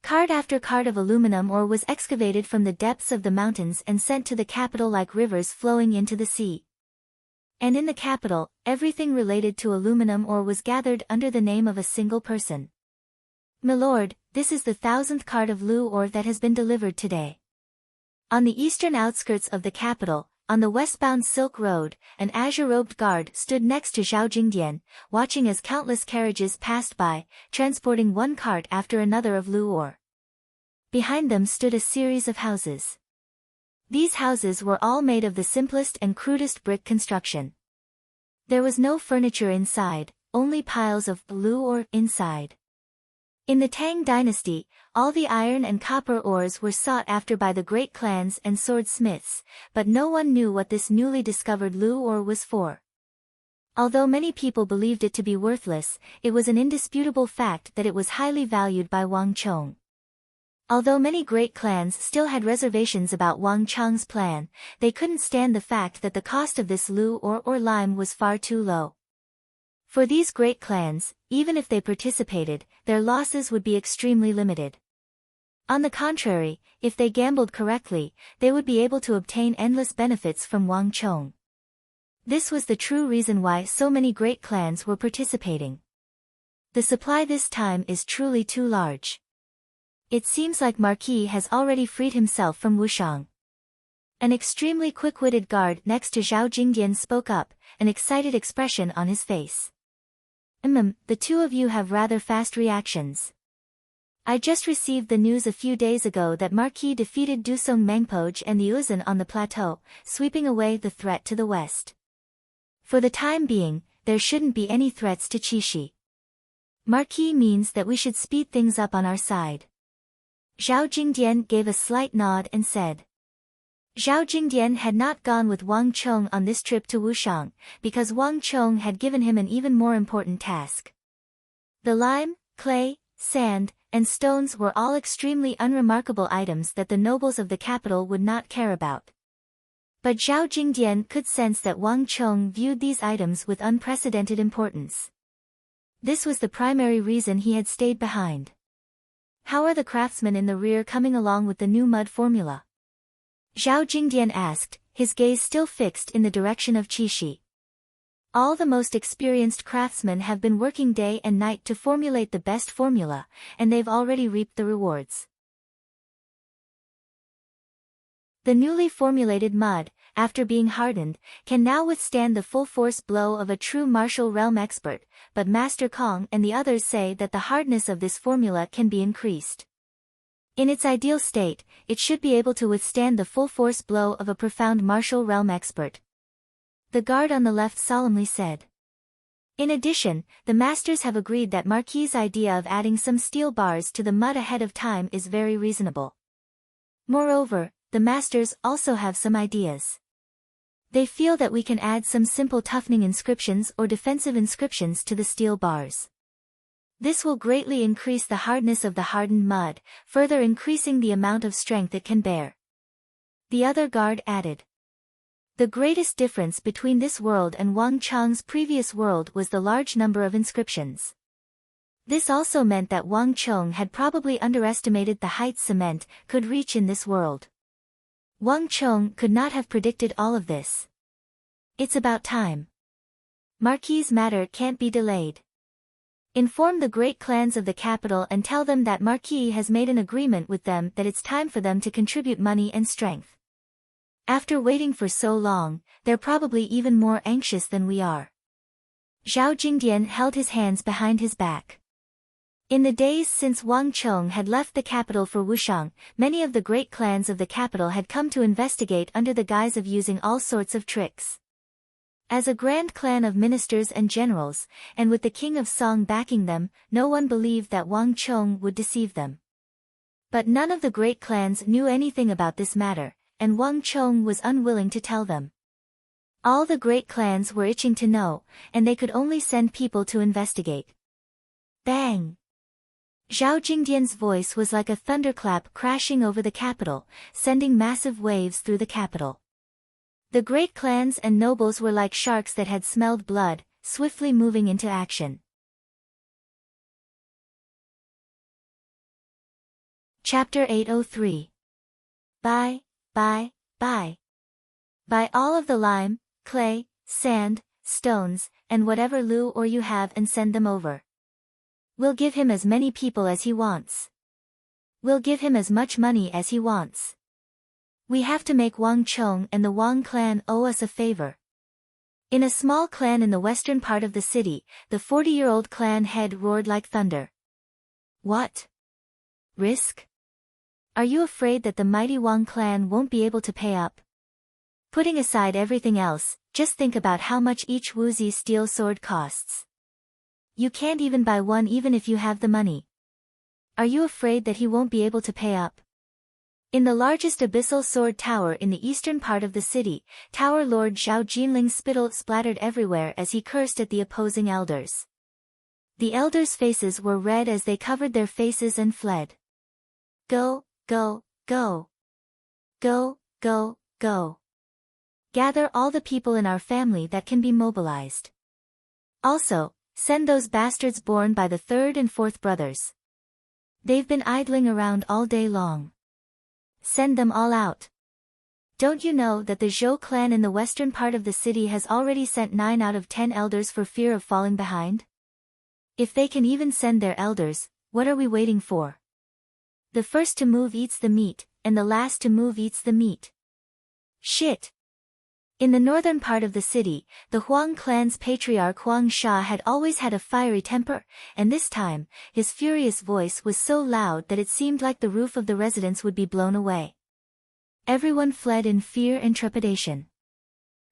Cart after cart of aluminum ore was excavated from the depths of the mountains and sent to the capital like rivers flowing into the sea. And in the capital, everything related to aluminum ore was gathered under the name of a single person. "Milord, this is the 1000th cart of Lu ore that has been delivered today." On the eastern outskirts of the capital, on the westbound Silk Road, an azure-robed guard stood next to Zhao Jingdian, watching as countless carriages passed by, transporting one cart after another of Lu ore. Behind them stood a series of houses. These houses were all made of the simplest and crudest brick construction. There was no furniture inside, only piles of Lu ore inside. In the Tang dynasty, all the iron and copper ores were sought after by the great clans and swordsmiths, but no one knew what this newly discovered Lu ore was for. Although many people believed it to be worthless, it was an indisputable fact that it was highly valued by Wang Chong. Although many great clans still had reservations about Wang Chong's plan, they couldn't stand the fact that the cost of this Lu ore or lime was far too low. For these great clans, even if they participated, their losses would be extremely limited. On the contrary, if they gambled correctly, they would be able to obtain endless benefits from Wang Chong. This was the true reason why so many great clans were participating. The supply this time is truly too large. It seems like Marquis has already freed himself from Wushang. An extremely quick-witted guard next to Zhao Jingdian spoke up, an excited expression on his face. The two of you have rather fast reactions. I just received the news a few days ago that Marquis defeated Dusong Mengpoj and the Uzan on the plateau, sweeping away the threat to the west. For the time being, there shouldn't be any threats to Qixi. Marquis means that we should speed things up on our side. Zhao Jingdian gave a slight nod and said. Zhao Jingdian had not gone with Wang Chong on this trip to Wushang, because Wang Chong had given him an even more important task. The lime, clay, sand, and stones were all extremely unremarkable items that the nobles of the capital would not care about. But Zhao Jingdian could sense that Wang Chong viewed these items with unprecedented importance. This was the primary reason he had stayed behind. How are the craftsmen in the rear coming along with the new mud formula? Zhao Jingdian asked, his gaze still fixed in the direction of Qixi. All the most experienced craftsmen have been working day and night to formulate the best formula, and they've already reaped the rewards. The newly formulated mud, after being hardened, can now withstand the full-force blow of a true martial realm expert, but Master Kong and the others say that the hardness of this formula can be increased. In its ideal state, it should be able to withstand the full-force blow of a profound martial realm expert. The guard on the left solemnly said. In addition, the masters have agreed that Marquis' idea of adding some steel bars to the mud ahead of time is very reasonable. Moreover, the masters also have some ideas. They feel that we can add some simple toughening inscriptions or defensive inscriptions to the steel bars. This will greatly increase the hardness of the hardened mud, further increasing the amount of strength it can bear. The other guard added. The greatest difference between this world and Wang Cheng's previous world was the large number of inscriptions. This also meant that Wang Cheng had probably underestimated the heights cement could reach in this world. Wang Cheng could not have predicted all of this. It's about time. Marquis' matter can't be delayed. Inform the great clans of the capital and tell them that Marquis has made an agreement with them that it's time for them to contribute money and strength. After waiting for so long, they're probably even more anxious than we are. Zhao Jingdian held his hands behind his back. In the days since Wang Cheng had left the capital for Wushang, many of the great clans of the capital had come to investigate under the guise of using all sorts of tricks. As a grand clan of ministers and generals, and with the king of Song backing them, no one believed that Wang Cheng would deceive them. But none of the great clans knew anything about this matter, and Wang Cheng was unwilling to tell them. All the great clans were itching to know, and they could only send people to investigate. Bang! Zhao Jingdian's voice was like a thunderclap crashing over the capital, sending massive waves through the capital. The great clans and nobles were like sharks that had smelled blood, swiftly moving into action. Chapter 803. Buy, buy, buy. Buy all of the lime, clay, sand, stones, and whatever Lu or you have and send them over. We'll give him as many people as he wants. We'll give him as much money as he wants. We have to make Wang Cheng and the Wang clan owe us a favor. In a small clan in the western part of the city, the 40-year-old clan head roared like thunder. What? Risk? Are you afraid that the mighty Wang clan won't be able to pay up? Putting aside everything else, just think about how much each Wuzi steel sword costs. You can't even buy one even if you have the money. Are you afraid that he won't be able to pay up? In the largest abyssal sword tower in the eastern part of the city, Tower Lord Zhao Jinling's spittle splattered everywhere as he cursed at the opposing elders. The elders' faces were red as they covered their faces and fled. Go, go, go. Go, go, go. Gather all the people in our family that can be mobilized. Also, send those bastards born by the third and fourth brothers. They've been idling around all day long. Send them all out. Don't you know that the Zhou clan in the western part of the city has already sent 9 out of 10 elders for fear of falling behind? If they can even send their elders, what are we waiting for? The first to move eats the meat, and the last to move eats the meat. Shit! In the northern part of the city, the Huang clan's patriarch Huang Sha had always had a fiery temper, and this time, his furious voice was so loud that it seemed like the roof of the residence would be blown away. Everyone fled in fear and trepidation.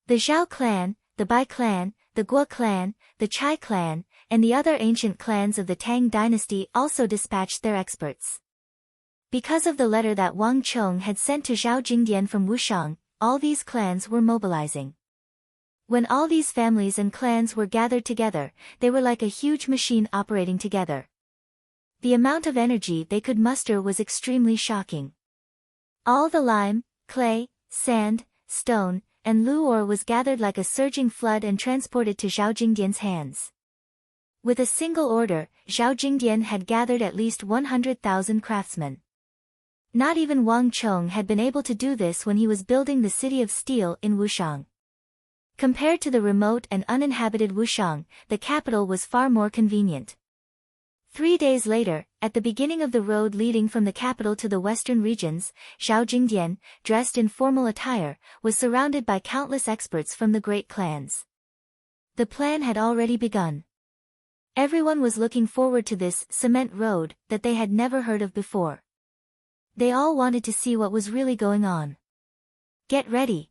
The Zhao clan, the Bai clan, the Guo clan, the Chai clan, and the other ancient clans of the Tang dynasty also dispatched their experts. Because of the letter that Wang Cheng had sent to Zhao Jingdian from Wushang, all these clans were mobilizing. When all these families and clans were gathered together, they were like a huge machine operating together. The amount of energy they could muster was extremely shocking. All the lime, clay, sand, stone, and lu ore was gathered like a surging flood and transported to Zhao Jingdian's hands. With a single order, Zhao Jingdian had gathered at least 100,000 craftsmen. Not even Wang Cheng had been able to do this when he was building the city of steel in Wushang. Compared to the remote and uninhabited Wushang, the capital was far more convenient. 3 days later, at the beginning of the road leading from the capital to the western regions, Zhao Jingdian, dressed in formal attire, was surrounded by countless experts from the great clans. The plan had already begun. Everyone was looking forward to this cement road that they had never heard of before. They all wanted to see what was really going on. Get ready.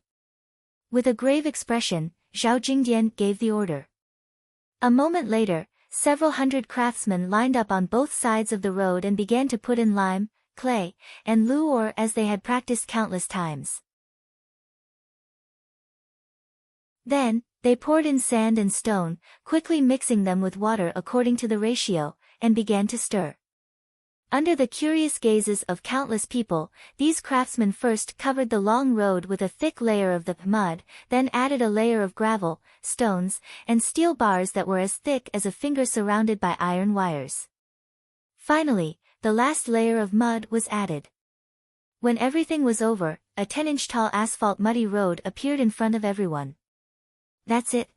With a grave expression, Zhao Jingdian gave the order. A moment later, several hundred craftsmen lined up on both sides of the road and began to put in lime, clay, and ore as they had practiced countless times. Then, they poured in sand and stone, quickly mixing them with water according to the ratio, and began to stir. Under the curious gazes of countless people, these craftsmen first covered the long road with a thick layer of the mud, then added a layer of gravel, stones, and steel bars that were as thick as a finger surrounded by iron wires. Finally, the last layer of mud was added. When everything was over, a 10-inch tall asphalt muddy road appeared in front of everyone. That's it.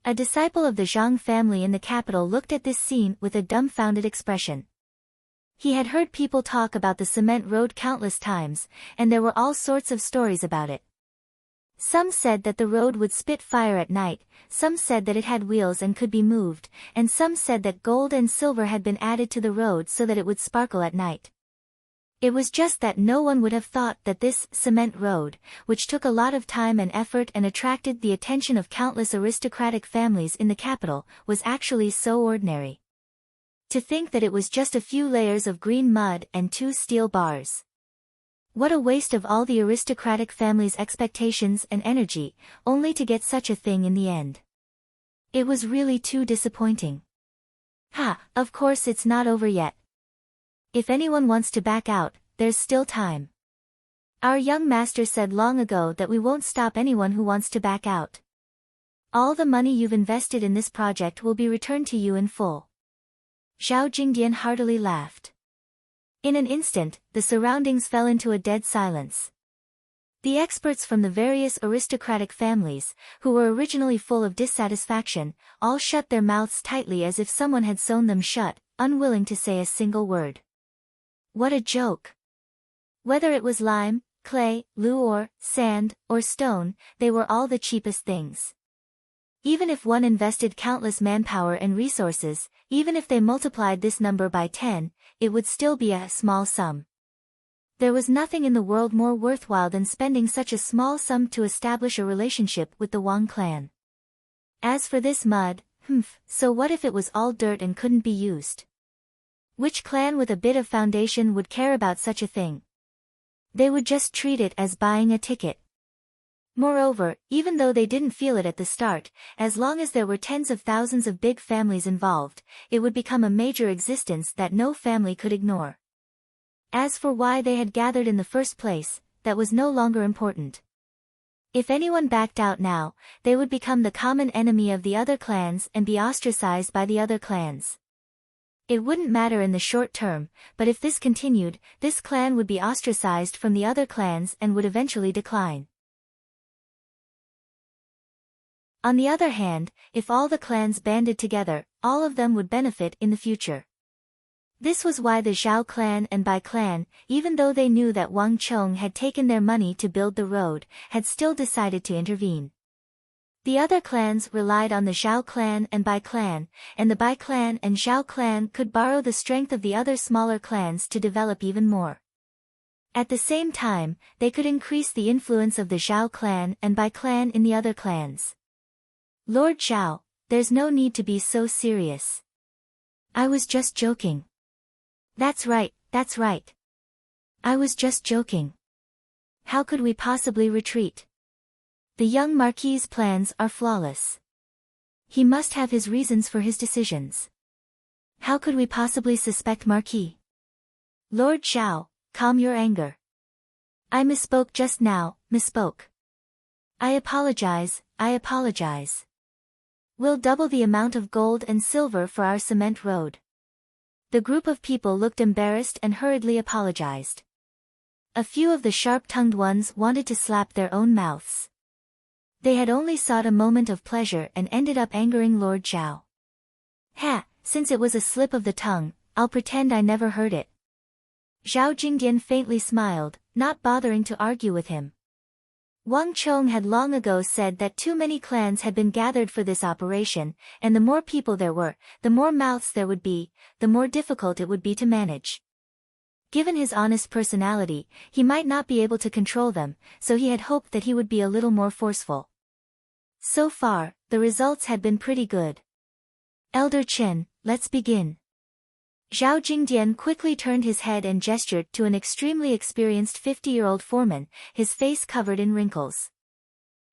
A disciple of the Zhang family in the capital looked at this scene with a dumbfounded expression. He had heard people talk about the cement road countless times, and there were all sorts of stories about it. Some said that the road would spit fire at night, some said that it had wheels and could be moved, and some said that gold and silver had been added to the road so that it would sparkle at night. It was just that no one would have thought that this cement road, which took a lot of time and effort and attracted the attention of countless aristocratic families in the capital, was actually so ordinary. To think that it was just a few layers of green mud and 2 steel bars. What a waste of all the aristocratic family's expectations and energy, only to get such a thing in the end. It was really too disappointing. Of course it's not over yet. If anyone wants to back out, there's still time. Our young master said long ago that we won't stop anyone who wants to back out. All the money you've invested in this project will be returned to you in full. Zhao Jingdian heartily laughed. In an instant, the surroundings fell into a dead silence. The experts from the various aristocratic families, who were originally full of dissatisfaction, all shut their mouths tightly as if someone had sewn them shut, unwilling to say a single word. What a joke! Whether it was lime, clay, ore, sand, or stone, they were all the cheapest things. Even if one invested countless manpower and resources, even if they multiplied this number by 10, it would still be a small sum. There was nothing in the world more worthwhile than spending such a small sum to establish a relationship with the Wang clan. As for this mud, so what if it was all dirt and couldn't be used? Which clan with a bit of foundation would care about such a thing? They would just treat it as buying a ticket. Moreover, even though they didn't feel it at the start, as long as there were tens of thousands of big families involved, it would become a major existence that no family could ignore. As for why they had gathered in the first place, that was no longer important. If anyone backed out now, they would become the common enemy of the other clans and be ostracized by the other clans. It wouldn't matter in the short term, but if this continued, this clan would be ostracized from the other clans and would eventually decline. On the other hand, if all the clans banded together, all of them would benefit in the future. This was why the Zhao clan and Bai clan, even though they knew that Wang Chong had taken their money to build the road, had still decided to intervene. The other clans relied on the Zhao clan and Bai clan, and the Bai clan and Zhao clan could borrow the strength of the other smaller clans to develop even more. At the same time, they could increase the influence of the Zhao clan and Bai clan in the other clans. Lord Zhao, there's no need to be so serious. I was just joking. That's right, that's right. I was just joking. How could we possibly retreat? The young Marquis's plans are flawless. He must have his reasons for his decisions. How could we possibly suspect Marquis? Lord Zhao, calm your anger. I misspoke just now, misspoke. I apologize, I apologize. We'll double the amount of gold and silver for our cement road. The group of people looked embarrassed and hurriedly apologized. A few of the sharp-tongued ones wanted to slap their own mouths. They had only sought a moment of pleasure and ended up angering Lord Zhao. Since it was a slip of the tongue, I'll pretend I never heard it. Zhao Jingdian faintly smiled, not bothering to argue with him. Wang Chong had long ago said that too many clans had been gathered for this operation, and the more people there were, the more mouths there would be, the more difficult it would be to manage. Given his honest personality, he might not be able to control them, so he had hoped that he would be a little more forceful. So far, the results had been pretty good. Elder Chen, let's begin. Zhao Jingdian quickly turned his head and gestured to an extremely experienced 50-year-old foreman, his face covered in wrinkles.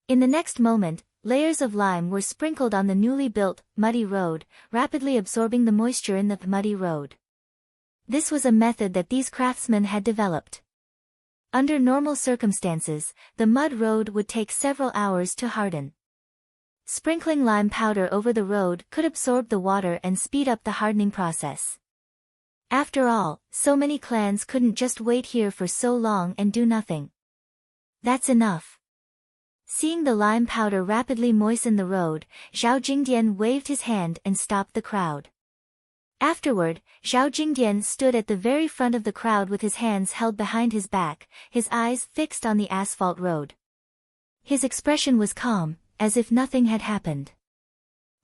In the next moment, layers of lime were sprinkled on the newly built, muddy road, rapidly absorbing the moisture in the muddy road. This was a method that these craftsmen had developed. Under normal circumstances, the mud road would take several hours to harden. Sprinkling lime powder over the road could absorb the water and speed up the hardening process. After all, so many clans couldn't just wait here for so long and do nothing. That's enough. Seeing the lime powder rapidly moisten the road, Zhao Jingdian waved his hand and stopped the crowd. Afterward, Zhao Jingdian stood at the very front of the crowd with his hands held behind his back, his eyes fixed on the asphalt road. His expression was calm, as if nothing had happened.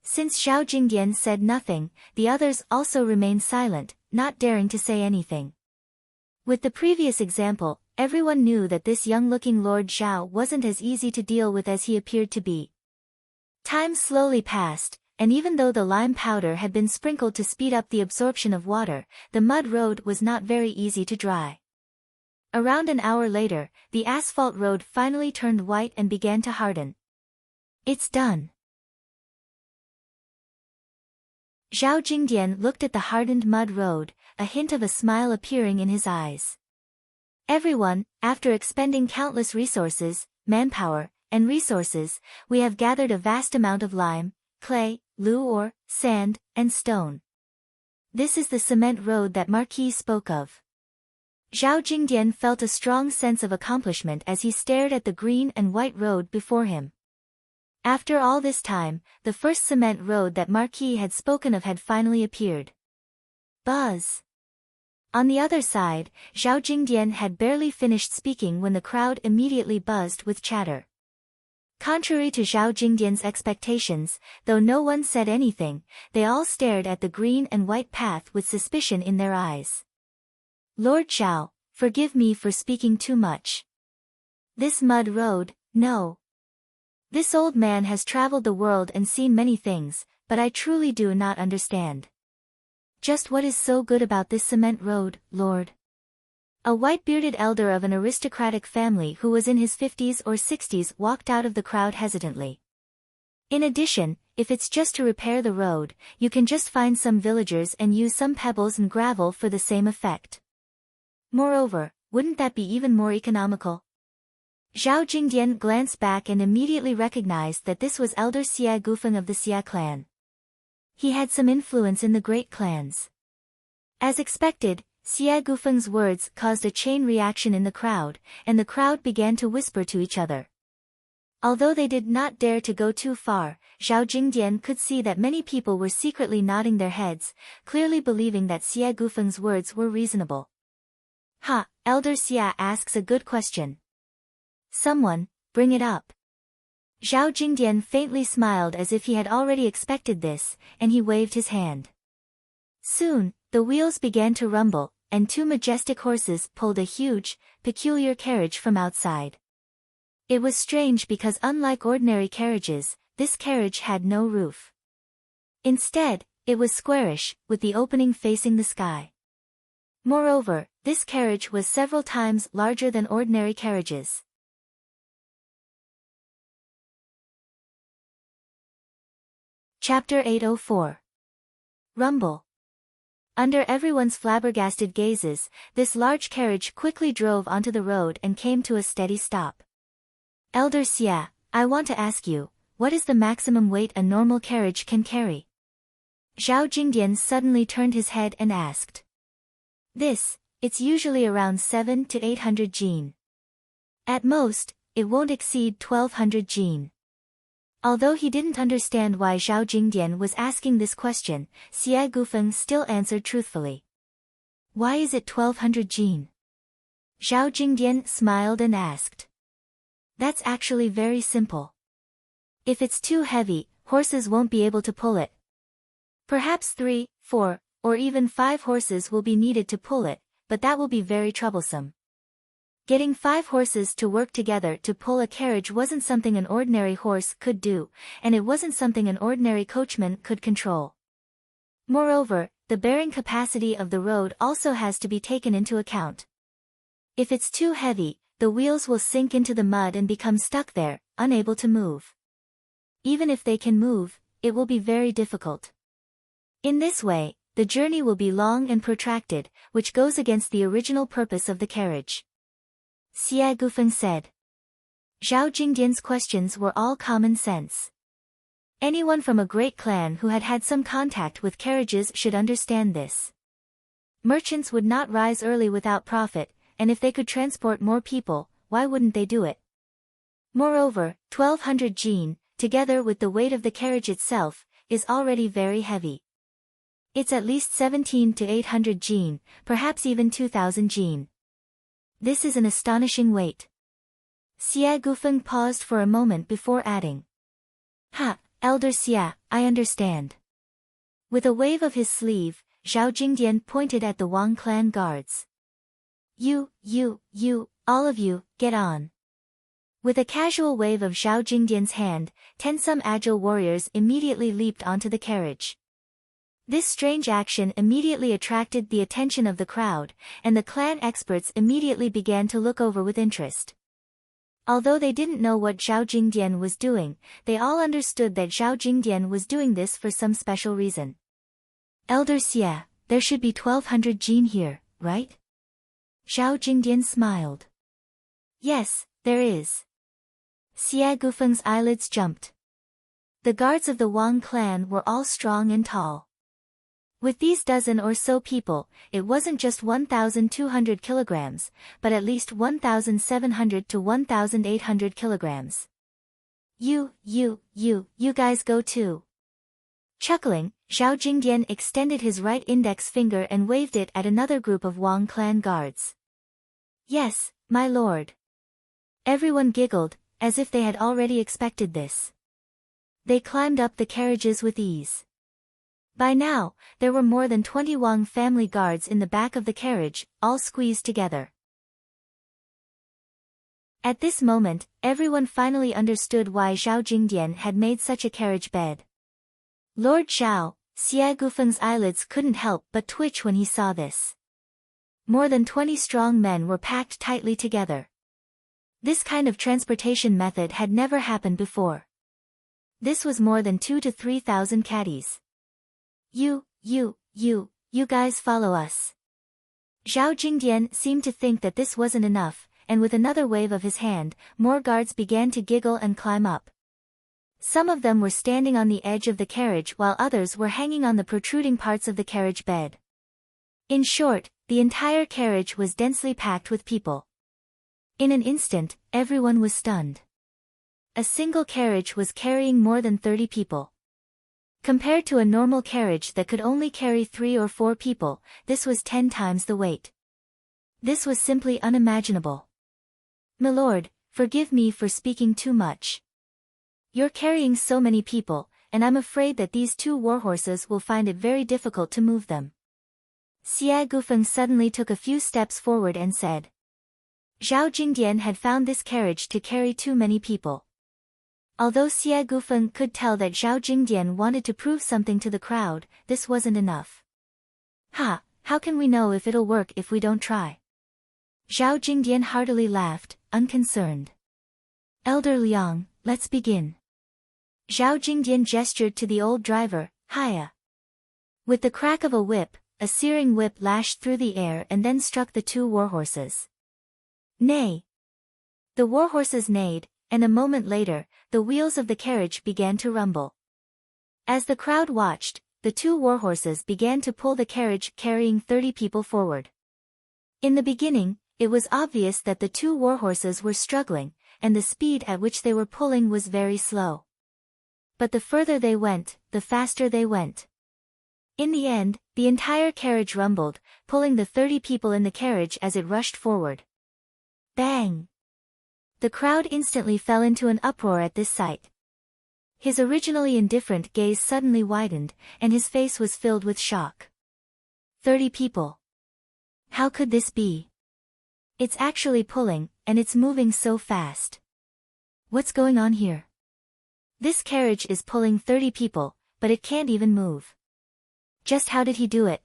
Since Zhao Jingdian said nothing, the others also remained silent, not daring to say anything. With the previous example, everyone knew that this young-looking Lord Zhao wasn't as easy to deal with as he appeared to be. Time slowly passed, and even though the lime powder had been sprinkled to speed up the absorption of water, the mud road was not very easy to dry. Around an hour later, the asphalt road finally turned white and began to harden. It's done. Zhao Jingdian looked at the hardened mud road, a hint of a smile appearing in his eyes. Everyone, after expending countless resources, manpower, and resources, we have gathered a vast amount of lime, clay, ore, sand, and stone. This is the cement road that Marquis spoke of. Zhao Jingdian felt a strong sense of accomplishment as he stared at the green and white road before him. After all this time, the first cement road that Marquis had spoken of had finally appeared. Buzz! On the other side, Zhao Jingdian had barely finished speaking when the crowd immediately buzzed with chatter. Contrary to Zhao Jingdian's expectations, though no one said anything, they all stared at the green and white path with suspicion in their eyes. Lord Zhao, forgive me for speaking too much. This mud road, no. This old man has traveled the world and seen many things, but I truly do not understand. Just what is so good about this cement road, Lord? A white-bearded elder of an aristocratic family who was in his 50s or 60s walked out of the crowd hesitantly. In addition, if it's just to repair the road, you can just find some villagers and use some pebbles and gravel for the same effect. Moreover, wouldn't that be even more economical? Zhao Jingdian glanced back and immediately recognized that this was Elder Xia Gufeng of the Xia clan. He had some influence in the great clans. As expected, Xia Gufeng's words caused a chain reaction in the crowd, and the crowd began to whisper to each other. Although they did not dare to go too far, Zhao Jingdian could see that many people were secretly nodding their heads, clearly believing that Xia Gufeng's words were reasonable. Ha, Elder Xia asks a good question. Someone, bring it up. Zhao Jingdian faintly smiled as if he had already expected this, and he waved his hand. Soon, the wheels began to rumble, and two majestic horses pulled a huge, peculiar carriage from outside. It was strange because unlike ordinary carriages, this carriage had no roof. Instead, it was squarish, with the opening facing the sky. Moreover, this carriage was several times larger than ordinary carriages. Chapter 804. Rumble. Under everyone's flabbergasted gazes, this large carriage quickly drove onto the road and came to a steady stop. Elder Xia, I want to ask you, what is the maximum weight a normal carriage can carry? Zhao Jingdian suddenly turned his head and asked. It's usually around 700 to 800 jin. At most, it won't exceed 1200 jin. Although he didn't understand why Zhao Jingdian was asking this question, Xia Gufeng still answered truthfully. Why is it 1200 jin? Zhao Jingdian smiled and asked. That's actually very simple. If it's too heavy, horses won't be able to pull it. Perhaps 3, 4, or even 5 horses will be needed to pull it, but that will be very troublesome. Getting 5 horses to work together to pull a carriage wasn't something an ordinary horse could do, and it wasn't something an ordinary coachman could control. Moreover, the bearing capacity of the road also has to be taken into account. If it's too heavy, the wheels will sink into the mud and become stuck there, unable to move. Even if they can move, it will be very difficult. In this way, the journey will be long and protracted, which goes against the original purpose of the carriage. Xie Gufeng said. Zhao Jingdian's questions were all common sense. Anyone from a great clan who had had some contact with carriages should understand this. Merchants would not rise early without profit, and if they could transport more people, why wouldn't they do it? Moreover, 1200 jin, together with the weight of the carriage itself, is already very heavy. It's at least 17 to 800 jin, perhaps even 2000 jin. This is an astonishing weight. Xie Gufeng paused for a moment before adding. Ha, Elder Xie, I understand. With a wave of his sleeve, Zhao Jingdian pointed at the Wang clan guards. You, all of you, get on. With a casual wave of Zhao Jingdian's hand, 10 some agile warriors immediately leaped onto the carriage. This strange action immediately attracted the attention of the crowd, and the clan experts immediately began to look over with interest. Although they didn't know what Zhao Jingdian was doing, they all understood that Zhao Jingdian was doing this for some special reason. Elder Xie, there should be 1200 jin here, right? Zhao Jingdian smiled. Yes, there is. Xie Gufeng's eyelids jumped. The guards of the Wang clan were all strong and tall. With these dozen or so people, it wasn't just 1,200 kilograms, but at least 1,700 to 1,800 kilograms. You guys go too. Chuckling, Zhao Jingdian extended his right index finger and waved it at another group of Wang clan guards. Yes, my lord. Everyone giggled, as if they had already expected this. They climbed up the carriages with ease. By now, there were more than 20 Wang family guards in the back of the carriage, all squeezed together. At this moment, everyone finally understood why Zhao Jingdian had made such a carriage bed. Lord Zhao, Xie Gufeng's eyelids couldn't help but twitch when he saw this. More than 20 strong men were packed tightly together. This kind of transportation method had never happened before. This was more than 2,000 to 3,000 caddies. You guys follow us. Zhao Jingdian seemed to think that this wasn't enough, and with another wave of his hand, more guards began to giggle and climb up. Some of them were standing on the edge of the carriage while others were hanging on the protruding parts of the carriage bed. In short, the entire carriage was densely packed with people. In an instant, everyone was stunned. A single carriage was carrying more than 30 people. Compared to a normal carriage that could only carry 3 or 4 people, this was 10 times the weight. This was simply unimaginable. Milord, forgive me for speaking too much. You're carrying so many people, and I'm afraid that these 2 warhorses will find it very difficult to move them. Xie Gufeng suddenly took a few steps forward and said. Zhao Jingdian had found this carriage to carry too many people. Although Xie Gufeng could tell that Zhao Jingdian wanted to prove something to the crowd, this wasn't enough. How can we know if it'll work if we don't try? Zhao Jingdian heartily laughed, unconcerned. Elder Liang, let's begin. Zhao Jingdian gestured to the old driver, Hiya. With the crack of a whip, a searing whip lashed through the air and then struck the 2 warhorses. Neigh! The warhorses neighed, and a moment later, the wheels of the carriage began to rumble. As the crowd watched, the 2 warhorses began to pull the carriage carrying 30 people forward. In the beginning, it was obvious that the 2 warhorses were struggling, and the speed at which they were pulling was very slow. But the further they went, the faster they went. In the end, the entire carriage rumbled, pulling the 30 people in the carriage as it rushed forward. Bang! The crowd instantly fell into an uproar at this sight. His originally indifferent gaze suddenly widened, and his face was filled with shock. 30 people. How could this be? It's actually pulling, and it's moving so fast. What's going on here? This carriage is pulling 30 people, but it can't even move. Just how did he do it?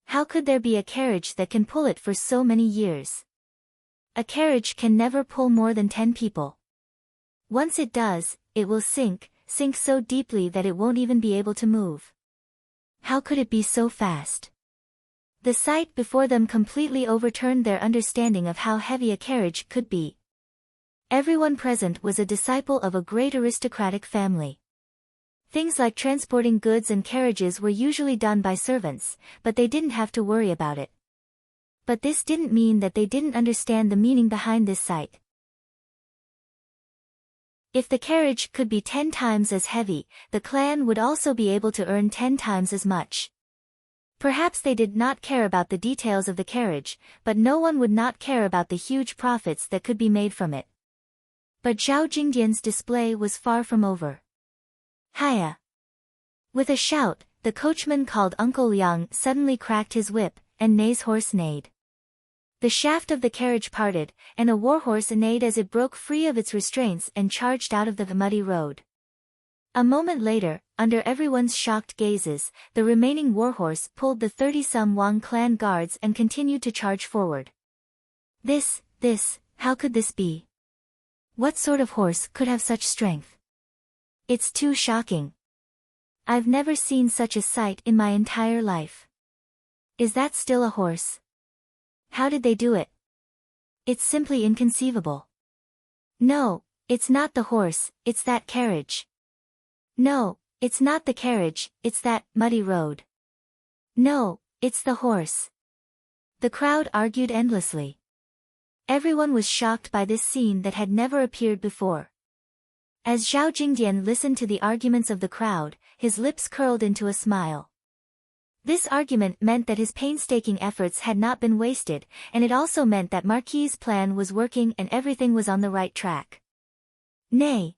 How could there be a carriage that can pull it for so many years? A carriage can never pull more than 10 people. Once it does, it will sink so deeply that it won't even be able to move. How could it be so fast? The sight before them completely overturned their understanding of how heavy a carriage could be. Everyone present was a disciple of a great aristocratic family. Things like transporting goods and carriages were usually done by servants, but they didn't have to worry about it. But this didn't mean that they didn't understand the meaning behind this sight. If the carriage could be 10 times as heavy, the clan would also be able to earn 10 times as much. Perhaps they did not care about the details of the carriage, but no one would not care about the huge profits that could be made from it. But Zhao Jingdian's display was far from over. Hiya! With a shout, the coachman called Uncle Liang suddenly cracked his whip, and Nei's horse neighed. The shaft of the carriage parted, and a warhorse neighed as it broke free of its restraints and charged out of the muddy road. A moment later, under everyone's shocked gazes, the remaining warhorse pulled the 30-some Wang clan guards and continued to charge forward. How could this be? What sort of horse could have such strength? It's too shocking. I've never seen such a sight in my entire life. Is that still a horse? How did they do it? It's simply inconceivable. No, it's not the horse, it's that carriage. No, it's not the carriage, it's that muddy road. No, it's the horse. The crowd argued endlessly. Everyone was shocked by this scene that had never appeared before. As Zhao Jingdian listened to the arguments of the crowd, his lips curled into a smile. This argument meant that his painstaking efforts had not been wasted, and it also meant that Marquis's plan was working and everything was on the right track. Nay!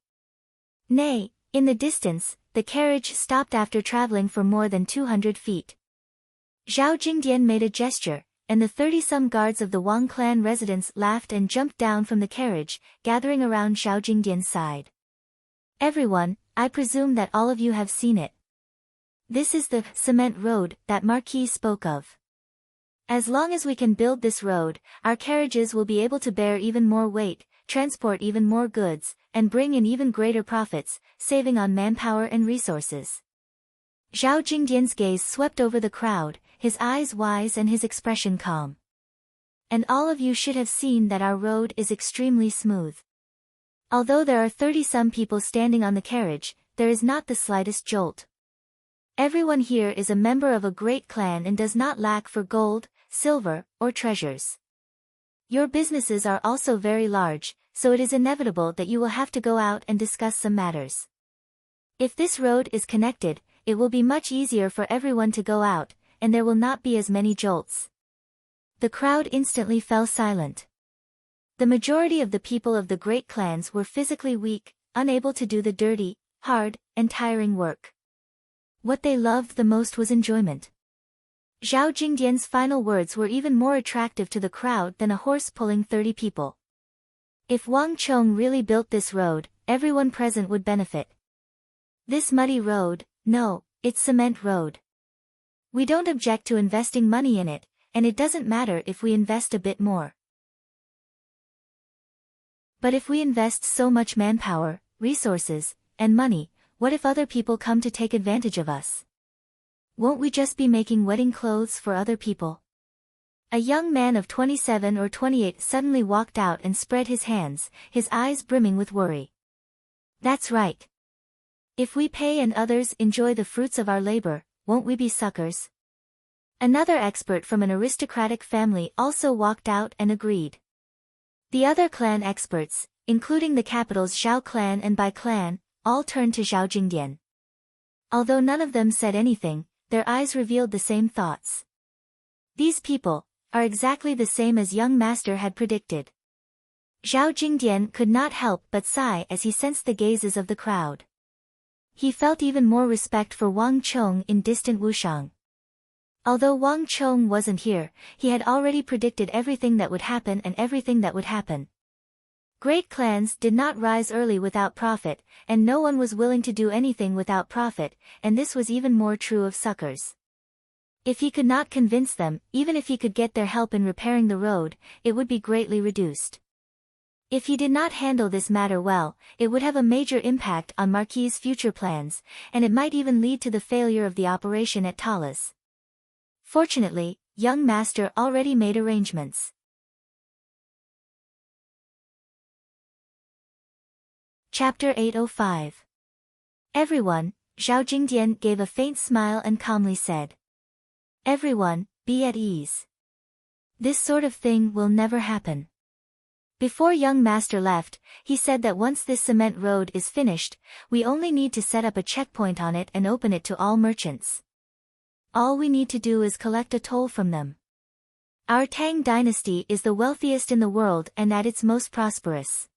In the distance, the carriage stopped after traveling for more than 200 feet. Zhao Jingdian made a gesture, and the 30-some guards of the Wang clan residents laughed and jumped down from the carriage, gathering around Zhao Jingdian's side. Everyone, I presume that all of you have seen it. This is the cement road that Marquis spoke of. As long as we can build this road, our carriages will be able to bear even more weight, transport even more goods, and bring in even greater profits, saving on manpower and resources. Zhao Jingdian's gaze swept over the crowd, his eyes wise and his expression calm. And all of you should have seen that our road is extremely smooth. Although there are 30-some people standing on the carriage, there is not the slightest jolt. Everyone here is a member of a great clan and does not lack for gold, silver, or treasures. Your businesses are also very large, so it is inevitable that you will have to go out and discuss some matters. If this road is connected, it will be much easier for everyone to go out, and there will not be as many jolts. The crowd instantly fell silent. The majority of the people of the great clans were physically weak, unable to do the dirty, hard, and tiring work. What they loved the most was enjoyment. Zhao Jingdian's final words were even more attractive to the crowd than a horse pulling 30 people. If Wang Chong really built this road, everyone present would benefit. This muddy road, no, it's cement road. We don't object to investing money in it, and it doesn't matter if we invest a bit more. But if we invest so much manpower, resources, and money, what if other people come to take advantage of us? Won't we just be making wedding clothes for other people? A young man of 27 or 28 suddenly walked out and spread his hands, his eyes brimming with worry. That's right. If we pay and others enjoy the fruits of our labor, won't we be suckers? Another expert from an aristocratic family also walked out and agreed. The other clan experts, including the capital's Zhao clan and Bai clan, all turned to Zhao Jingdian. Although none of them said anything, their eyes revealed the same thoughts. These people are exactly the same as young master had predicted. Zhao Jingdian could not help but sigh as he sensed the gazes of the crowd. He felt even more respect for Wang Chong in distant Wushang. Although Wang Chong wasn't here, he had already predicted everything that would happen and everything that would happen. Great clans did not rise early without profit, and no one was willing to do anything without profit, and this was even more true of suckers. If he could not convince them, even if he could get their help in repairing the road, it would be greatly reduced. If he did not handle this matter well, it would have a major impact on Marquis's future plans, and it might even lead to the failure of the operation at Talas. Fortunately, young master already made arrangements. Chapter 805. Everyone, Zhao Jingdian gave a faint smile and calmly said. Everyone, be at ease. This sort of thing will never happen. Before young master left, he said that once this cement road is finished, we only need to set up a checkpoint on it and open it to all merchants. All we need to do is collect a toll from them. Our Tang dynasty is the wealthiest in the world and at its most prosperous.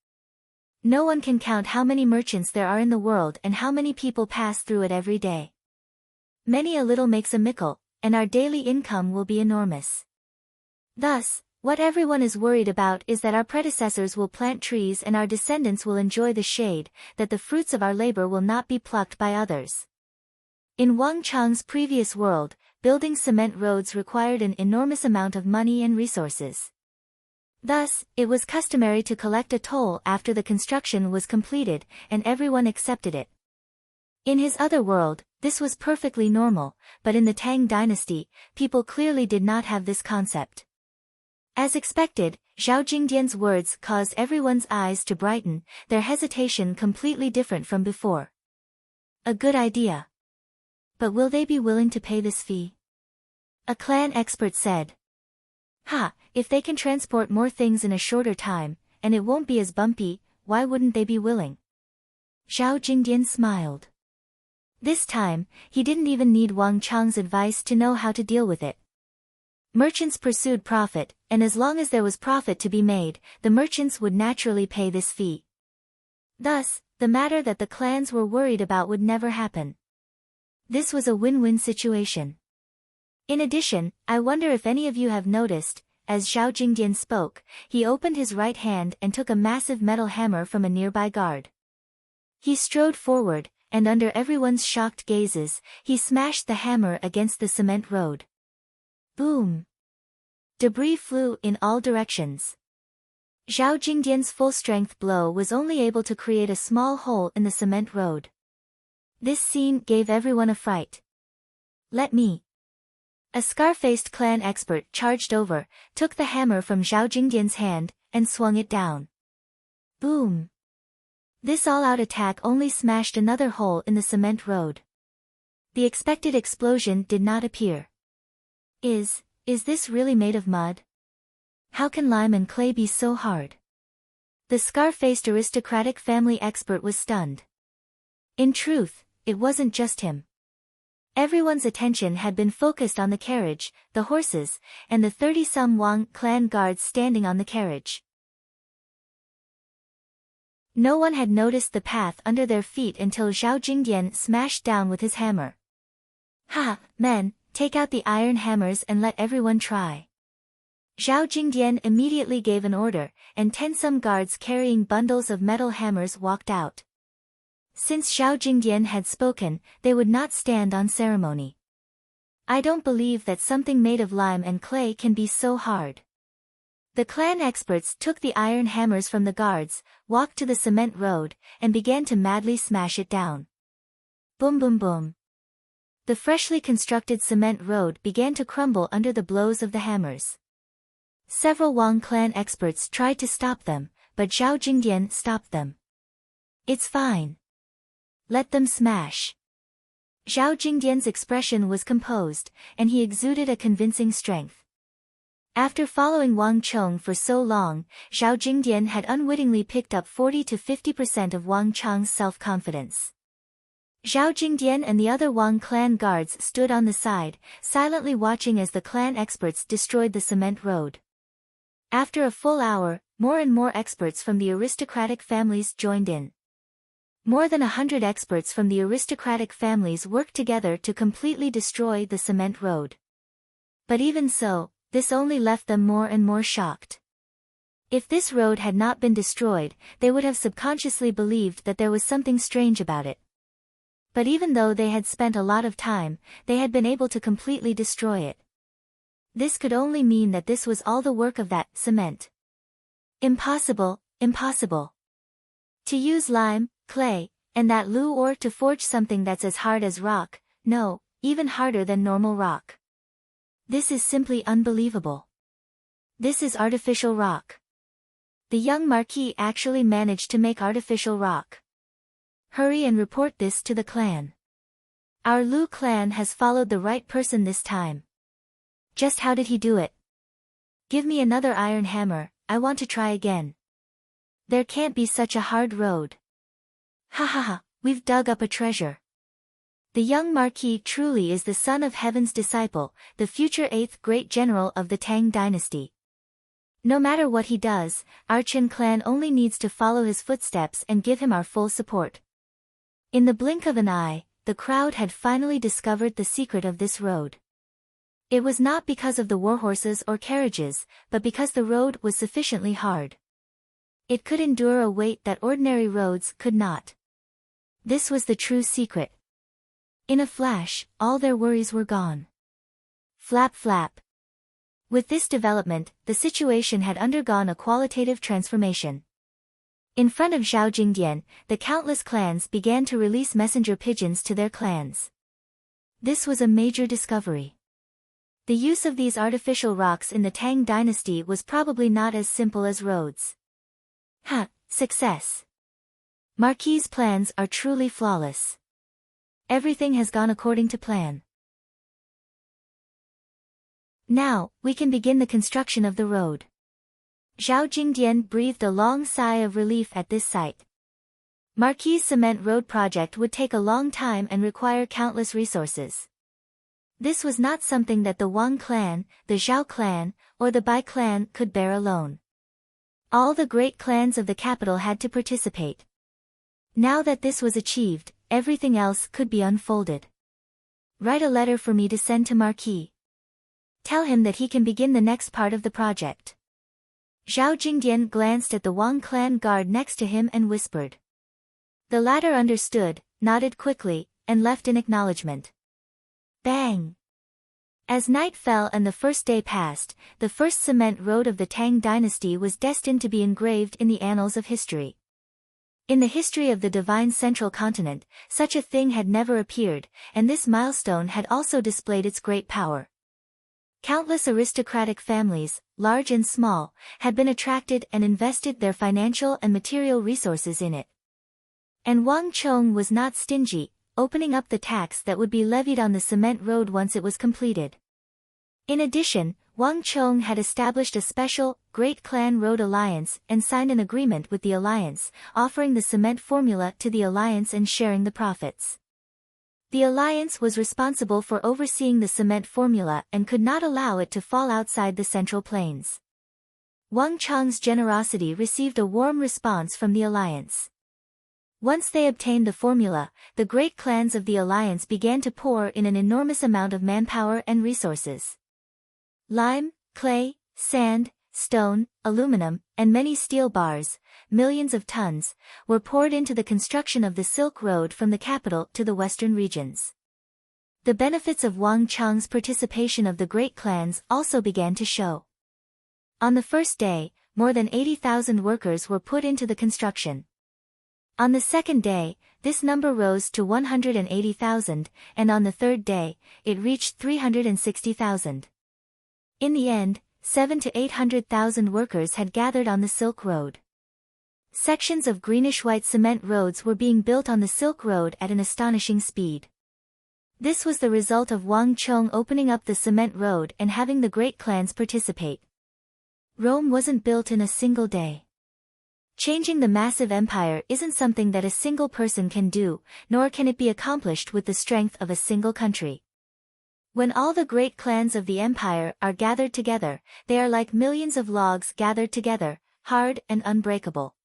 No one can count how many merchants there are in the world and how many people pass through it every day. Many a little makes a mickle, and our daily income will be enormous. Thus, what everyone is worried about is that our predecessors will plant trees and our descendants will enjoy the shade, that the fruits of our labor will not be plucked by others. In Wang Chang's previous world, building cement roads required an enormous amount of money and resources. Thus, it was customary to collect a toll after the construction was completed, and everyone accepted it. In his other world, this was perfectly normal, but in the Tang dynasty, people clearly did not have this concept. As expected, Zhao Jingdian's words caused everyone's eyes to brighten, their hesitation completely different from before. A good idea. But will they be willing to pay this fee? A clan expert said. If they can transport more things in a shorter time, and it won't be as bumpy, why wouldn't they be willing? Zhao Jingdian smiled. This time, he didn't even need Wang Chang's advice to know how to deal with it. Merchants pursued profit, and as long as there was profit to be made, the merchants would naturally pay this fee. Thus, the matter that the clans were worried about would never happen. This was a win-win situation. In addition, I wonder if any of you have noticed, as Zhao Jingdian spoke, he opened his right hand and took a massive metal hammer from a nearby guard. He strode forward, and under everyone's shocked gazes, he smashed the hammer against the cement road. Boom! Debris flew in all directions. Zhao Jingdian's full-strength blow was only able to create a small hole in the cement road. This scene gave everyone a fright. Let me. A scar-faced clan expert charged over, took the hammer from Zhao Jingdian's hand, and swung it down. Boom! This all-out attack only smashed another hole in the cement road. The expected explosion did not appear. Is this really made of mud? How can lime and clay be so hard? The scar-faced aristocratic family expert was stunned. In truth, it wasn't just him. Everyone's attention had been focused on the carriage, the horses, and the 30-some Wang clan guards standing on the carriage. No one had noticed the path under their feet until Zhao Jingdian smashed down with his hammer. Men, take out the iron hammers and let everyone try. Zhao Jingdian immediately gave an order, and 10-some guards carrying bundles of metal hammers walked out. Since Zhao Jingdian had spoken, they would not stand on ceremony. I don't believe that something made of lime and clay can be so hard. The clan experts took the iron hammers from the guards, walked to the cement road, and began to madly smash it down. Boom boom boom. The freshly constructed cement road began to crumble under the blows of the hammers. Several Wang clan experts tried to stop them, but Zhao Jingdian stopped them. It's fine. Let them smash. Zhao Jingdian's expression was composed, and he exuded a convincing strength. After following Wang Chong for so long, Zhao Jingdian had unwittingly picked up 40 to 50% of Wang Chang's self-confidence. Zhao Jingdian and the other Wang clan guards stood on the side, silently watching as the clan experts destroyed the cement road. After a full hour, more and more experts from the aristocratic families joined in. More than 100 experts from the aristocratic families worked together to completely destroy the cement road. But even so, this only left them more and more shocked. If this road had not been destroyed, they would have subconsciously believed that there was something strange about it. But even though they had spent a lot of time, they had been able to completely destroy it. This could only mean that this was all the work of that cement. Impossible, impossible. To use lime, clay, and that loo ore to forge something that's as hard as rock, no, even harder than normal rock. This is simply unbelievable. This is artificial rock. The young Marquis actually managed to make artificial rock. Hurry and report this to the clan. Our Lu clan has followed the right person this time. Just how did he do it? Give me another iron hammer, I want to try again. There can't be such a hard road. Ha ha ha, we've dug up a treasure. The young Marquis truly is the son of heaven's disciple, the future 8th great general of the Tang dynasty. No matter what he does, our Chen clan only needs to follow his footsteps and give him our full support. In the blink of an eye, the crowd had finally discovered the secret of this road. It was not because of the warhorses or carriages, but because the road was sufficiently hard. It could endure a weight that ordinary roads could not. This was the true secret. In a flash, all their worries were gone. Flap flap. With this development, the situation had undergone a qualitative transformation. In front of Zhao Jingdian, the countless clans began to release messenger pigeons to their clans. This was a major discovery. The use of these artificial rocks in the Tang dynasty was probably not as simple as roads. Success. Marquis' plans are truly flawless. Everything has gone according to plan. Now, we can begin the construction of the road. Zhao Jingdian breathed a long sigh of relief at this sight. Marquis' cement road project would take a long time and require countless resources. This was not something that the Wang clan, the Zhao clan, or the Bai clan could bear alone. All the great clans of the capital had to participate. Now that this was achieved, everything else could be unfolded. Write a letter for me to send to Marquis. Tell him that he can begin the next part of the project. Zhao Jingdian glanced at the Wang clan guard next to him and whispered. The latter understood, nodded quickly, and left in acknowledgement. Bang! As night fell and the first day passed, the first cement road of the Tang dynasty was destined to be engraved in the annals of history. In the history of the divine central continent, such a thing had never appeared, and this milestone had also displayed its great power. Countless aristocratic families, large and small, had been attracted and invested their financial and material resources in it. And Wang Chong was not stingy, opening up the tax that would be levied on the cement road once it was completed. In addition, Wang Chong had established a special, Great Clan Road Alliance and signed an agreement with the alliance, offering the cement formula to the alliance and sharing the profits. The alliance was responsible for overseeing the cement formula and could not allow it to fall outside the Central Plains. Wang Chong's generosity received a warm response from the alliance. Once they obtained the formula, the great clans of the alliance began to pour in an enormous amount of manpower and resources. Lime, clay, sand, stone, aluminum, and many steel bars, millions of tons, were poured into the construction of the Silk Road from the capital to the western regions. The benefits of Wang Chong's participation of the great clans also began to show. On the first day, more than 80,000 workers were put into the construction. On the second day, this number rose to 180,000, and on the third day, it reached 360,000. In the end, 700,000 to 800,000 workers had gathered on the Silk Road. Sections of greenish-white cement roads were being built on the Silk Road at an astonishing speed. This was the result of Wang Chong opening up the cement road and having the great clans participate. Rome wasn't built in a single day. Changing the massive empire isn't something that a single person can do, nor can it be accomplished with the strength of a single country. When all the great clans of the empire are gathered together, they are like millions of logs gathered together, hard and unbreakable.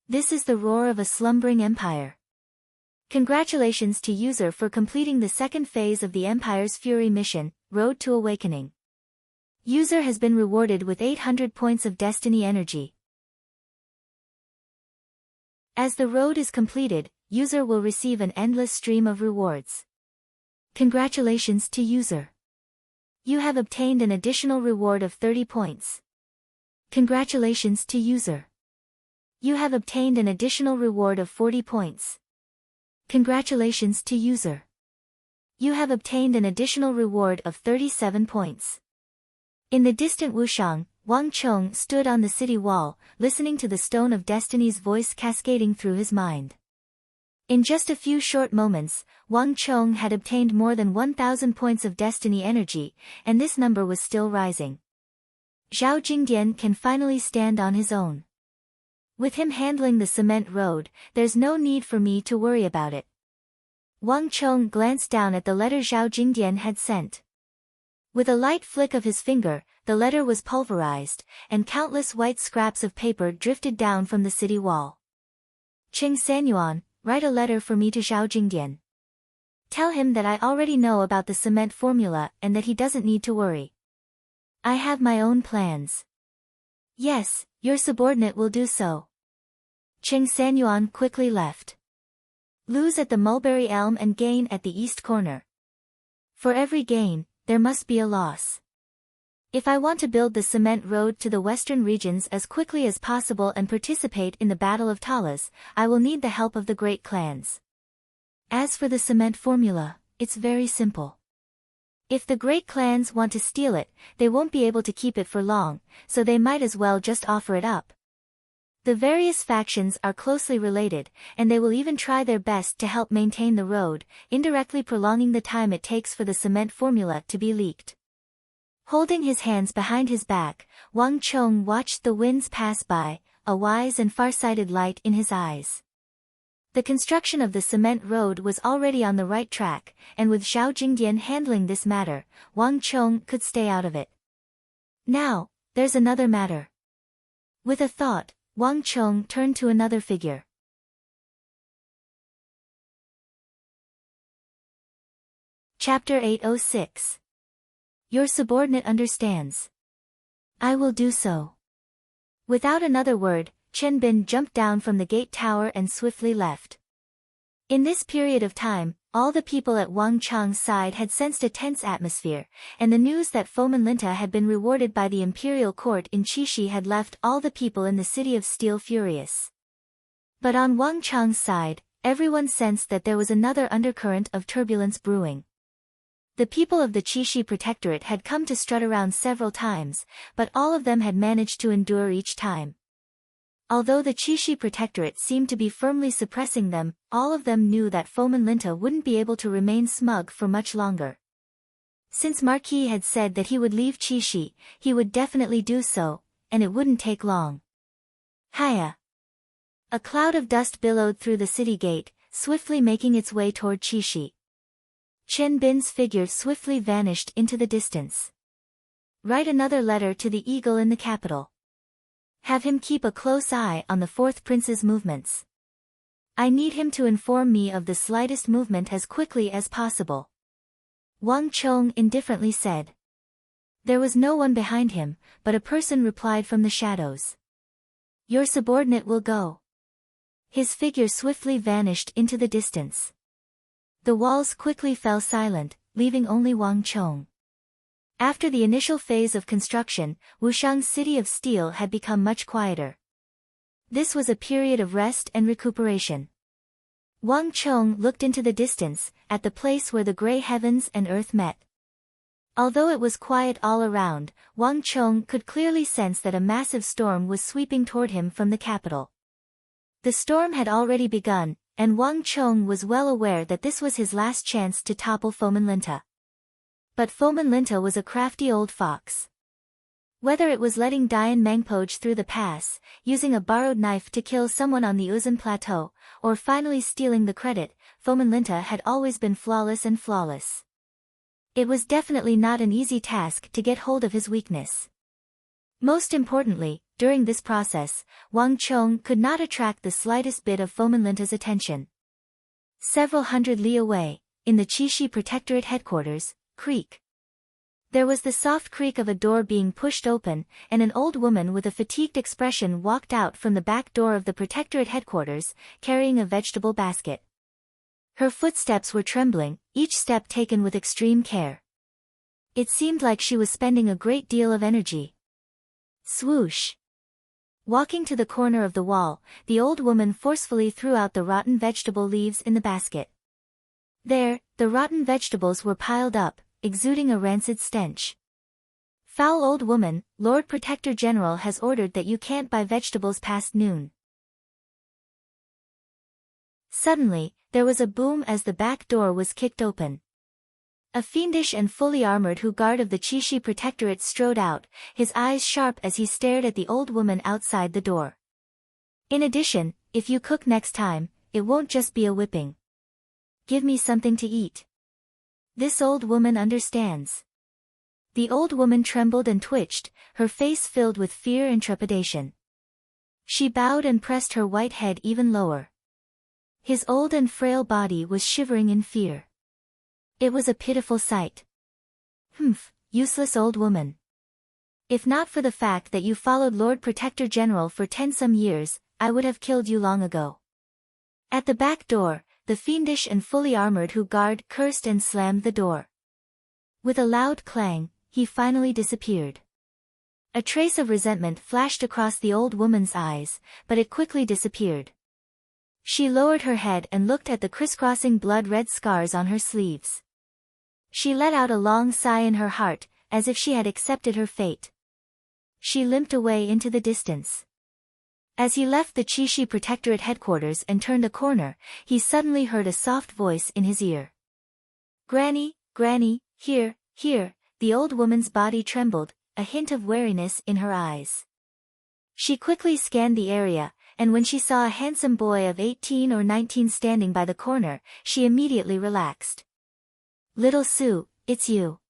This is the roar of a slumbering empire. Congratulations to user for completing the second phase of the Empire's Fury mission, Road to Awakening. User has been rewarded with 800 points of destiny energy. As the road is completed, user will receive an endless stream of rewards. Congratulations to user. You have obtained an additional reward of 30 points. Congratulations to user. You have obtained an additional reward of 40 points. Congratulations to user. You have obtained an additional reward of 37 points. In the distant Wushang, Wang Chong stood on the city wall, listening to the Stone of Destiny's voice cascading through his mind. In just a few short moments, Wang Chong had obtained more than 1,000 points of destiny energy, and this number was still rising. Zhao Jingdian can finally stand on his own. With him handling the cement road, there's no need for me to worry about it. Wang Chong glanced down at the letter Zhao Jingdian had sent. With a light flick of his finger, the letter was pulverized, and countless white scraps of paper drifted down from the city wall. Qing Sanyuan, write a letter for me to Zhao Jingdian. Tell him that I already know about the cement formula and that he doesn't need to worry. I have my own plans. Yes, your subordinate will do so. Qing Sanyuan quickly left. Lose at the mulberry elm and gain at the east corner. For every gain, there must be a loss. If I want to build the cement road to the western regions as quickly as possible and participate in the Battle of Talas, I will need the help of the great clans. As for the cement formula, it's very simple. If the great clans want to steal it, they won't be able to keep it for long, so they might as well just offer it up. The various factions are closely related, and they will even try their best to help maintain the road, indirectly prolonging the time it takes for the cement formula to be leaked. Holding his hands behind his back, Wang Chong watched the winds pass by, a wise and far-sighted light in his eyes. The construction of the cement road was already on the right track, and with Zhao Jingdian handling this matter, Wang Chong could stay out of it. Now, there's another matter. With a thought, Wang Chong turned to another figure. Chapter 806. Your subordinate understands. I will do so. Without another word, Chen Bin jumped down from the gate tower and swiftly left. In this period of time, all the people at Wang Chang's side had sensed a tense atmosphere, and the news that Fomin Linta had been rewarded by the imperial court in Qixi had left all the people in the city of Steel furious. But on Wang Chang's side, everyone sensed that there was another undercurrent of turbulence brewing. The people of the Qixi Protectorate had come to strut around several times, but all of them had managed to endure each time. Although the Qixi Protectorate seemed to be firmly suppressing them, all of them knew that Fomin Linta wouldn't be able to remain smug for much longer. Since Marquis had said that he would leave Qixi, he would definitely do so, and it wouldn't take long. Hiya! A cloud of dust billowed through the city gate, swiftly making its way toward Qixi. Chen Bin's figure swiftly vanished into the distance. Write another letter to the eagle in the capital. Have him keep a close eye on the fourth prince's movements. I need him to inform me of the slightest movement as quickly as possible. Wang Chong indifferently said. There was no one behind him, but a person replied from the shadows. Your subordinate will go. His figure swiftly vanished into the distance. The walls quickly fell silent, leaving only Wang Chong. After the initial phase of construction, Wushang's city of steel had become much quieter. This was a period of rest and recuperation. Wang Chong looked into the distance, at the place where the gray heavens and earth met. Although it was quiet all around, Wang Chong could clearly sense that a massive storm was sweeping toward him from the capital. The storm had already begun, and Wang Chong was well aware that this was his last chance to topple Fomin Linta. But Fomin Linta was a crafty old fox. Whether it was letting Dian Mangpoj through the pass, using a borrowed knife to kill someone on the Uzan Plateau, or finally stealing the credit, Fomin Linta had always been flawless and flawless. It was definitely not an easy task to get hold of his weakness. Most importantly, during this process, Wang Chong could not attract the slightest bit of Fomin Linta's attention. Several hundred li away, in the Qixi Protectorate headquarters, Creek. There was the soft creak of a door being pushed open, and an old woman with a fatigued expression walked out from the back door of the Protectorate headquarters, carrying a vegetable basket. Her footsteps were trembling, each step taken with extreme care. It seemed like she was spending a great deal of energy. Swoosh! Walking to the corner of the wall, the old woman forcefully threw out the rotten vegetable leaves in the basket. There, the rotten vegetables were piled up, exuding a rancid stench. Foul old woman, Lord Protector General has ordered that you can't buy vegetables past noon. Suddenly, there was a boom as the back door was kicked open. A fiendish and fully armored guard of the Chishi Protectorate strode out, his eyes sharp as he stared at the old woman outside the door. In addition, if you cook next time, it won't just be a whipping. Give me something to eat. This old woman understands. The old woman trembled and twitched, her face filled with fear and trepidation. She bowed and pressed her white head even lower. His old and frail body was shivering in fear. It was a pitiful sight. Humph, useless old woman. If not for the fact that you followed Lord Protector General for 10 some years, I would have killed you long ago. At the back door, the fiendish and fully armored guard cursed and slammed the door. With a loud clang, he finally disappeared. A trace of resentment flashed across the old woman's eyes, but it quickly disappeared. She lowered her head and looked at the crisscrossing blood-red scars on her sleeves. She let out a long sigh in her heart, as if she had accepted her fate. She limped away into the distance. As he left the Chishi Protectorate headquarters and turned a corner, he suddenly heard a soft voice in his ear. Granny, Granny, here, here, the old woman's body trembled, a hint of wariness in her eyes. She quickly scanned the area, and when she saw a handsome boy of 18 or 19 standing by the corner, she immediately relaxed. Little Sue, it's you.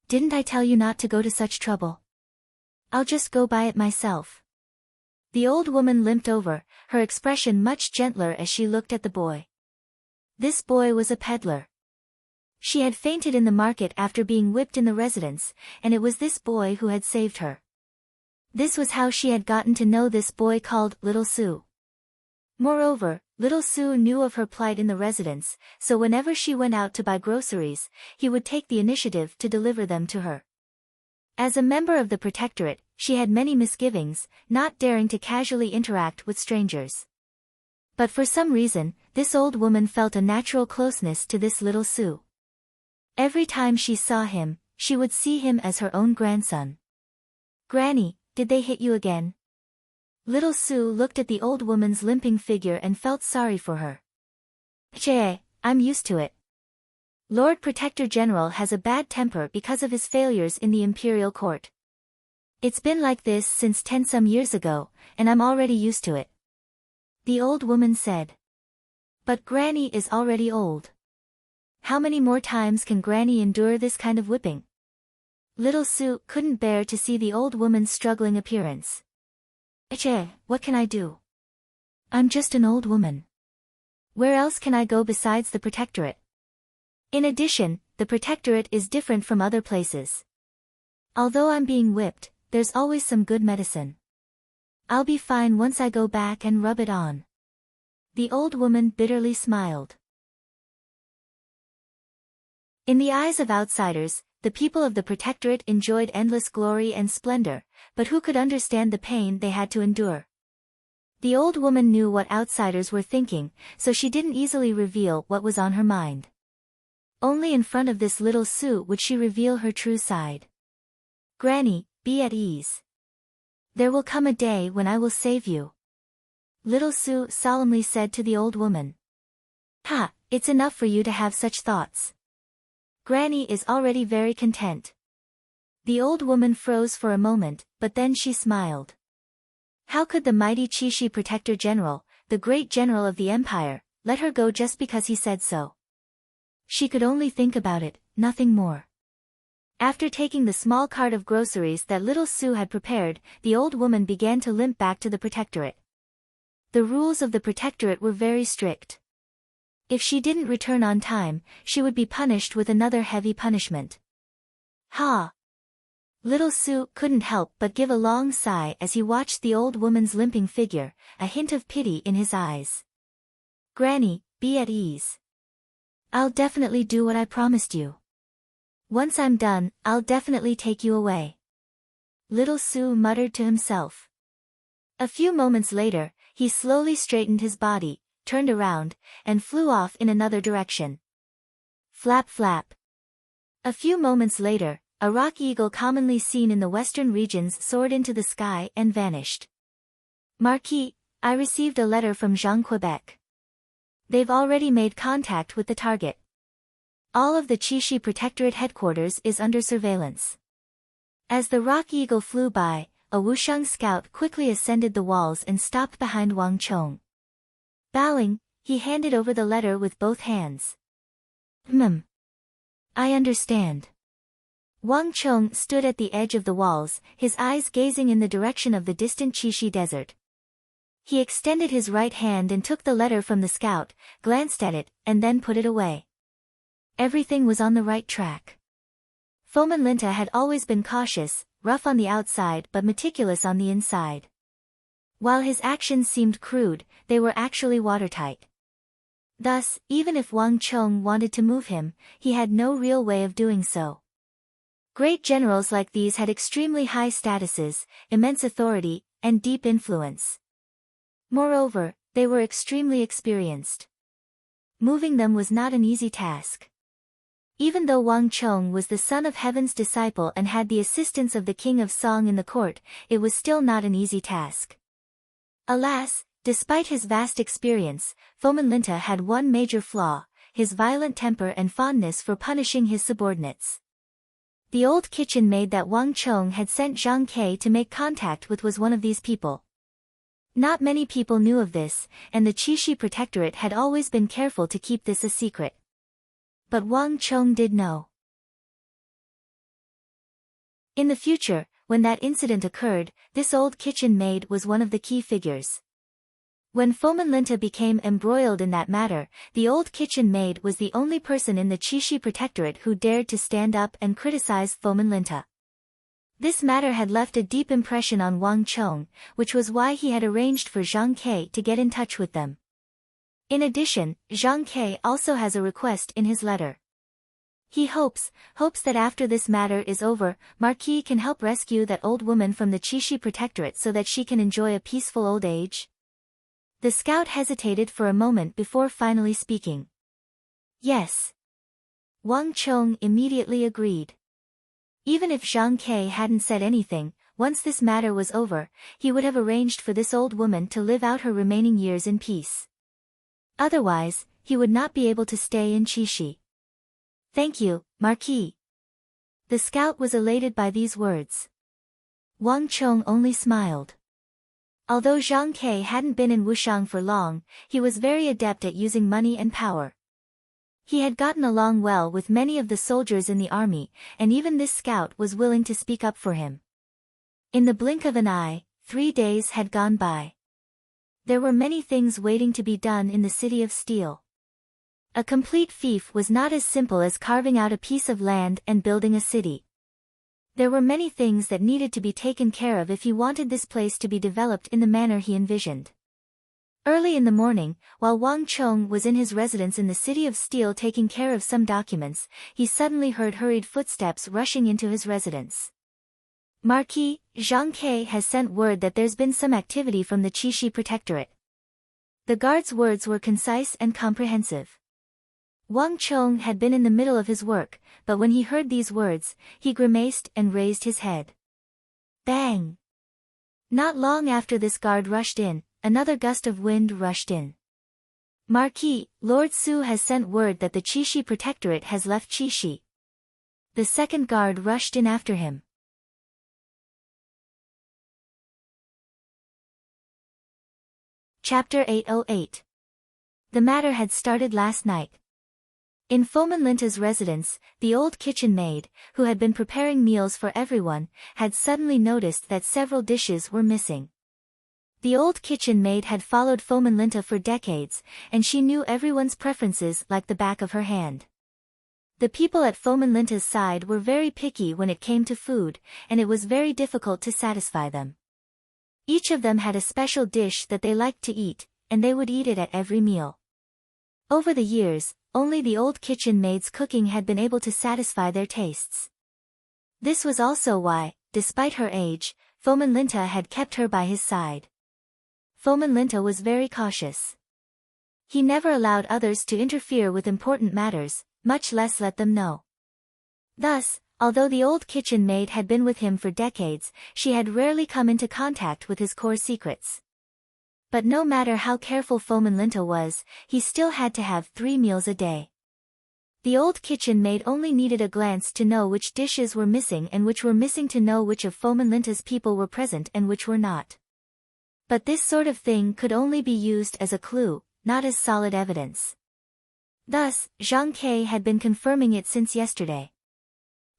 Didn't I tell you not to go to such trouble? I'll just go buy it myself. The old woman limped over, her expression much gentler as she looked at the boy. This boy was a peddler. She had fainted in the market after being whipped in the residence, and it was this boy who had saved her. This was how she had gotten to know this boy called Little Sue. Moreover, Little Sue knew of her plight in the residence, so whenever she went out to buy groceries, he would take the initiative to deliver them to her. As a member of the Protectorate, she had many misgivings, not daring to casually interact with strangers. But for some reason, this old woman felt a natural closeness to this Little Sue. Every time she saw him, she would see him as her own grandson. Granny, did they hit you again? Little Sue looked at the old woman's limping figure and felt sorry for her. Che, I'm used to it. Lord Protector General has a bad temper because of his failures in the imperial court. It's been like this since 10 some years ago, and I'm already used to it. The old woman said. But Granny is already old. How many more times can Granny endure this kind of whipping? Little Sue couldn't bear to see the old woman's struggling appearance. Che, what can I do? I'm just an old woman. Where else can I go besides the Protectorate? In addition, the Protectorate is different from other places. Although I'm being whipped, there's always some good medicine. I'll be fine once I go back and rub it on. The old woman bitterly smiled. In the eyes of outsiders, the people of the Protectorate enjoyed endless glory and splendor, but who could understand the pain they had to endure? The old woman knew what outsiders were thinking, so she didn't easily reveal what was on her mind. Only in front of this Little Sue would she reveal her true side. Granny, be at ease. There will come a day when I will save you. Little Sue solemnly said to the old woman. Ha, it's enough for you to have such thoughts. Granny is already very content. The old woman froze for a moment, but then she smiled. How could the mighty Chishi Protector General, the great general of the empire, let her go just because he said so? She could only think about it, nothing more. After taking the small cart of groceries that Little Sue had prepared, the old woman began to limp back to the Protectorate. The rules of the Protectorate were very strict. If she didn't return on time, she would be punished with another heavy punishment. Ha! Little Sue couldn't help but give a long sigh as he watched the old woman's limping figure, a hint of pity in his eyes. Granny, be at ease. I'll definitely do what I promised you. Once I'm done, I'll definitely take you away. Little Sue muttered to himself. A few moments later, he slowly straightened his body, turned around, and flew off in another direction. Flap flap. A few moments later, a rock eagle commonly seen in the western regions soared into the sky and vanished. Marquis, I received a letter from Jean Quebec. They've already made contact with the target. All of the Chishi Protectorate headquarters is under surveillance. As the rock eagle flew by, a Wushang scout quickly ascended the walls and stopped behind Wang Chong. Bowing, he handed over the letter with both hands. I understand. Wang Chong stood at the edge of the walls, his eyes gazing in the direction of the distant Chishi desert. He extended his right hand and took the letter from the scout, glanced at it, and then put it away. Everything was on the right track. Foman Linta had always been cautious, rough on the outside but meticulous on the inside. While his actions seemed crude, they were actually watertight. Thus, even if Wang Chong wanted to move him, he had no real way of doing so. Great generals like these had extremely high statuses, immense authority, and deep influence. Moreover, they were extremely experienced. Moving them was not an easy task. Even though Wang Chong was the son of Heaven's disciple and had the assistance of the King of Song in the court, it was still not an easy task. Alas, despite his vast experience, Foman Linta had one major flaw, his violent temper and fondness for punishing his subordinates. The old kitchen maid that Wang Chong had sent Zhang Ke to make contact with was one of these people. Not many people knew of this, and the Chishi Protectorate had always been careful to keep this a secret. But Wang Chong did know. In the future, when that incident occurred, this old kitchen maid was one of the key figures. When Foman Linta became embroiled in that matter, the old kitchen maid was the only person in the Chishi Protectorate who dared to stand up and criticize Foman Linta. This matter had left a deep impression on Wang Chong, which was why he had arranged for Zhang Ke to get in touch with them. In addition, Zhang Ke also has a request in his letter. He hopes that after this matter is over, Marquis can help rescue that old woman from the Chishi Protectorate so that she can enjoy a peaceful old age. The scout hesitated for a moment before finally speaking. Yes. Wang Chong immediately agreed. Even if Zhang Ke hadn't said anything, once this matter was over, he would have arranged for this old woman to live out her remaining years in peace. Otherwise, he would not be able to stay in Chishi. Thank you, Marquis. The scout was elated by these words. Wang Chong only smiled. Although Zhang Ke hadn't been in Wushang for long, he was very adept at using money and power. He had gotten along well with many of the soldiers in the army, and even this scout was willing to speak up for him. In the blink of an eye, 3 days had gone by. There were many things waiting to be done in the City of Steel. A complete fief was not as simple as carving out a piece of land and building a city. There were many things that needed to be taken care of if he wanted this place to be developed in the manner he envisioned. Early in the morning, while Wang Chong was in his residence in the City of Steel taking care of some documents, he suddenly heard hurried footsteps rushing into his residence. Marquis, Zhang Ke has sent word that there's been some activity from the Chishi Protectorate. The guard's words were concise and comprehensive. Wang Chong had been in the middle of his work, but when he heard these words, he grimaced and raised his head. Bang! Not long after this guard rushed in, another gust of wind rushed in. Marquis, Lord Su has sent word that the Chishi Protectorate has left Chishi. The second guard rushed in after him. Chapter 808. The matter had started last night. In Foman Linta's residence, the old kitchen maid, who had been preparing meals for everyone, had suddenly noticed that several dishes were missing. The old kitchen maid had followed Foman Linta for decades, and she knew everyone's preferences like the back of her hand. The people at Fomenlinta's side were very picky when it came to food, and it was very difficult to satisfy them. Each of them had a special dish that they liked to eat, and they would eat it at every meal. Over the years, only the old kitchen maid's cooking had been able to satisfy their tastes. This was also why, despite her age, Fomenlinta had kept her by his side. Fomenlinta was very cautious. He never allowed others to interfere with important matters, much less let them know. Thus, although the old kitchen maid had been with him for decades, she had rarely come into contact with his core secrets. But no matter how careful Fomenlinta was, he still had to have 3 meals a day. The old kitchen maid only needed a glance to know which dishes were missing and which were missing to know which of Fomenlinta's people were present and which were not. But this sort of thing could only be used as a clue, not as solid evidence. Thus, Zhang Ke had been confirming it since yesterday.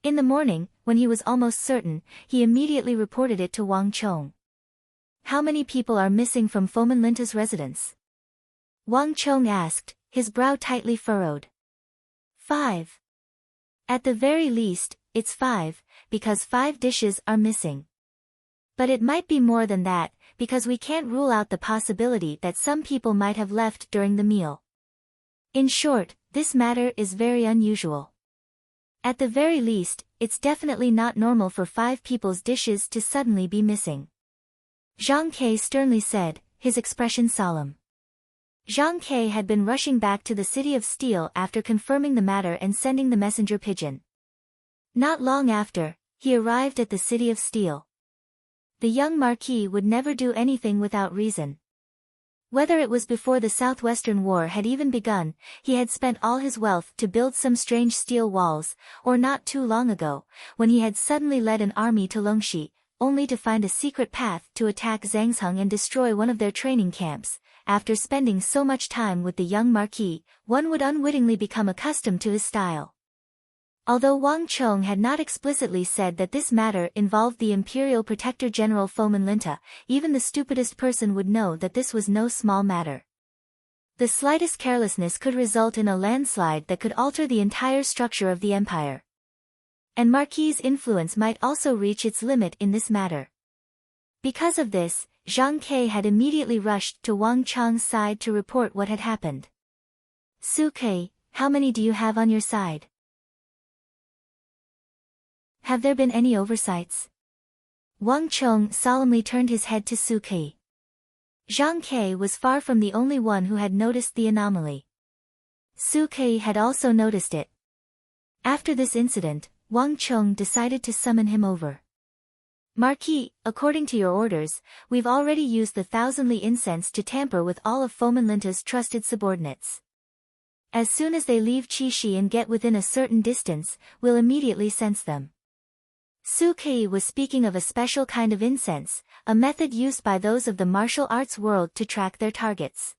In the morning, when he was almost certain, he immediately reported it to Wang Chong. How many people are missing from Fomenlinta's residence? Wang Chong asked, his brow tightly furrowed. 5. At the very least, it's 5, because 5 dishes are missing. But it might be more than that, because we can't rule out the possibility that some people might have left during the meal. In short, this matter is very unusual. At the very least, it's definitely not normal for 5 people's dishes to suddenly be missing. Zhang Ke sternly said, his expression solemn. Zhang Ke had been rushing back to the City of Steel after confirming the matter and sending the messenger pigeon. Not long after, he arrived at the City of Steel. The young Marquis would never do anything without reason. Whether it was before the Southwestern War had even begun, he had spent all his wealth to build some strange steel walls, or not too long ago, when he had suddenly led an army to Longxi, only to find a secret path to attack Zhangzheng and destroy one of their training camps. After spending so much time with the young Marquis, one would unwittingly become accustomed to his style. Although Wang Chong had not explicitly said that this matter involved the Imperial Protector General Fomenlinta, even the stupidest person would know that this was no small matter. The slightest carelessness could result in a landslide that could alter the entire structure of the empire. And Marquis's influence might also reach its limit in this matter. Because of this, Zhang Ke had immediately rushed to Wang Chong's side to report what had happened. Su Ke, how many do you have on your side? Have there been any oversights? Wang Chong solemnly turned his head to Su Ke. Zhang Ke was far from the only one who had noticed the anomaly. Su Ke had also noticed it. After this incident, Wang Chong decided to summon him over. Marquis, according to your orders, we've already used the thousandly incense to tamper with all of Fomenlinta's trusted subordinates. As soon as they leave Qixi and get within a certain distance, we'll immediately sense them. Su Ke was speaking of a special kind of incense, a method used by those of the martial arts world to track their targets.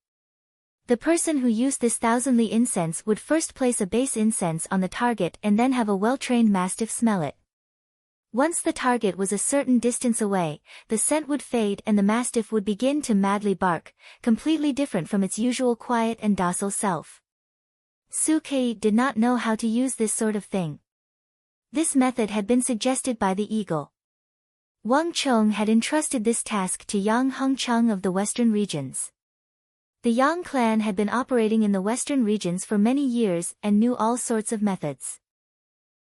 The person who used this thousandly incense would first place a base incense on the target and then have a well-trained mastiff smell it. Once the target was a certain distance away, the scent would fade and the mastiff would begin to madly bark, completely different from its usual quiet and docile self. Su Ke did not know how to use this sort of thing. This method had been suggested by the eagle. Wang Chong had entrusted this task to Yang Hongchang of the western regions. The Yang clan had been operating in the western regions for many years and knew all sorts of methods.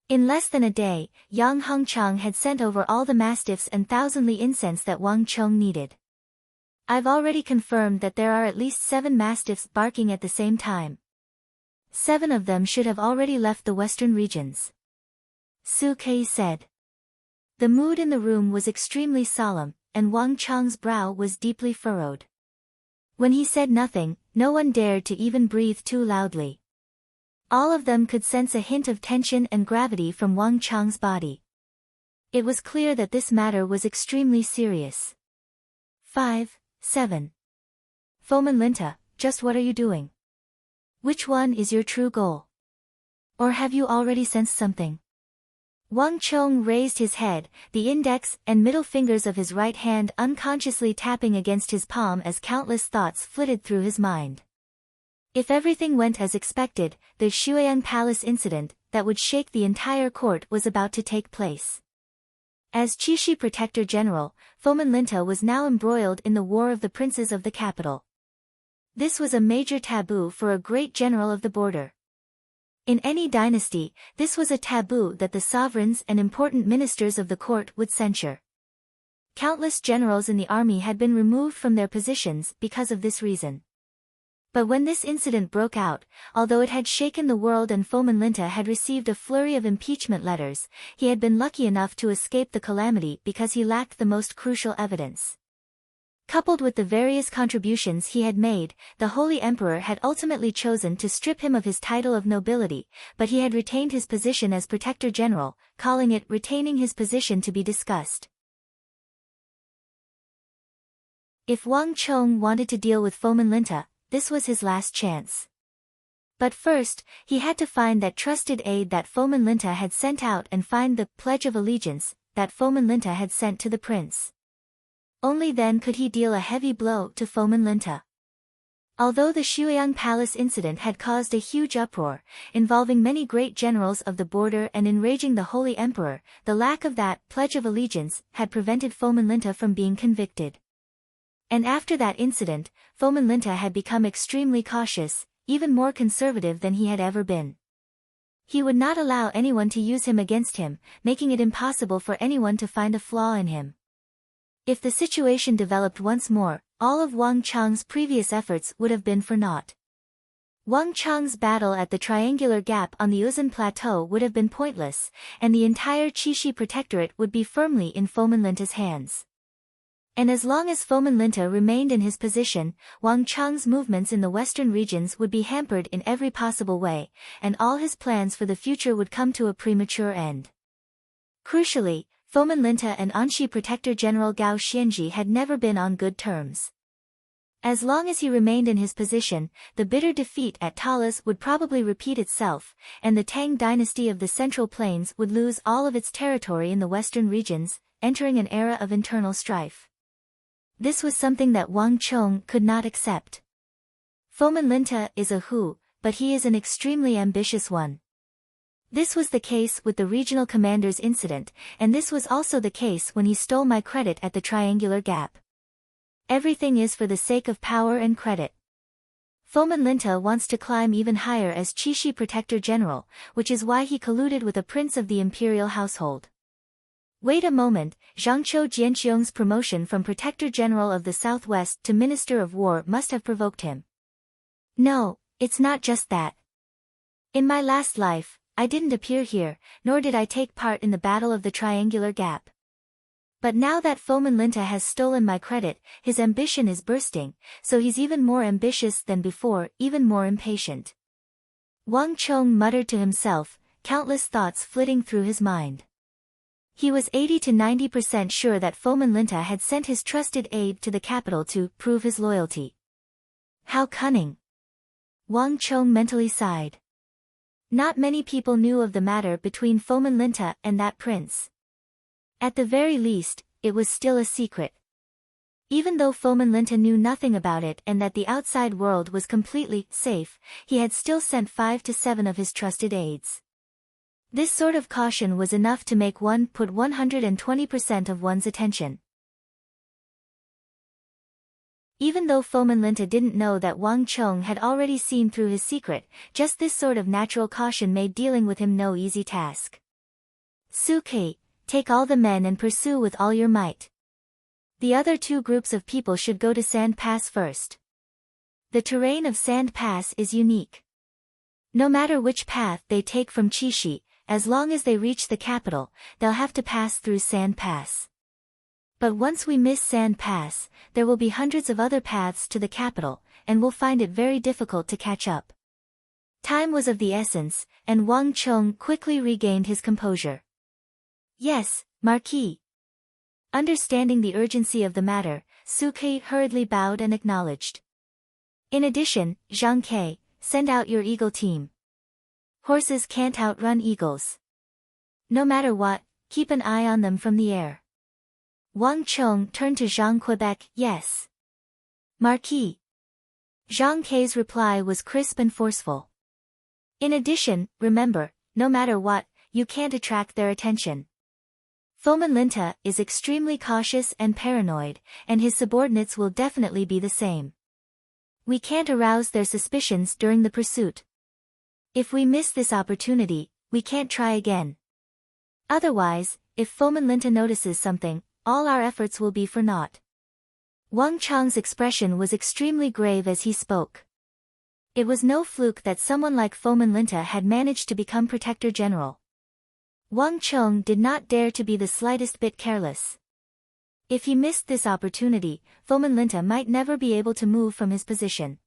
In less than a day, Yang Hongchang had sent over all the mastiffs and thousandly incense that Wang Chong needed. I've already confirmed that there are at least 7 mastiffs barking at the same time. 7 of them should have already left the western regions. Su Ke said. The mood in the room was extremely solemn, and Wang Chong's brow was deeply furrowed. When he said nothing, no one dared to even breathe too loudly. All of them could sense a hint of tension and gravity from Wang Chong's body. It was clear that this matter was extremely serious. 5, 7. Fomenlinta, just what are you doing? Which one is your true goal? Or have you already sensed something? Wang Chong raised his head, the index and middle fingers of his right hand unconsciously tapping against his palm as countless thoughts flitted through his mind. If everything went as expected, the Shuiyang Palace incident, that would shake the entire court, was about to take place. As Qixi Protector General, Fomin Linta was now embroiled in the War of the Princes of the capital. This was a major taboo for a great general of the border. In any dynasty, this was a taboo that the sovereigns and important ministers of the court would censure. Countless generals in the army had been removed from their positions because of this reason. But when this incident broke out, although it had shaken the world and Fomin Linta had received a flurry of impeachment letters, he had been lucky enough to escape the calamity because he lacked the most crucial evidence. Coupled with the various contributions he had made, the Holy Emperor had ultimately chosen to strip him of his title of nobility, but he had retained his position as Protector General, calling it retaining his position to be discussed. If Wang Chong wanted to deal with Fomin Linta, this was his last chance. But first, he had to find that trusted aide that Fomin Linta had sent out and find the Pledge of Allegiance that Fomin Linta had sent to the prince. Only then could he deal a heavy blow to Fomin Linta. Although the Shuiyang Palace incident had caused a huge uproar, involving many great generals of the border and enraging the Holy Emperor, the lack of that Pledge of Allegiance had prevented Fomin Linta from being convicted. And after that incident, Fomin Linta had become extremely cautious, even more conservative than he had ever been. He would not allow anyone to use him against him, making it impossible for anyone to find a flaw in him. If the situation developed once more, all of Wang Chang's previous efforts would have been for naught. Wang Chang's battle at the Triangular Gap on the Uzan Plateau would have been pointless, and the entire Qixi Protectorate would be firmly in Fomin Linta's hands. And as long as Fomin Linta remained in his position, Wang Chang's movements in the western regions would be hampered in every possible way, and all his plans for the future would come to a premature end. Crucially, Fomin Linta and Anxi Protector General Gao Xianji had never been on good terms. As long as he remained in his position, the bitter defeat at Talas would probably repeat itself, and the Tang dynasty of the Central Plains would lose all of its territory in the western regions, entering an era of internal strife. This was something that Wang Chong could not accept. Fomin Linta is a Hu, but he is an extremely ambitious one. This was the case with the regional commander's incident, and this was also the case when he stole my credit at the Triangular Gap. Everything is for the sake of power and credit. Fomin Linta wants to climb even higher as Qixi Protector General, which is why he colluded with a prince of the imperial household. Wait a moment, Zhangqiu Jianqiong's promotion from Protector General of the Southwest to Minister of War must have provoked him. No, it's not just that. In my last life, I didn't appear here, nor did I take part in the Battle of the Triangular Gap. But now that Fomin Linta has stolen my credit, his ambition is bursting, so he's even more ambitious than before, even more impatient. Wang Chong muttered to himself, countless thoughts flitting through his mind. He was 80 to 90% sure that Fomin Linta had sent his trusted aide to the capital to prove his loyalty. How cunning! Wang Chong mentally sighed. Not many people knew of the matter between Fomin Linta and that prince. At the very least, it was still a secret. Even though Fomin Linta knew nothing about it and that the outside world was completely safe, he had still sent 5 to 7 of his trusted aides. This sort of caution was enough to make one put 120% of one's attention. Even though Fomin Linta didn't know that Wang Chong had already seen through his secret, just this sort of natural caution made dealing with him no easy task. Suke, take all the men and pursue with all your might. The other 2 groups of people should go to Sand Pass first. The terrain of Sand Pass is unique. No matter which path they take from Qixi, as long as they reach the capital, they'll have to pass through Sand Pass. But once we miss Sand Pass, there will be hundreds of other paths to the capital, and we'll find it very difficult to catch up. Time was of the essence, and Wang Chong quickly regained his composure. Yes, Marquis. Understanding the urgency of the matter, Suke hurriedly bowed and acknowledged. In addition, Zhang Ke, send out your eagle team. Horses can't outrun eagles. No matter what, keep an eye on them from the air. Wang Chong turned to Zhang Quebec, yes. Marquis. Zhang Kei's reply was crisp and forceful. In addition, remember, no matter what, you can't attract their attention. Fomin Linta is extremely cautious and paranoid, and his subordinates will definitely be the same. We can't arouse their suspicions during the pursuit. If we miss this opportunity, we can't try again. Otherwise, if Fomin Linta notices something, all our efforts will be for naught. Wang Chang's expression was extremely grave as he spoke. It was no fluke that someone like Fomin Linta had managed to become Protector General. Wang Chong did not dare to be the slightest bit careless. If he missed this opportunity, Fomin Linta might never be able to move from his position.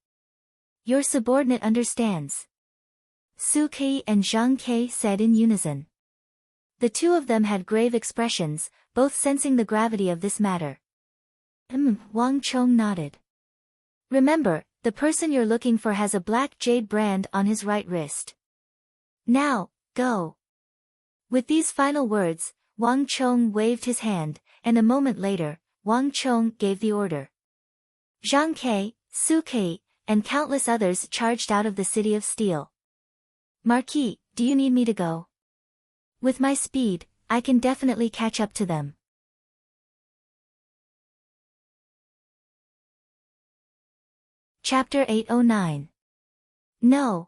Your subordinate understands, Su Kei and Zhang Kei said in unison. The two of them had grave expressions, both sensing the gravity of this matter. Wang Chong nodded. Remember, the person you're looking for has a black jade brand on his right wrist. Now, go. With these final words, Wang Chong waved his hand, and a moment later, Wang Chong gave the order. Zhang Kei, Su Kei, and countless others charged out of the City of Steel. Marquis, do you need me to go? With my speed, I can definitely catch up to them. Chapter 809. No.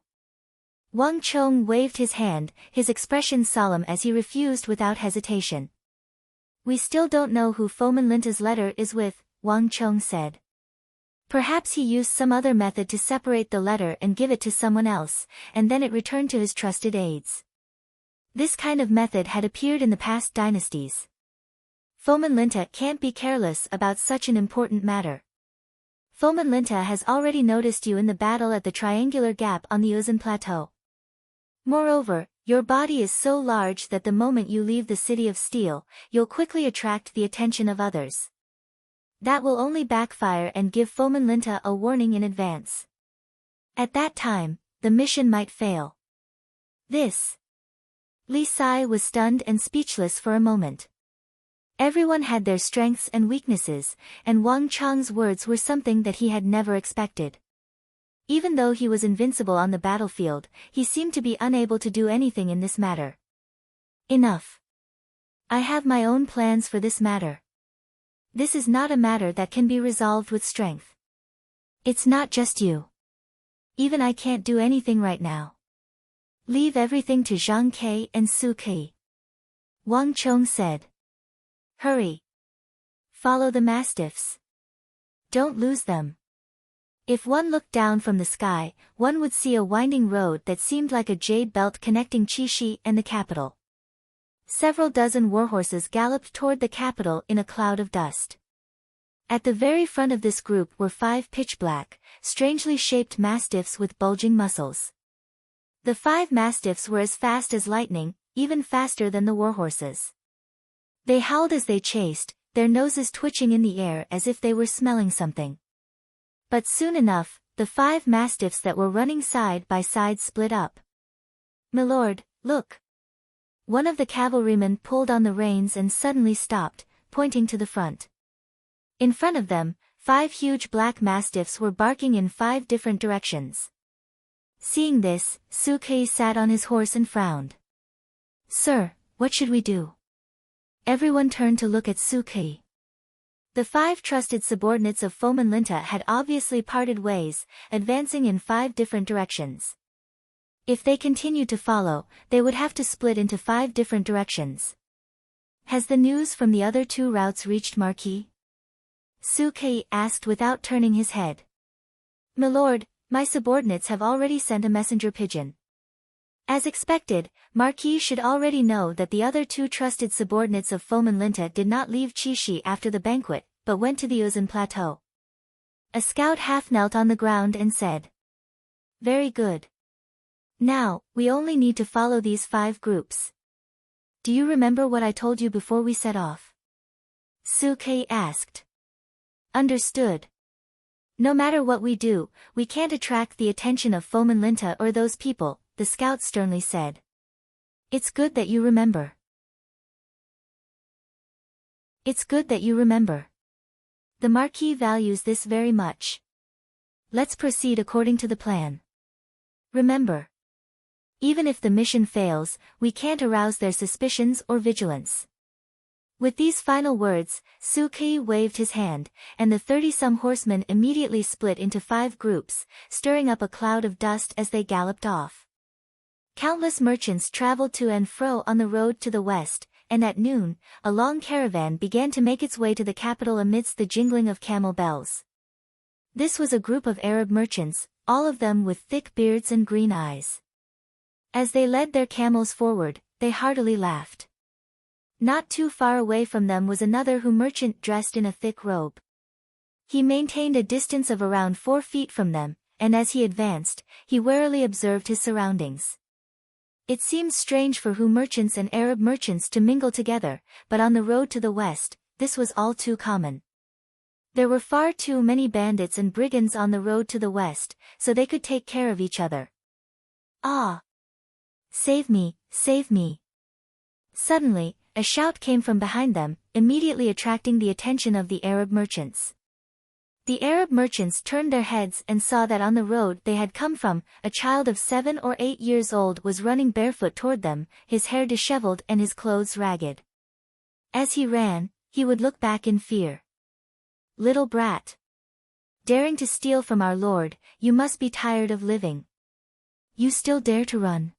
Wang Chong waved his hand, his expression solemn as he refused without hesitation. We still don't know who Fomin Linta's letter is with, Wang Chong said. Perhaps he used some other method to separate the letter and give it to someone else, and then it returned to his trusted aides. This kind of method had appeared in the past dynasties. Fomin Linta can't be careless about such an important matter. Fomin Linta has already noticed you in the battle at the triangular gap on the Uzan Plateau. Moreover, your body is so large that the moment you leave the City of Steel, you'll quickly attract the attention of others. That will only backfire and give Fomin Linta a warning in advance. At that time, the mission might fail. This. Li Sai was stunned and speechless for a moment. Everyone had their strengths and weaknesses, and Wang Chang's words were something that he had never expected. Even though he was invincible on the battlefield, he seemed to be unable to do anything in this matter. Enough. I have my own plans for this matter. This is not a matter that can be resolved with strength. It's not just you. Even I can't do anything right now. Leave everything to Zhang Kei and Su Kei. Wang Chong said. Hurry. Follow the mastiffs. Don't lose them. If one looked down from the sky, one would see a winding road that seemed like a jade belt connecting Qixi and the capital. Several dozen warhorses galloped toward the capital in a cloud of dust. At the very front of this group were 5 pitch-black, strangely shaped mastiffs with bulging muscles. The 5 mastiffs were as fast as lightning, even faster than the warhorses. They howled as they chased, their noses twitching in the air as if they were smelling something. But soon enough, the 5 mastiffs that were running side by side split up. "Milord, look!" One of the cavalrymen pulled on the reins and suddenly stopped, pointing to the front. In front of them, 5 huge black mastiffs were barking in 5 different directions. Seeing this, Su Kei sat on his horse and frowned. "Sir, what should we do?" Everyone turned to look at Su Kei. The 5 trusted subordinates of Fomin Linta had obviously parted ways, advancing in 5 different directions. If they continued to follow, they would have to split into 5 different directions. Has the news from the other 2 routes reached Marquis? Su Kei asked without turning his head. "Milord, my subordinates have already sent a messenger pigeon." As expected, Marquis should already know that the other 2 trusted subordinates of Fomin Linta did not leave Qixi after the banquet, but went to the Uzan Plateau. A scout half knelt on the ground and said. "Very good. Now, we only need to follow these 5 groups. Do you remember what I told you before we set off?" Su Kei asked. "Understood. No matter what we do, we can't attract the attention of Fomin Linta or those people," the scout sternly said. "It's good that you remember. It's good that you remember. The Marquis values this very much." Let's proceed according to the plan. Remember, even if the mission fails, we can't arouse their suspicions or vigilance. With these final words, Suki waved his hand, and the 30-some horsemen immediately split into 5 groups, stirring up a cloud of dust as they galloped off. Countless merchants traveled to and fro on the road to the west, and at noon, a long caravan began to make its way to the capital amidst the jingling of camel bells. This was a group of Arab merchants, all of them with thick beards and green eyes. As they led their camels forward, they heartily laughed. Not too far away from them was another merchant dressed in a thick robe. He maintained a distance of around 4 feet from them, and as he advanced, he warily observed his surroundings. It seemed strange for merchants and Arab merchants to mingle together, but on the road to the west, this was all too common. There were far too many bandits and brigands on the road to the west, so they could take care of each other. Ah! Save me, save me! Suddenly, a shout came from behind them, immediately attracting the attention of the Arab merchants. The Arab merchants turned their heads and saw that on the road they had come from, a child of 7 or 8 years old was running barefoot toward them, his hair disheveled and his clothes ragged. As he ran, he would look back in fear. Little brat! Daring to steal from our Lord, you must be tired of living. You still dare to run?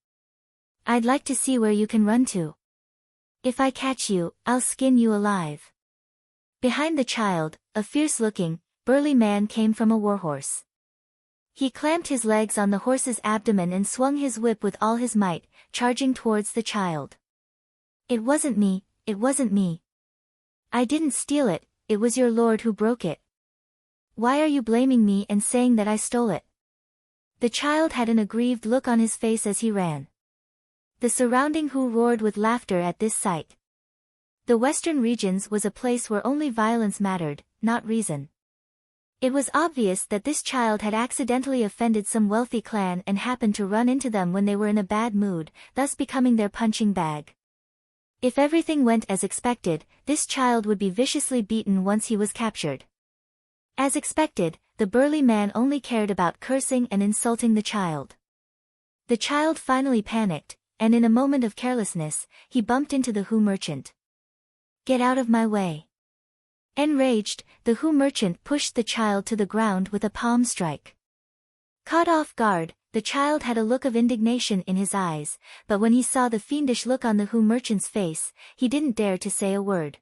I'd like to see where you can run to. If I catch you, I'll skin you alive. Behind the child, a fierce-looking, burly man came from a warhorse. He clamped his legs on the horse's abdomen and swung his whip with all his might, charging towards the child. It wasn't me, it wasn't me. I didn't steal it, it was your Lord who broke it. Why are you blaming me and saying that I stole it? The child had an aggrieved look on his face as he ran. The surrounding roared with laughter at this sight. The western regions was a place where only violence mattered, not reason. It was obvious that this child had accidentally offended some wealthy clan and happened to run into them when they were in a bad mood, thus becoming their punching bag. If everything went as expected, this child would be viciously beaten once he was captured. As expected, the burly man only cared about cursing and insulting the child. The child finally panicked, and in a moment of carelessness, he bumped into the merchant. Get out of my way! Enraged, the merchant pushed the child to the ground with a palm strike. Caught off guard, the child had a look of indignation in his eyes, but when he saw the fiendish look on the merchant's face, he didn't dare to say a word.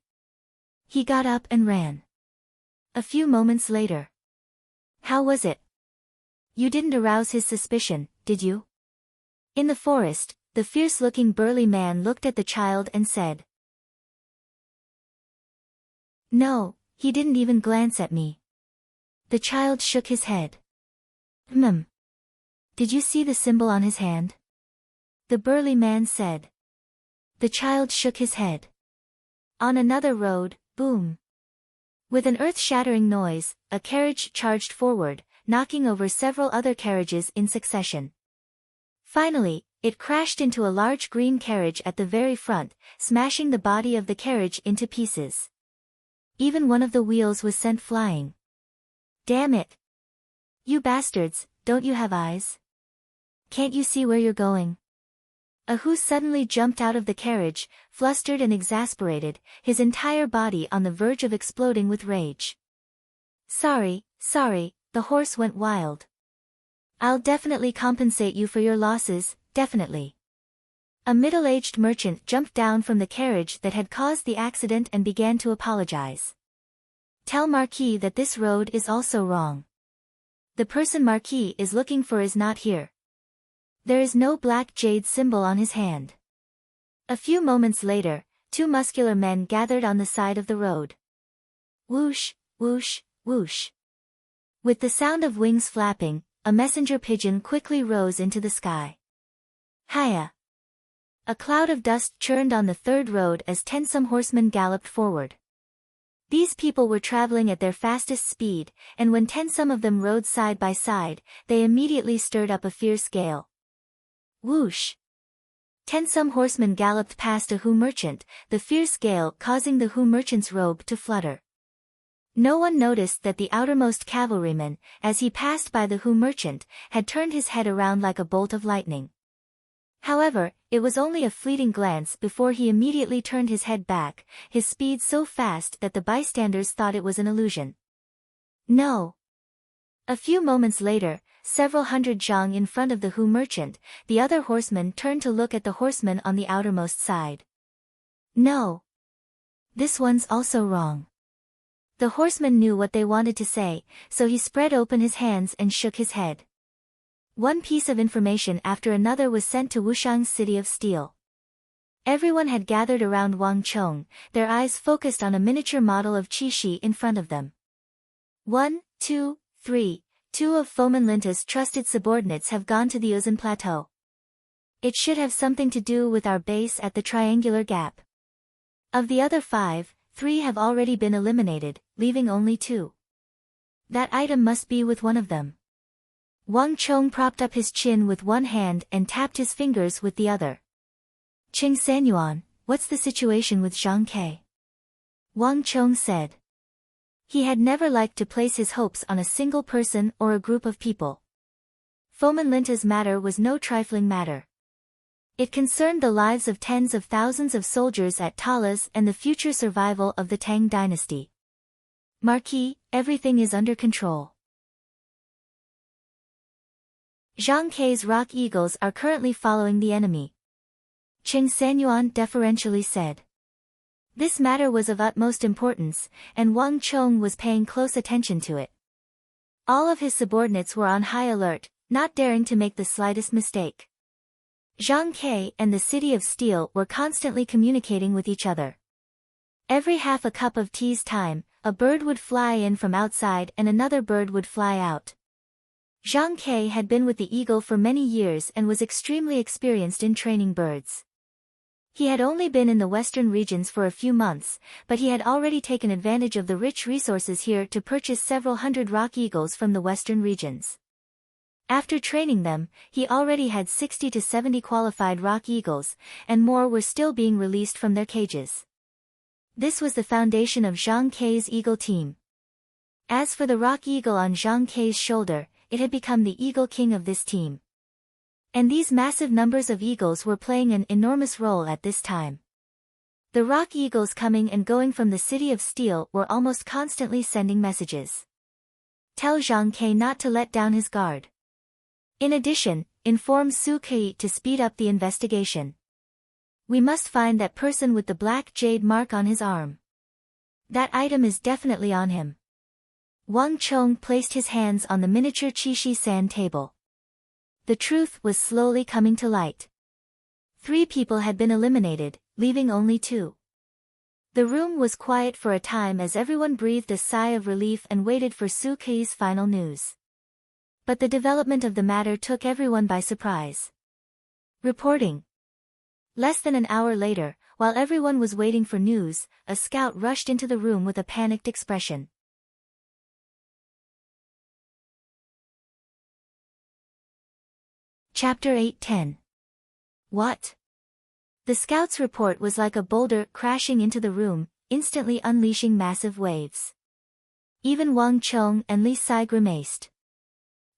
He got up and ran. A few moments later. How was it? You didn't arouse his suspicion, did you? In the forest, the fierce-looking burly man looked at the child and said, No, he didn't even glance at me. The child shook his head. Did you see the symbol on his hand? The burly man said. The child shook his head. On another road, boom! With an earth-shattering noise, a carriage charged forward, knocking over several other carriages in succession. Finally, it crashed into a large green carriage at the very front, smashing the body of the carriage into pieces. Even one of the wheels was sent flying. Damn it! You bastards, don't you have eyes? Can't you see where you're going? Ahu suddenly jumped out of the carriage, flustered and exasperated, his entire body on the verge of exploding with rage. Sorry, the horse went wild. I'll definitely compensate you for your losses, definitely. A middle-aged merchant jumped down from the carriage that had caused the accident and began to apologize. Tell Marquis that this road is also wrong. The person Marquis is looking for is not here. There is no black jade symbol on his hand. A few moments later, 2 muscular men gathered on the side of the road. Whoosh, whoosh, whoosh. With the sound of wings flapping, a messenger pigeon quickly rose into the sky. Hiya! A cloud of dust churned on the third road as 10-some horsemen galloped forward. These people were traveling at their fastest speed, and when 10-some of them rode side by side, they immediately stirred up a fierce gale. Whoosh! 10-some horsemen galloped past a merchant, the fierce gale causing the merchant's robe to flutter. No one noticed that the outermost cavalryman, as he passed by the Hu merchant, had turned his head around like a bolt of lightning. However, it was only a fleeting glance before he immediately turned his head back, his speed so fast that the bystanders thought it was an illusion. No. A few moments later, several hundred zhang in front of the Hu merchant, the other horseman turned to look at the horseman on the outermost side. No. This one's also wrong. The horseman knew what they wanted to say, so he spread open his hands and shook his head. One piece of information after another was sent to Wushang's city of steel. Everyone had gathered around Wang Chong, their eyes focused on a miniature model of Qixi in front of them. 1, 2, 3. Two of Fomin Linta's trusted subordinates have gone to the Uzan Plateau. It should have something to do with our base at the Triangular Gap. Of the other 5, 3 have already been eliminated, leaving only 2. That item must be with one of them. Wang Chong propped up his chin with one hand and tapped his fingers with the other. Qing Sanyuan, what's the situation with Zhang Ke? Wang Chong said. He had never liked to place his hopes on a single person or a group of people. Fomin Linta's matter was no trifling matter. It concerned the lives of tens of thousands of soldiers at Talas and the future survival of the Tang dynasty. Marquis, everything is under control. Zhang Ke's rock eagles are currently following the enemy. Qing Sanyuan deferentially said. This matter was of utmost importance, and Wang Chong was paying close attention to it. All of his subordinates were on high alert, not daring to make the slightest mistake. Zhang Ke and the City of Steel were constantly communicating with each other. Every half a cup of tea's time, a bird would fly in from outside and another bird would fly out. Zhang Ke had been with the eagle for many years and was extremely experienced in training birds. He had only been in the western regions for a few months, but he had already taken advantage of the rich resources here to purchase several hundred rock eagles from the western regions. After training them, he already had 60 to 70 qualified rock eagles, and more were still being released from their cages. This was the foundation of Zhang Ke's eagle team. As for the rock eagle on Zhang Ke's shoulder, it had become the eagle king of this team. And these massive numbers of eagles were playing an enormous role at this time. The rock eagles coming and going from the City of Steel were almost constantly sending messages. Tell Zhang Ke not to let down his guard. In addition, inform Su Ke to speed up the investigation. We must find that person with the black jade mark on his arm. That item is definitely on him. Wang Chong placed his hands on the miniature Qixi sand table. The truth was slowly coming to light. 3 people had been eliminated, leaving only 2. The room was quiet for a time as everyone breathed a sigh of relief and waited for Su Ke's final news. But the development of the matter took everyone by surprise. Reporting. Less than an hour later, while everyone was waiting for news, a scout rushed into the room with a panicked expression. Chapter 8:10. What? The scout's report was like a boulder crashing into the room, instantly unleashing massive waves. Even Wang Chong and Li Sai grimaced.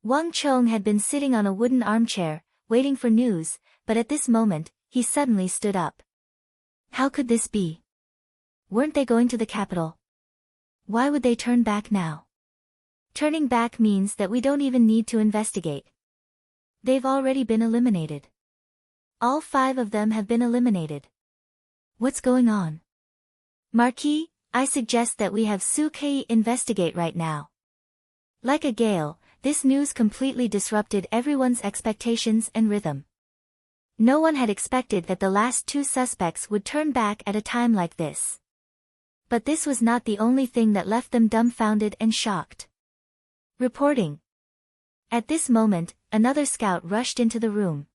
Wang Chong had been sitting on a wooden armchair, waiting for news, but at this moment, he suddenly stood up. How could this be? Weren't they going to the capital? Why would they turn back now? Turning back means that we don't even need to investigate. They've already been eliminated. All 5 of them have been eliminated. What's going on? Marquis, I suggest that we have Su Ke investigate right now. Like a gale, this news completely disrupted everyone's expectations and rhythm. No one had expected that the last 2 suspects would turn back at a time like this. But this was not the only thing that left them dumbfounded and shocked. Reporting. At this moment, another scout rushed into the room.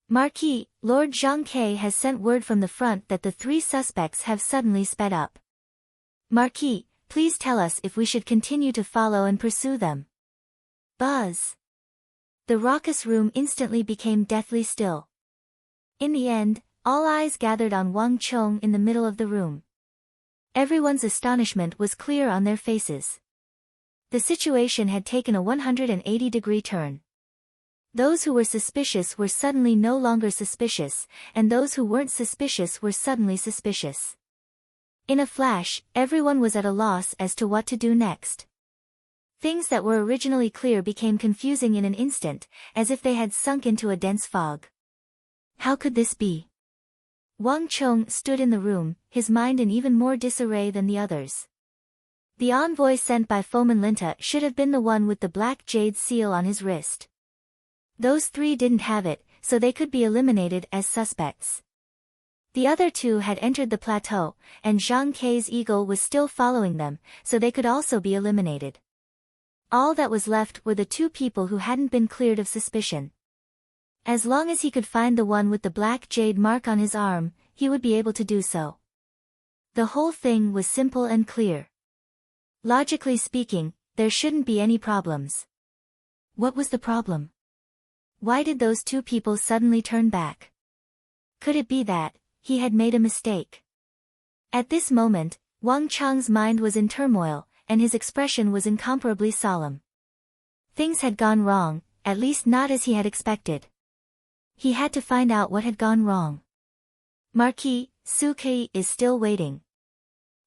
Marquis, Lord Zhang Ke has sent word from the front that the 3 suspects have suddenly sped up. Marquis, please tell us if we should continue to follow and pursue them. Buzz. The raucous room instantly became deathly still. In the end, all eyes gathered on Wang Chong in the middle of the room. Everyone's astonishment was clear on their faces. The situation had taken a 180-degree turn. Those who were suspicious were suddenly no longer suspicious, and those who weren't suspicious were suddenly suspicious. In a flash, everyone was at a loss as to what to do next. Things that were originally clear became confusing in an instant, as if they had sunk into a dense fog. How could this be? Wang Chong stood in the room, his mind in even more disarray than the others. The envoy sent by Fomin Linta should have been the one with the black jade seal on his wrist. Those three didn't have it, so they could be eliminated as suspects. The other two had entered the plateau, and Zhang Kei's eagle was still following them, so they could also be eliminated. All that was left were the two people who hadn't been cleared of suspicion. As long as he could find the one with the black jade mark on his arm, he would be able to do so. The whole thing was simple and clear. Logically speaking, there shouldn't be any problems. What was the problem? Why did those two people suddenly turn back? Could it be that he had made a mistake? At this moment, Wang Chang's mind was in turmoil, and his expression was incomparably solemn. Things had gone wrong, at least not as he had expected. He had to find out what had gone wrong. Marquis, Su Kei is still waiting.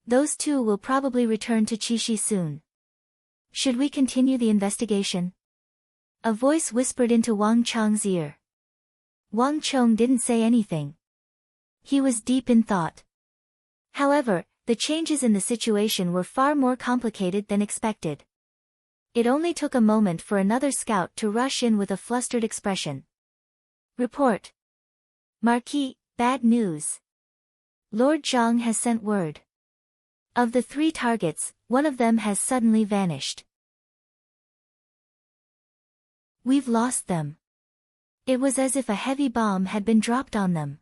Those two will probably return to Qixi soon. Should we continue the investigation? A voice whispered into Wang Chang's ear. Wang Chong didn't say anything. He was deep in thought. However, the changes in the situation were far more complicated than expected. It only took a moment for another scout to rush in with a flustered expression. Report. Marquis, bad news. Lord Zhang has sent word. Of the 3 targets, one of them has suddenly vanished. We've lost them. It was as if a heavy bomb had been dropped on them.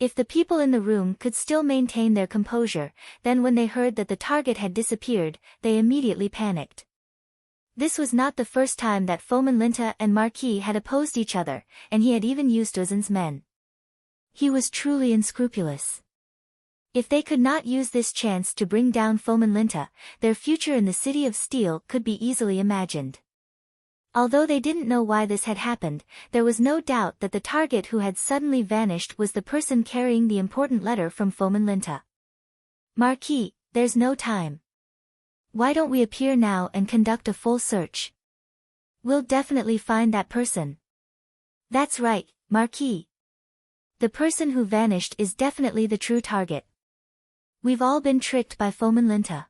If the people in the room could still maintain their composure, then when they heard that the target had disappeared, they immediately panicked. This was not the first time that Fomin Linta and Marquis had opposed each other, and he had even used Ozen's men. He was truly unscrupulous. If they could not use this chance to bring down Fomin Linta, their future in the City of Steel could be easily imagined. Although they didn't know why this had happened, there was no doubt that the target who had suddenly vanished was the person carrying the important letter from Fomin Linta. Marquis, there's no time. Why don't we appear now and conduct a full search? We'll definitely find that person. That's right, Marquis. The person who vanished is definitely the true target. We've all been tricked by Fomin Linta.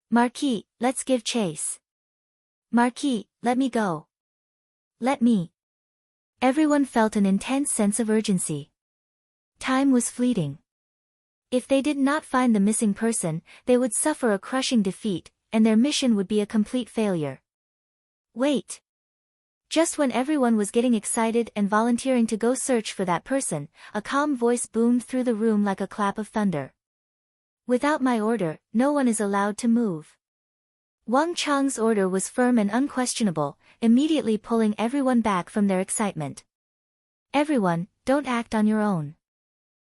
Marquis, let's give chase. Marquis, let me go. Let me. Everyone felt an intense sense of urgency. Time was fleeting. If they did not find the missing person, they would suffer a crushing defeat, and their mission would be a complete failure. Wait. Just when everyone was getting excited and volunteering to go search for that person, a calm voice boomed through the room like a clap of thunder. Without my order, no one is allowed to move. Wang Chang's order was firm and unquestionable, immediately pulling everyone back from their excitement. Everyone, don't act on your own.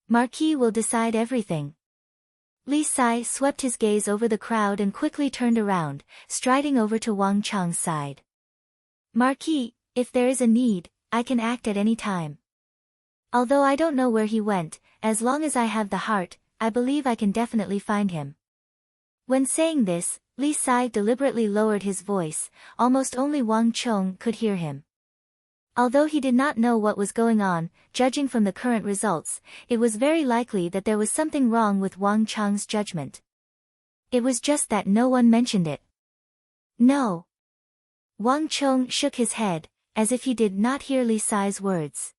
Marquis will decide everything. Li Sai swept his gaze over the crowd and quickly turned around, striding over to Wang Chang's side. Marquis, if there is a need, I can act at any time. Although I don't know where he went, as long as I have the heart, I believe I can definitely find him. When saying this, Li Sai deliberately lowered his voice, almost only Wang Chong could hear him. Although he did not know what was going on, judging from the current results, it was very likely that there was something wrong with Wang Chang's judgment. It was just that no one mentioned it. No. Wang Chong shook his head, as if he did not hear Li Sai's words.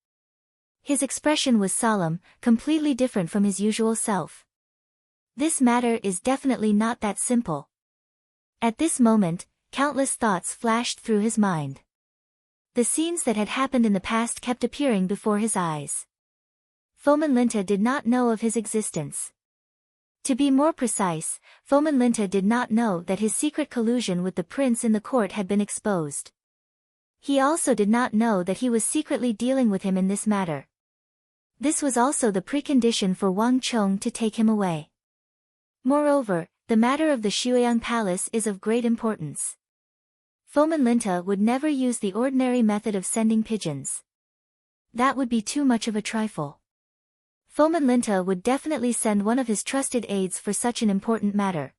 His expression was solemn, completely different from his usual self. This matter is definitely not that simple. At this moment, countless thoughts flashed through his mind. The scenes that had happened in the past kept appearing before his eyes. Fomin Linta did not know of his existence. To be more precise, Fomin Linta did not know that his secret collusion with the prince in the court had been exposed. He also did not know that he was secretly dealing with him in this matter. This was also the precondition for Wang Chong to take him away. Moreover, the matter of the Shueyang Palace is of great importance. Foman Linta would never use the ordinary method of sending pigeons. That would be too much of a trifle. Foman Linta would definitely send one of his trusted aides for such an important matter.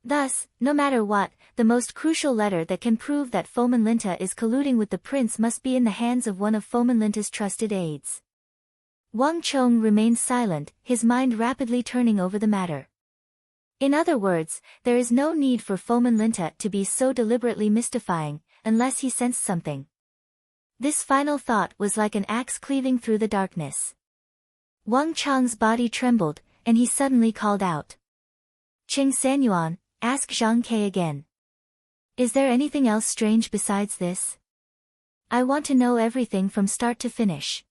Thus, no matter what, the most crucial letter that can prove that Foman Linta is colluding with the prince must be in the hands of one of Foman Linta's trusted aides. Wang Chong remained silent, his mind rapidly turning over the matter. In other words, there is no need for Foman Linta to be so deliberately mystifying, unless he sensed something. This final thought was like an axe cleaving through the darkness. Wang Chong's body trembled, and he suddenly called out. Qing Sanyuan, ask Zhang Ke again. Is there anything else strange besides this? I want to know everything from start to finish.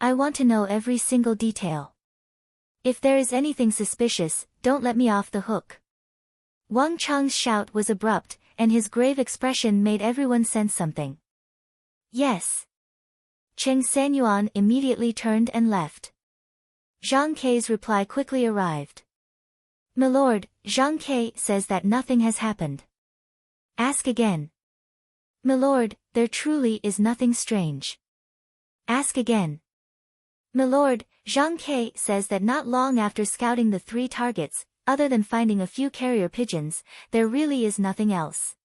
I want to know every single detail. If there is anything suspicious, don't let me off the hook. Wang Chong's shout was abrupt, and his grave expression made everyone sense something. Yes. Qing Sanyuan immediately turned and left. Zhang Ke's reply quickly arrived. Milord, Zhang Ke says that nothing has happened. Ask again. Milord, there truly is nothing strange. Ask again. Milord, Zhang Ke says that not long after scouting the 3 targets, other than finding a few carrier pigeons, there really is nothing else.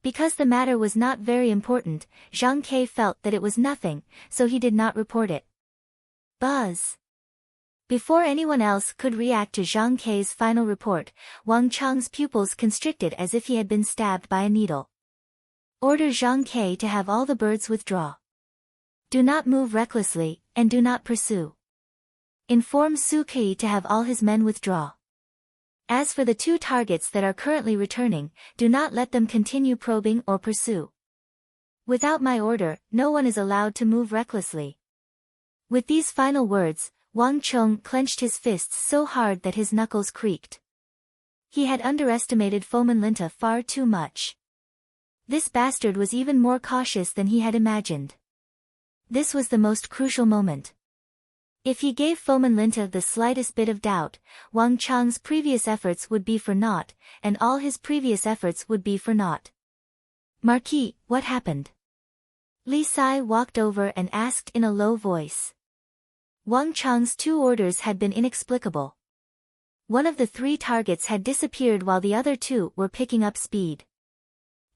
Because the matter was not very important, Zhang Ke felt that it was nothing, so he did not report it. Buzz. Before anyone else could react to Zhang Ke's final report, Wang Chong's pupils constricted as if he had been stabbed by a needle. Order Zhang Ke to have all the birds withdraw. Do not move recklessly, and do not pursue. Inform Su Ke to have all his men withdraw. As for the 2 targets that are currently returning, do not let them continue probing or pursue. Without my order, no one is allowed to move recklessly. With these final words, Wang Chong clenched his fists so hard that his knuckles creaked. He had underestimated Foman Linta far too much. This bastard was even more cautious than he had imagined. This was the most crucial moment. If he gave Foman Linta the slightest bit of doubt, Wang Chong's previous efforts would be for naught, and all his previous efforts would be for naught. Marquis, what happened? Li Sai walked over and asked in a low voice. Wang Chong's 2 orders had been inexplicable. One of the 3 targets had disappeared while the other 2 were picking up speed.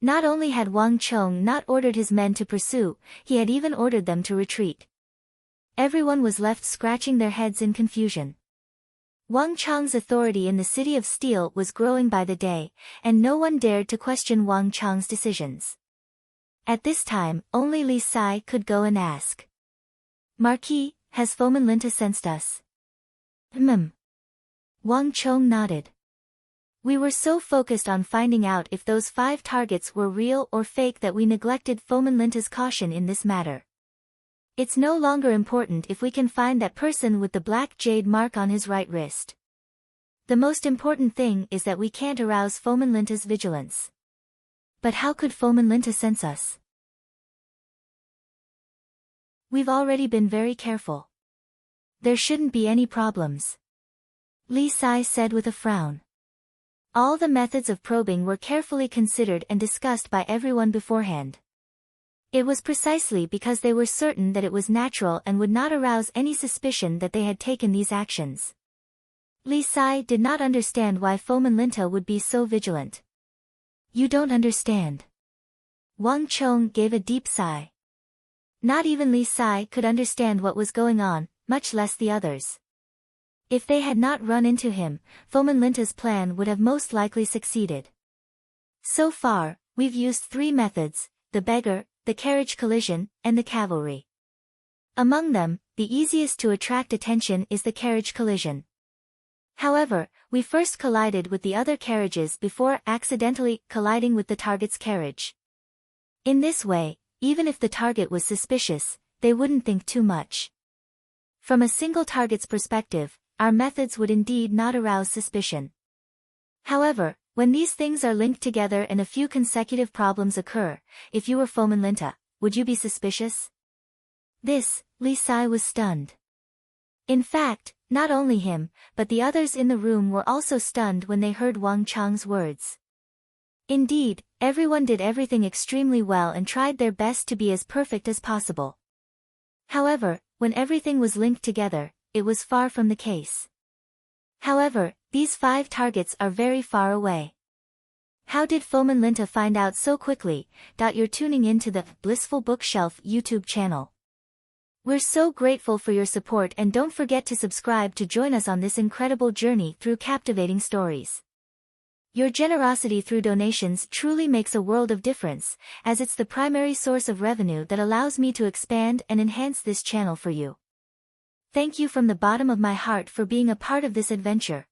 Not only had Wang Chong not ordered his men to pursue, he had even ordered them to retreat. Everyone was left scratching their heads in confusion. Wang Chong's authority in the City of Steel was growing by the day, and no one dared to question Wang Chong's decisions. At this time, only Li Sai could go and ask. Marquis, has Foman Linta sensed us? Wang Chong nodded. We were so focused on finding out if those 5 targets were real or fake that we neglected Foman Linta's caution in this matter. It's no longer important if we can find that person with the black jade mark on his right wrist. The most important thing is that we can't arouse Foman Linta's vigilance. But how could Foman Linta sense us? We've already been very careful. There shouldn't be any problems. Li Sai said with a frown. All the methods of probing were carefully considered and discussed by everyone beforehand. It was precisely because they were certain that it was natural and would not arouse any suspicion that they had taken these actions. Li Sai did not understand why Foman Linta would be so vigilant. You don't understand. Wang Chong gave a deep sigh. Not even Li Sai could understand what was going on, much less the others. If they had not run into him, Foman Linta's plan would have most likely succeeded. So far, we've used 3 methods, the beggar, the carriage collision, and the cavalry. Among them, the easiest to attract attention is the carriage collision. However, we first collided with the other carriages before accidentally colliding with the target's carriage. In this way, even if the target was suspicious, they wouldn't think too much. From a single target's perspective, our methods would indeed not arouse suspicion. However, when these things are linked together and a few consecutive problems occur, if you were Foman Linta, would you be suspicious? Li Sai was stunned. In fact, not only him, but the others in the room were also stunned when they heard Wang Chang's words. Indeed, everyone did everything extremely well and tried their best to be as perfect as possible. However, when everything was linked together, it was far from the case. However, these 5 targets are very far away. How did Foman Linta find out so quickly? You're tuning into the Blissful Bookshelf YouTube channel. We're so grateful for your support, and don't forget to subscribe to join us on this incredible journey through captivating stories. Your generosity through donations truly makes a world of difference, as it's the primary source of revenue that allows me to expand and enhance this channel for you. Thank you from the bottom of my heart for being a part of this adventure.